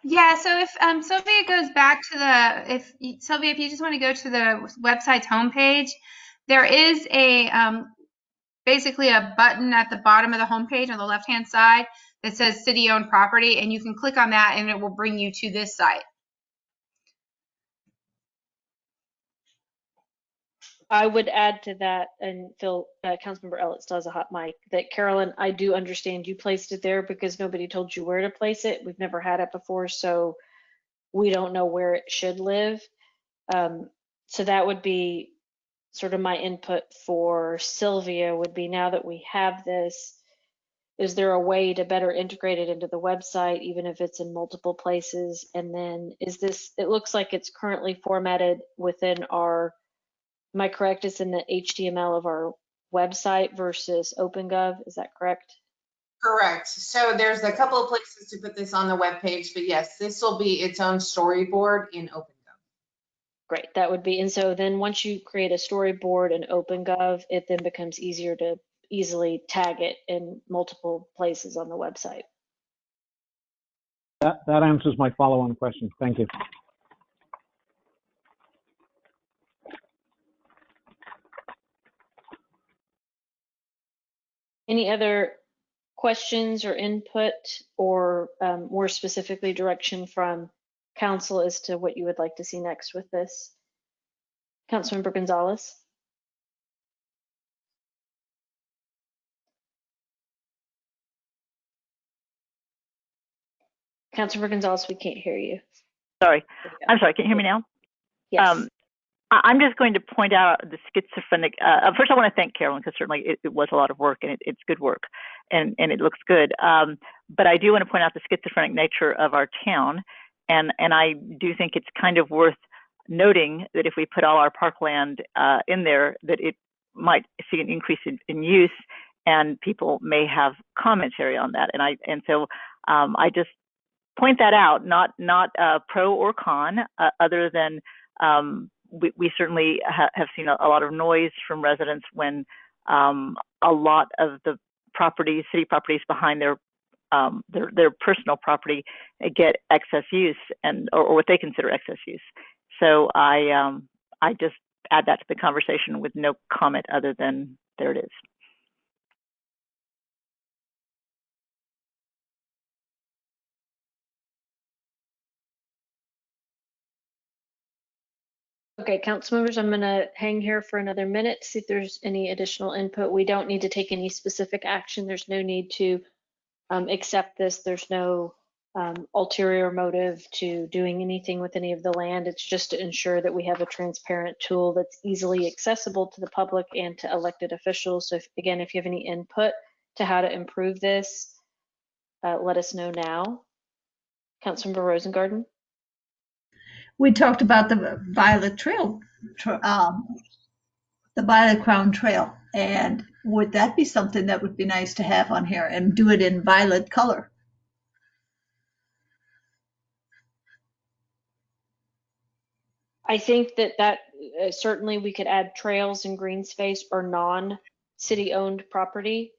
Yeah, so if Sylvia goes back to Sylvia, if you just want to go to the website's homepage, there is a basically a button at the bottom of the homepage on the left-hand side that says city-owned property, and you can click on that and it will bring you to this site. I would add to that, and Phil, Councilmember Ellett still has a hot mic, that Carolyn, I do understand you placed it there because nobody told you where to place it. We've never had it before, so we don't know where it should live. So that would be sort of my input for Sylvia, would be, now that we have this, is there a way to better integrate it into the website, even if it's in multiple places? And then is this, it looks like it's currently formatted within our, am I correct, it's in the HTML of our website versus OpenGov, is that correct? Correct. So there's a couple of places to put this on the webpage, but yes, this will be its own storyboard in OpenGov. Great, that would be, and so then once you create a storyboard in OpenGov, it then becomes easier to easily tag it in multiple places on the website. That answers my follow-on question. Thank you. Any other questions or input, or more specifically direction from council as to what you would like to see next with this? Councilmember Gonzalez. Councilmember Gonzalez, we can't hear you. Sorry. I'm sorry. Can you hear me now? Yes. I'm just going to point out the schizophrenic. First, I want to thank Carolyn, because certainly it was a lot of work, and it's good work, and it looks good. But I do want to point out the schizophrenic nature of our town, and I do think it's kind of worth noting that if we put all our parkland in there, that it might see an increase in use, and people may have commentary on that. And so I just point that out, not pro or con, other than we certainly have seen a lot of noise from residents when a lot of the city properties behind their personal property get excess use, or what they consider excess use. So I just add that to the conversation with no comment other than there it is. Okay, council members, I'm going to hang here for another minute to see if there's any additional input. We don't need to take any specific action. There's no need to accept this. There's no ulterior motive to doing anything with any of the land. It's just to ensure that we have a transparent tool that's easily accessible to the public and to elected officials. So again, if you have any input to how to improve this, let us know now. Councilmember Rosengarten. We talked about the Violet Trail, the Violet Crown Trail, and would that be something that would be nice to have on here and do it in violet color? I think that certainly we could add trails and green space or non-city owned property.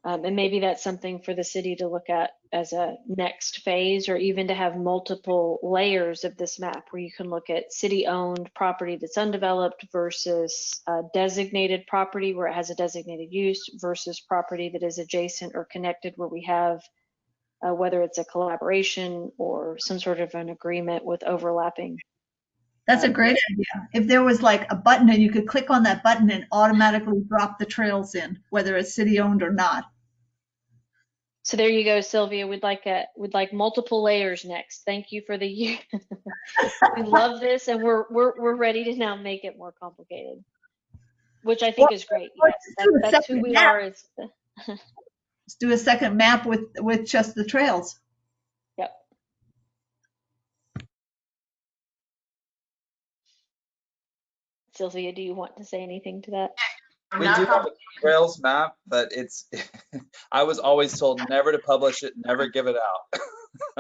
And maybe that's something for the city to look at as a next phase, or even to have multiple layers of this map where you can look at city-owned property that's undeveloped versus designated property where it has a designated use versus property that is adjacent or connected where we have whether it's a collaboration or some sort of an agreement with overlapping. That's a great idea. If there was like a button and you could click on that button and automatically drop the trails in, whether it's city owned or not. So there you go, Sylvia. We'd like multiple layers next. Thank you for the we love this, and we're ready to now make it more complicated, which I think is great. Yes, that's who we are. Let's do a second map with just the trails. Yep. Sylvia, do you want to say anything to that? We do have a trails map, but it's, I was always told never to publish it, never give it out.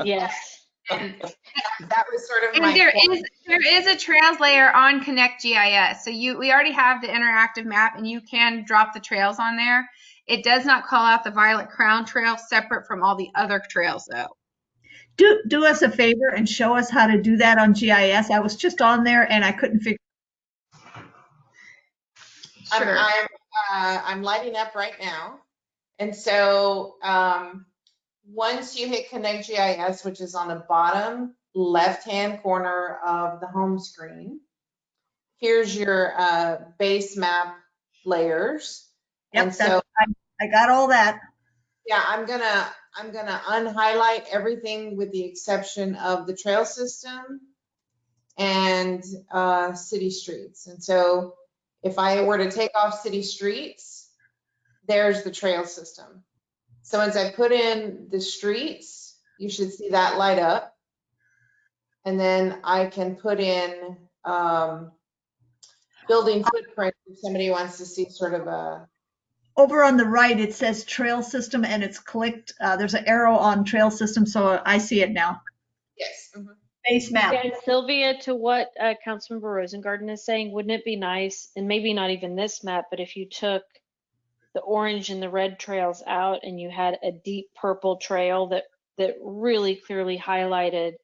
Yes. And that was sort of and there is a trails layer on Connect GIS. So we already have the interactive map, and you can drop the trails on there. It does not call out the Violet Crown Trail separate from all the other trails, though. Do us a favor and show us how to do that on GIS. I was just on there and I couldn't figure. Sure. I'm lighting up right now. And so once you hit Connect GIS, which is on the bottom left-hand corner of the home screen, here's your base map layers. Yep, and so I got all that. Yeah, I'm gonna unhighlight everything with the exception of the trail system and city streets. And so if I were to take off city streets, there's the trail system. So once I put in the streets, you should see that light up. And then I can put in building footprint if somebody wants to see sort of a over on the right, it says trail system and it's clicked. There's an arrow on trail system, so I see it now. Yes. Mhm. Base map. Yeah, and Sylvia, to what Councilmember Rosengarten is saying, wouldn't it be nice, and maybe not even this map, but if you took the orange and the red trails out and you had a deep purple trail that really clearly highlighted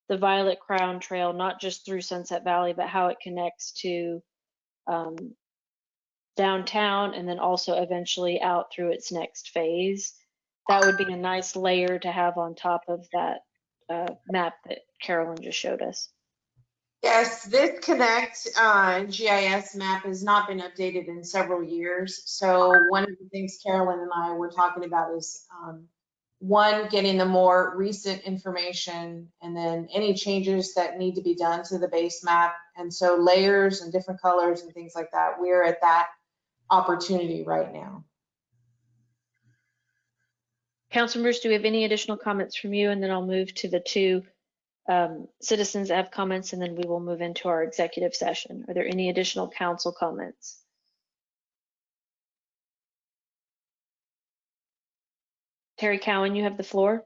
the Violet Crown Trail, not just through Sunset Valley, but how it connects to downtown and then also eventually out through its next phase. That would be a nice layer to have on top of that map that Carolyn just showed us. Yes, this Connect GIS map has not been updated in several years. So one of the things Carolyn and I were talking about is one, getting the more recent information, and then any changes that need to be done to the base map. And so layers and different colors and things like that, we're at that opportunity right now. Council members, do we have any additional comments from you? And then I'll move to the two citizens that have comments, and then we will move into our executive session. Are there any additional council comments? Terry Cowan, you have the floor.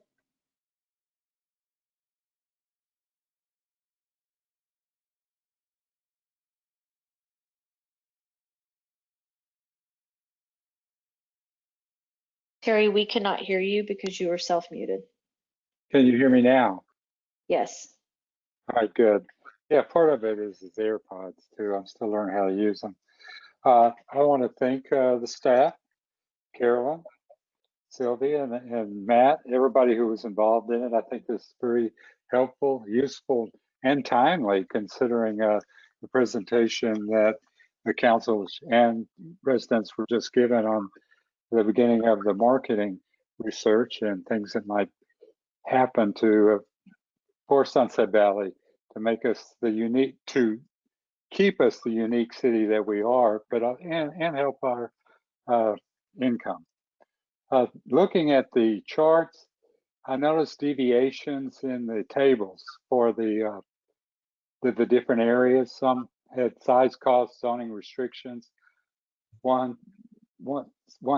Terry, we cannot hear you because you are self-muted. Can you hear me now? Yes. All right, good. Yeah, part of it is the AirPods too. I'm still learning how to use them. I want to thank the staff, Carolyn, Sylvia, and Matt, everybody who was involved in it. I think this is very helpful, useful, and timely considering the presentation that the councils and residents were just given on the beginning of the marketing research and things that might happen to for Sunset Valley to make us the unique, to keep us the unique city that we are, but and help our income. Looking at the charts, I noticed deviations in the tables for the different areas. Some had size, cost, zoning restrictions. One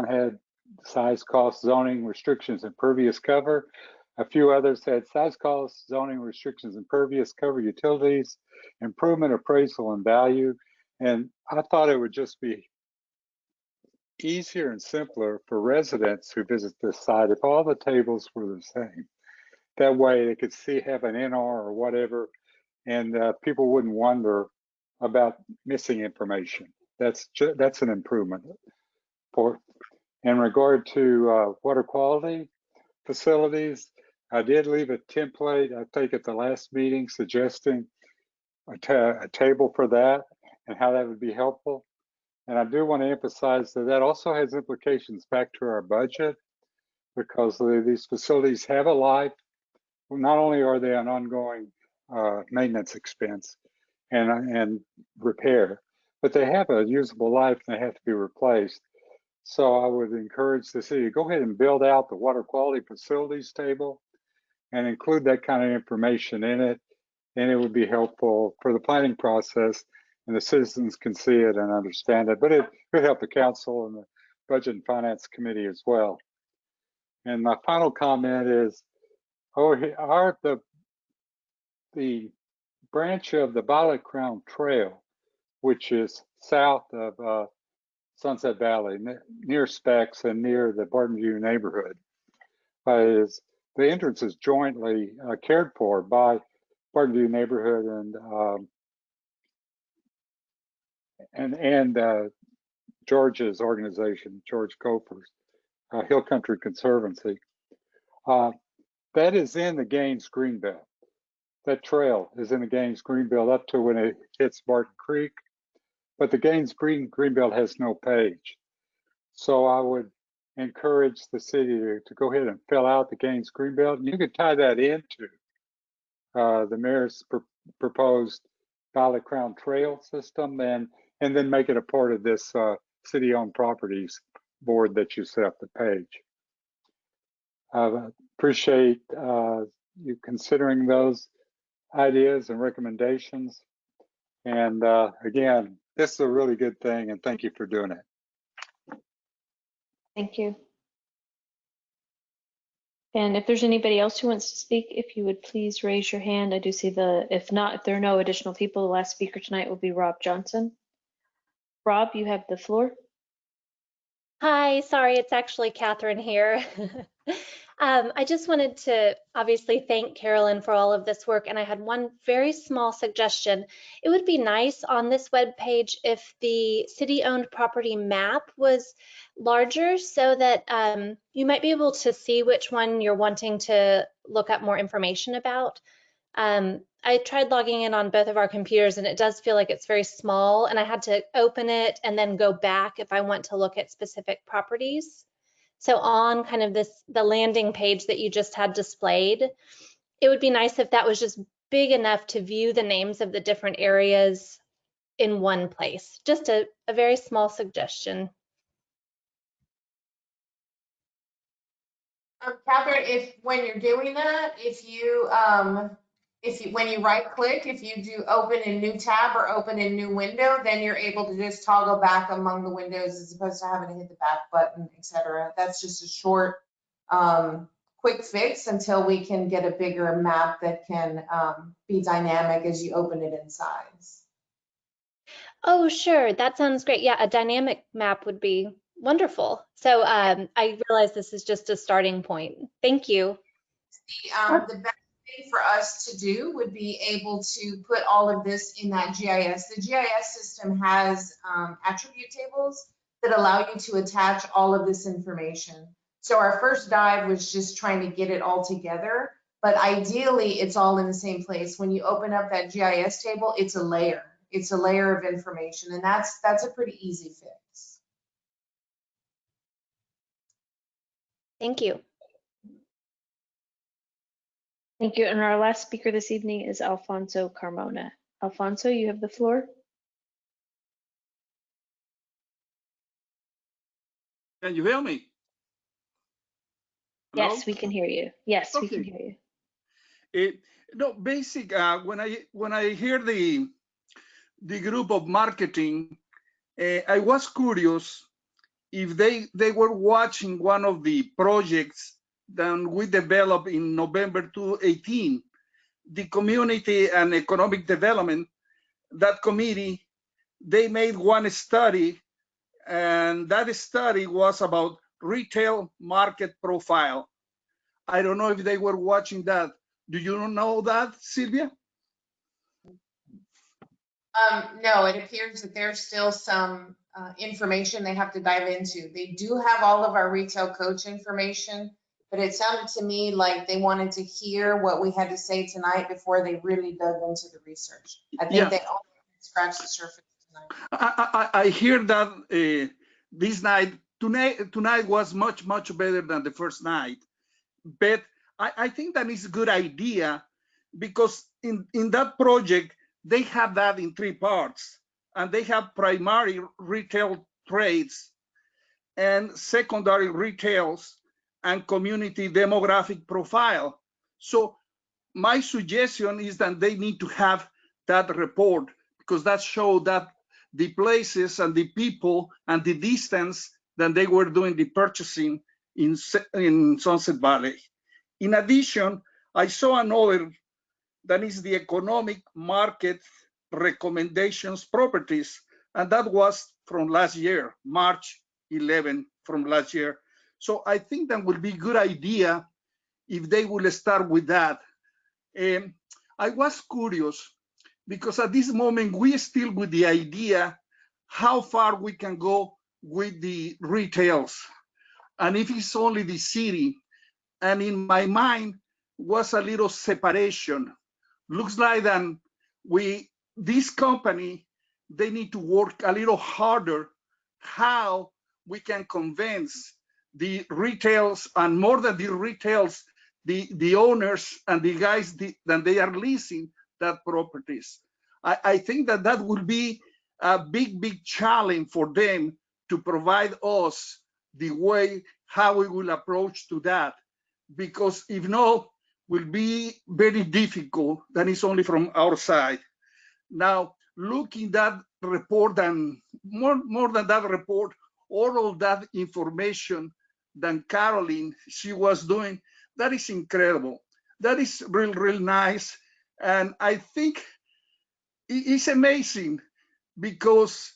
had size, cost, zoning restrictions, impervious cover. A few others had size, cost, zoning restrictions, impervious cover, utilities, improvement, appraisal, and value. And I thought it would just be easier and simpler for residents who visit this site if all the tables were the same. That way they could see, have an NR or whatever, and people wouldn't wonder about missing information. That's an improvement. In regard to water quality facilities, I did leave a template, I think at the last meeting, suggesting a table for that and how that would be helpful. And I do want to emphasize that that also has implications back to our budget, because these facilities have a life. Not only are they an ongoing maintenance expense and repair, but they have a usable life and they have to be replaced. So I would encourage the city to go ahead and build out the water quality facilities table and include that kind of information in it. And it would be helpful for the planning process, and the citizens can see it and understand it, but it could help the council and the Budget and Finance Committee as well. And my final comment is, the branch of the Violet Crown Trail, which is south of Sunset Valley, near Specs and near the Barton View neighborhood, is the entrance is jointly cared for by Barton View neighborhood and George's organization, George Coper's Hill Country Conservancy. That is in the Gaines Greenbelt. That trail is in the Gaines Greenbelt up to when it hits Barton Creek, but the Gaines Greenbelt has no page. So I would encourage the city to go ahead and fill out the Gaines Greenbelt, and you could tie that into the mayor's proposed Violet Crown Trail system, and then make it a part of this city-owned properties board that you set up the page. I appreciate you considering those ideas and recommendations. And again, this is a really good thing, and thank you for doing it. Thank you. And if there's anybody else who wants to speak, if you would please raise your hand. I do see if not, if there are no additional people, the last speaker tonight will be Rob Johnson. Rob, you have the floor. Hi, sorry, it's actually Catherine here. I just wanted to obviously thank Carolyn for all of this work, and I had one very small suggestion. It would be nice on this web page if the city-owned property map was larger so that you might be able to see which one you're wanting to look up more information about. I tried logging in on both of our computers and it does feel like it's very small, and I had to open it and then go back if I want to look at specific properties. So on kind of the landing page that you just had displayed, it would be nice if that was just big enough to view the names of the different areas in one place. Just a very small suggestion. Catherine, when you're doing that, when you right click, if you do open in new tab or open in new window, then you're able to just toggle back among the windows as opposed to having to hit the back button, etc. That's just a short, quick fix until we can get a bigger map that can be dynamic as you open it in size. Oh, sure. That sounds great. Yeah, a dynamic map would be wonderful. So I realize this is just a starting point. Thank you. The best thing for us to do would be able to put all of this in that GIS. The GIS system has attribute tables that allow you to attach all of this information. So our first dive was just trying to get it all together, but ideally it's all in the same place. When you open up that GIS table, it's a layer. It's a layer of information, and that's a pretty easy fix. Thank you. Thank you. And our last speaker this evening is Alfonso Carmona. Alfonso, you have the floor. Can you hear me? Hello? Yes, we can hear you. Yes, okay. We can hear you. No, basic. When I hear the group of marketing, I was curious if they were watching one of the projects that we developed in November 2018, the Community and Economic Development. That committee, they made one study, and that study was about retail market profile. I don't know if they were watching that. Do you know that, Sylvia? No, it appears that there's still some information they have to dive into. They do have all of our retail coach information, but it sounded to me like they wanted to hear what we had to say tonight before they really dug into the research. I think they only scratched the surface tonight. I hear that this night, tonight was much better than the first night. But I think that is a good idea, because in that project, they have that in 3 parts, and they have primary retail trades and secondary retails and community demographic profile. So my suggestion is that they need to have that report, because that shows that the places and the people and the distance that they were doing the purchasing in Sunset Valley. In addition, I saw another that is the economic market recommendations properties, and that was from last year, March 11 from last year. So I think that would be a good idea if they will start with that. I was curious because at this moment we still with the idea how far we can go with the retails, and if it's only the city. And in my mind was a little separation. Looks like that this company, they need to work a little harder how we can convince the retails, and more than the retails, the owners and the guys that they are leasing that properties. I think that will be a big challenge for them to provide us the way how we will approach to that. Because if not, will be very difficult. That is only from our side. Now, looking that report, and more than that report, all of that information that Caroline, she was doing, that is incredible. That is real nice. And I think it's amazing because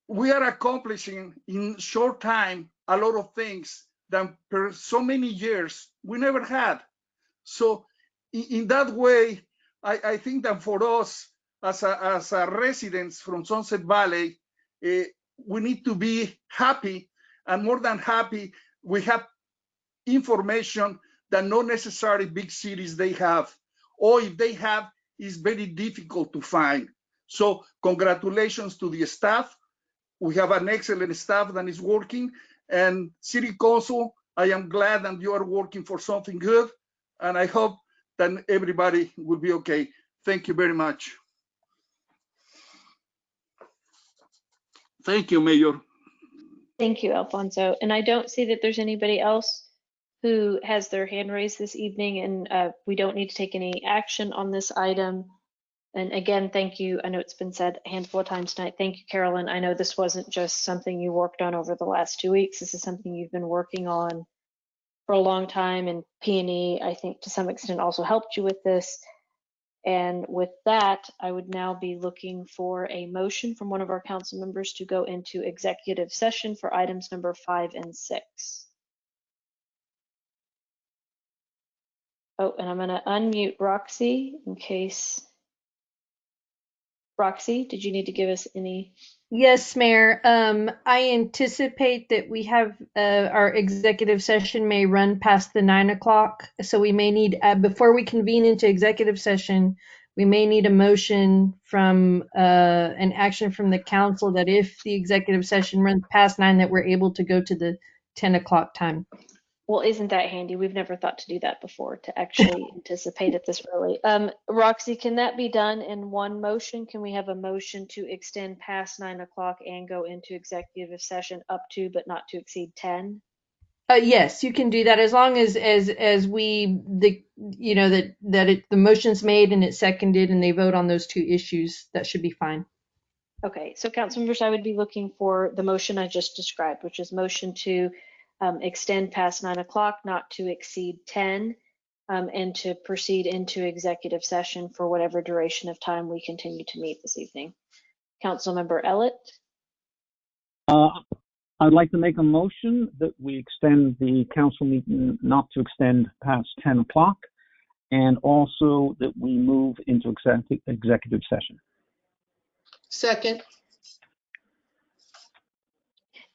we are accomplishing in short time a lot of things that for so many years we never had. So in that way, I think that for us as a residents from Sunset Valley, we need to be happy, and more than happy, we have information that not necessarily big cities they have, or if they have, is very difficult to find. So congratulations to the staff. We have an excellent staff that is working, and City Council, I am glad that you are working for something good, and I hope that everybody will be okay. Thank you very much. Thank you, Mayor. Thank you, Alfonso. And I don't see that there's anybody else who has their hand raised this evening, and we don't need to take any action on this item. And again, thank you. I know it's been said a handful of times tonight. Thank you, Carolyn. I know this wasn't just something you worked on over the last 2 weeks. This is something you've been working on for a long time, and P&E, I think to some extent also helped you with this. And with that, I would now be looking for a motion from one of our council members to go into executive session for items number 5 and 6. Oh, and I'm going to unmute Roxy in case. Roxy, did you need to give us any? Yes, Mayor. I anticipate that we have our executive session may run past the 9 o'clock. So we may need, before we convene into executive session, we may need a motion from an action from the council that if the executive session runs past 9, that we're able to go to the 10 o'clock time. Well, isn't that handy? We've never thought to do that before, to actually anticipate it this early. Roxy, can that be done in one motion? Can we have a motion to extend past 9 o'clock and go into executive session up to, but not to exceed 10? Yes, you can do that as long as we the motion's made and it's seconded and they vote on those two issues. That should be fine. Okay, so council members, I would be looking for the motion I just described, which is motion to extend past 9 o'clock, not to exceed 10, and to proceed into executive session for whatever duration of time we continue to meet this evening. Councilmember Ellett. I'd like to make a motion that we extend the council meeting not to extend past 10 o'clock, and also that we move into executive session. Second.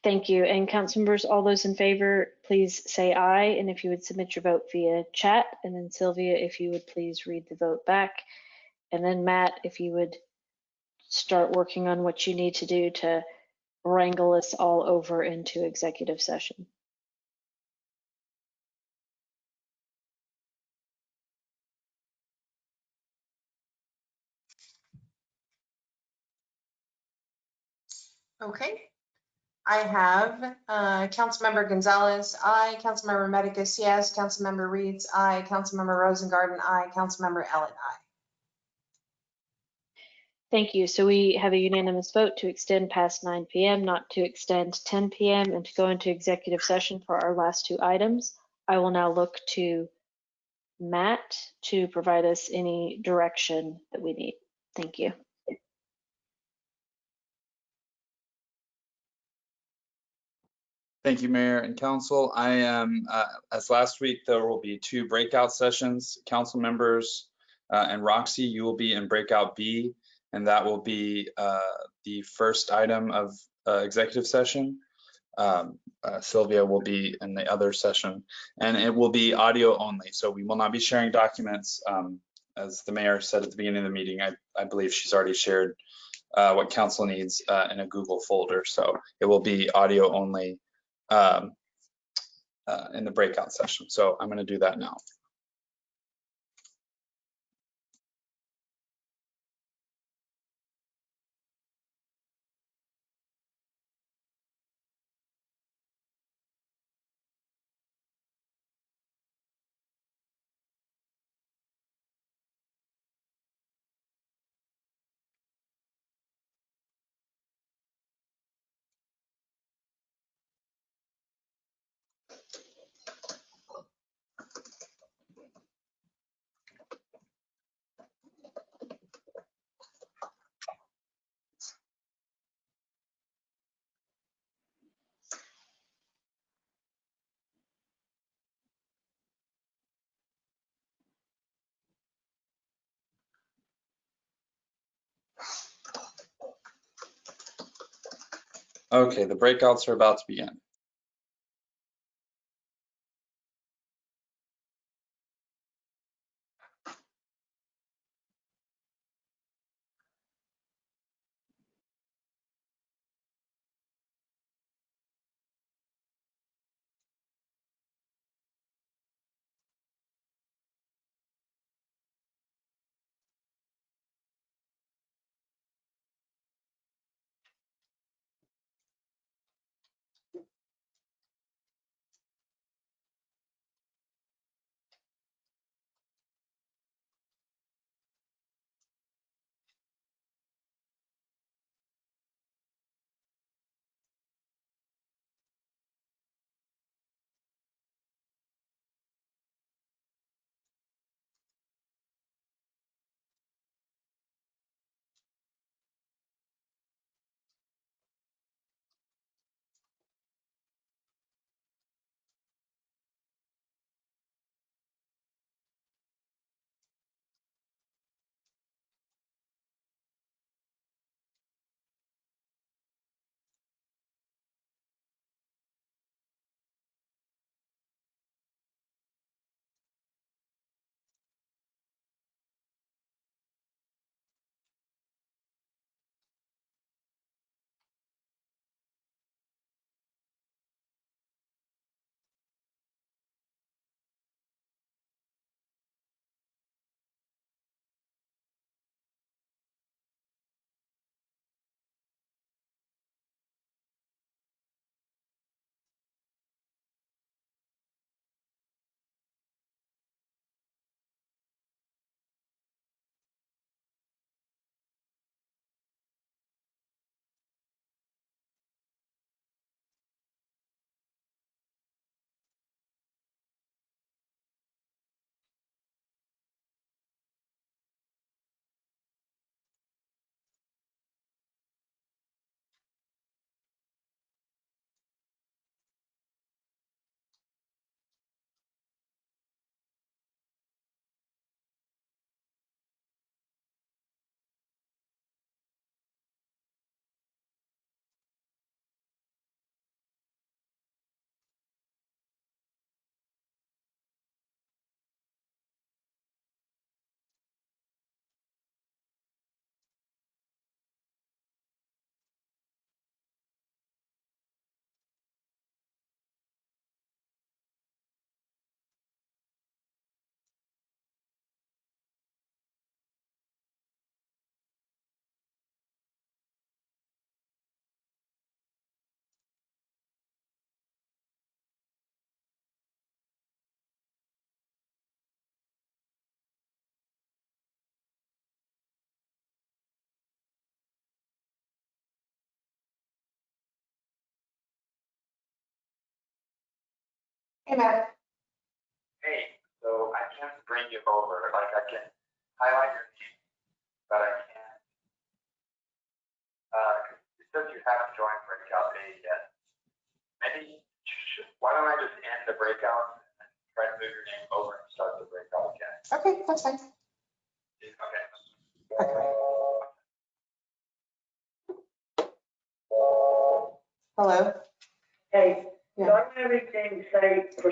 Thank you. And council members, all those in favor, please say aye. And if you would submit your vote via chat, and then Sylvia, if you would please read the vote back. And then Matt, if you would start working on what you need to do to wrangle us all over into executive session. Okay. I have Councilmember Gonzalez, aye. Councilmember Medicus, yes. Councilmember Reeds, aye. Councilmember Rosengarten, aye. Councilmember Ellett, aye. Thank you. So we have a unanimous vote to extend past 9 p.m., not to extend 10 p.m., and to go into executive session for our last two items. I will now look to Matt to provide us any direction that we need. Thank you. Thank you, Mayor and Council. I am, as last week, there will be 2 breakout sessions. Council members and Roxy, you will be in breakout B, and that will be the first item of executive session. Sylvia will be in the other session, and it will be audio only. So we will not be sharing documents. As the mayor said at the beginning of the meeting, I believe she's already shared what council needs in a Google folder. So it will be audio only in the breakout session. So I'm going to do that now. Okay, the breakouts are about to begin. Hey, Matt. Hey, so I can't bring you over. Like I can highlight your name, but I can't. It says you haven't joined breakout A yet. Maybe why don't I just end the breakout and try to move your name over and start the breakout again? Okay, that's fine. Okay. Hello. Hey, Yeah. so I don't have anything to say for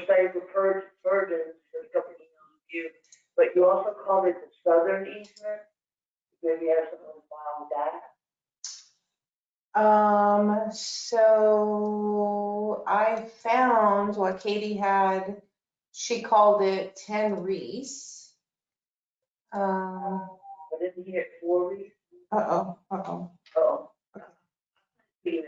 virgins, there's something on you, but you also called it the southern easement. Maybe you have something on file with that. So I found what Katie had, she called it 10 Reese. But isn't he at 4 weeks? Uh-oh. Uh-oh. Okay.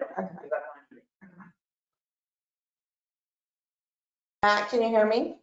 Matt, can you hear me?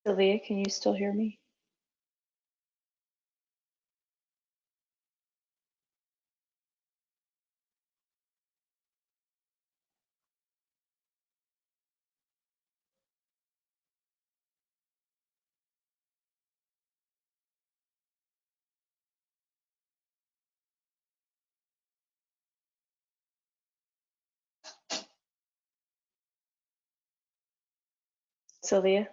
Sylvia, can you still hear me? Sylvia?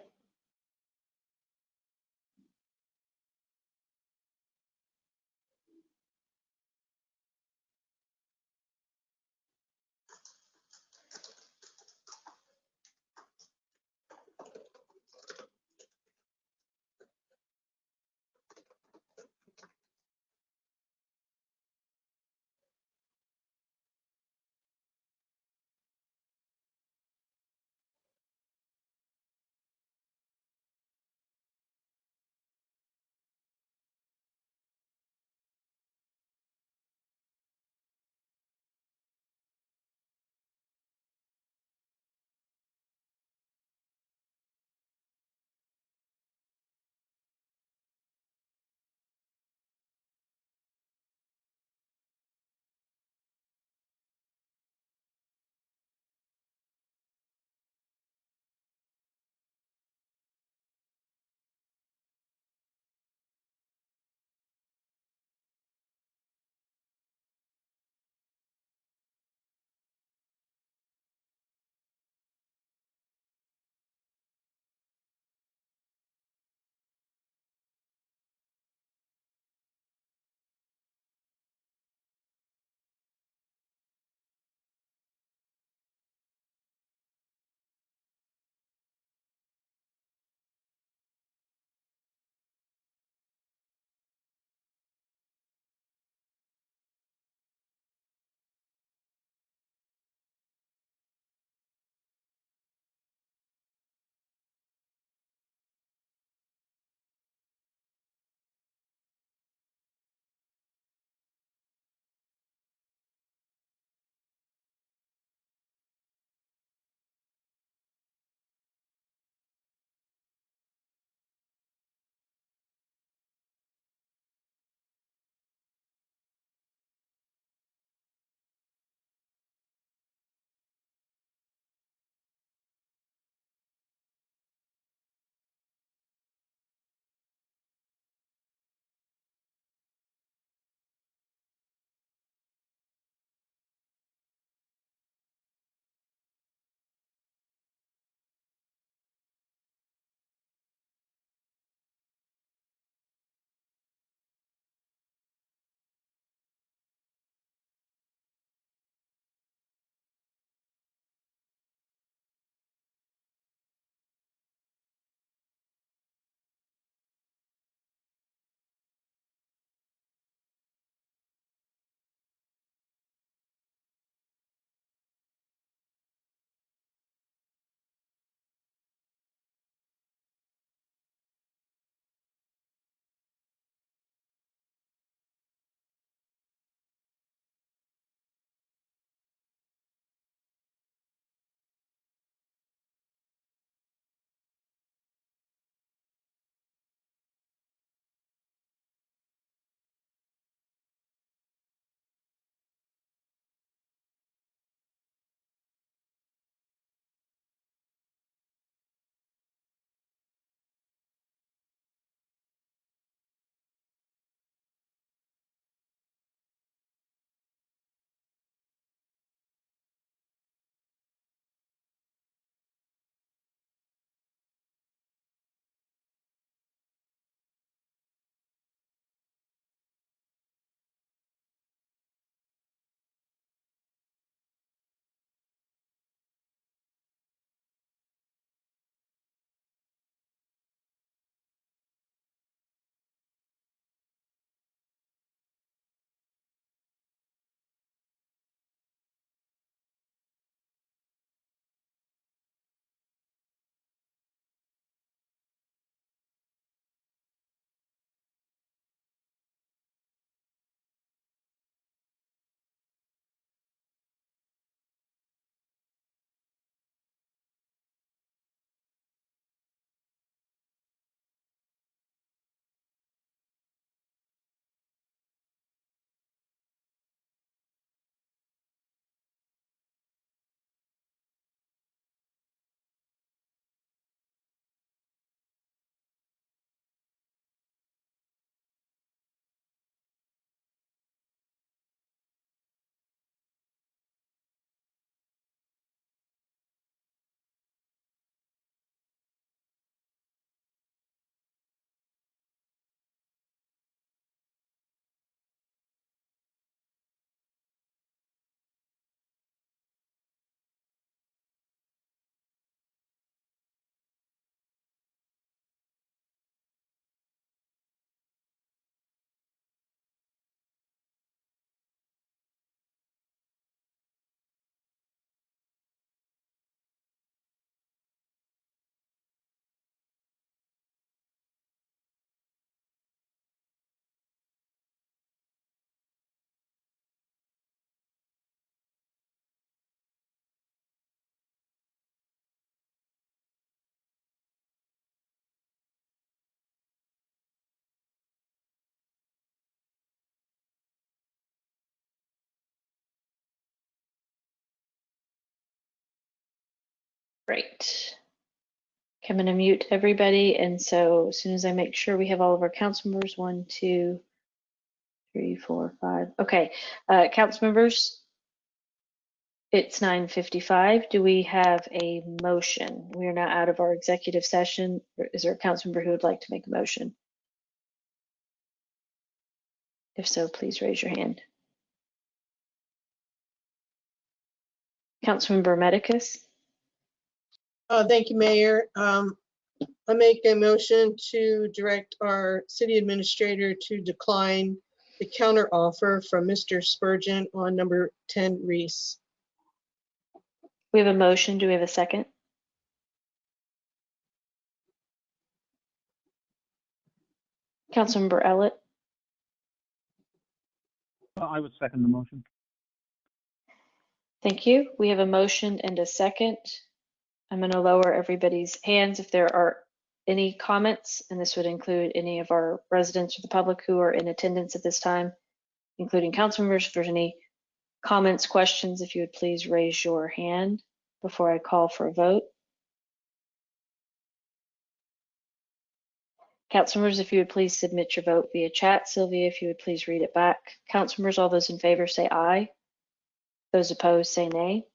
Great. Okay, I'm going to mute everybody. And so as soon as I make sure we have all of our council members, 1, 2, 3, 4, 5. Okay, council members, it's 9:55. Do we have a motion? We are now out of our executive session. Is there a council member who would like to make a motion? If so, please raise your hand. Councilmember Medicus. Thank you, Mayor. I make a motion to direct our city administrator to decline the counter offer from Mr. Spurgeon on number 10 Reese. We have a motion. Do we have a second? Councilmember Ellett. I would second the motion. Thank you. We have a motion and a second. I'm going to lower everybody's hands if there are any comments, and this would include any of our residents or the public who are in attendance at this time, including council members. If there's any comments, questions, if you would please raise your hand before I call for a vote. Council members, if you would please submit your vote via chat. Sylvia, if you would please read it back. Council members, all those in favor say aye. Those opposed say nay.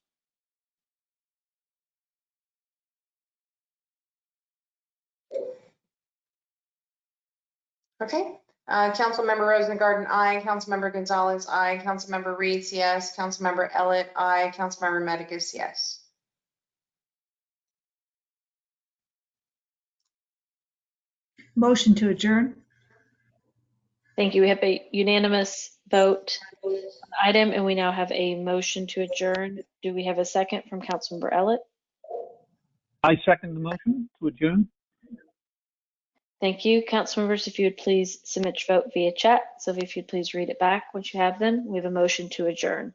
Okay. Councilmember Rosengarten, aye. Councilmember Gonzalez, aye. Councilmember Reeds, yes. Councilmember Ellett, aye. Councilmember Medicus, yes. Motion to adjourn. Thank you. We have a unanimous vote on the item, and we now have a motion to adjourn. Do we have a second from Councilmember Ellett? I second the motion to adjourn. Thank you. Council members, if you would please submit your vote via chat. Sylvia, if you'd please read it back once you have them. We have a motion to adjourn.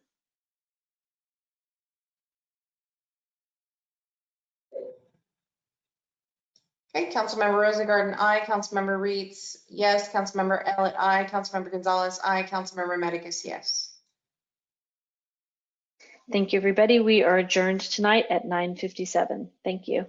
Okay, Councilmember Rosengarten, aye. Councilmember Reeds, yes. Councilmember Ellett, aye. Councilmember Gonzalez, aye. Councilmember Medicus, yes. Thank you, everybody. We are adjourned tonight at 9:57. Thank you.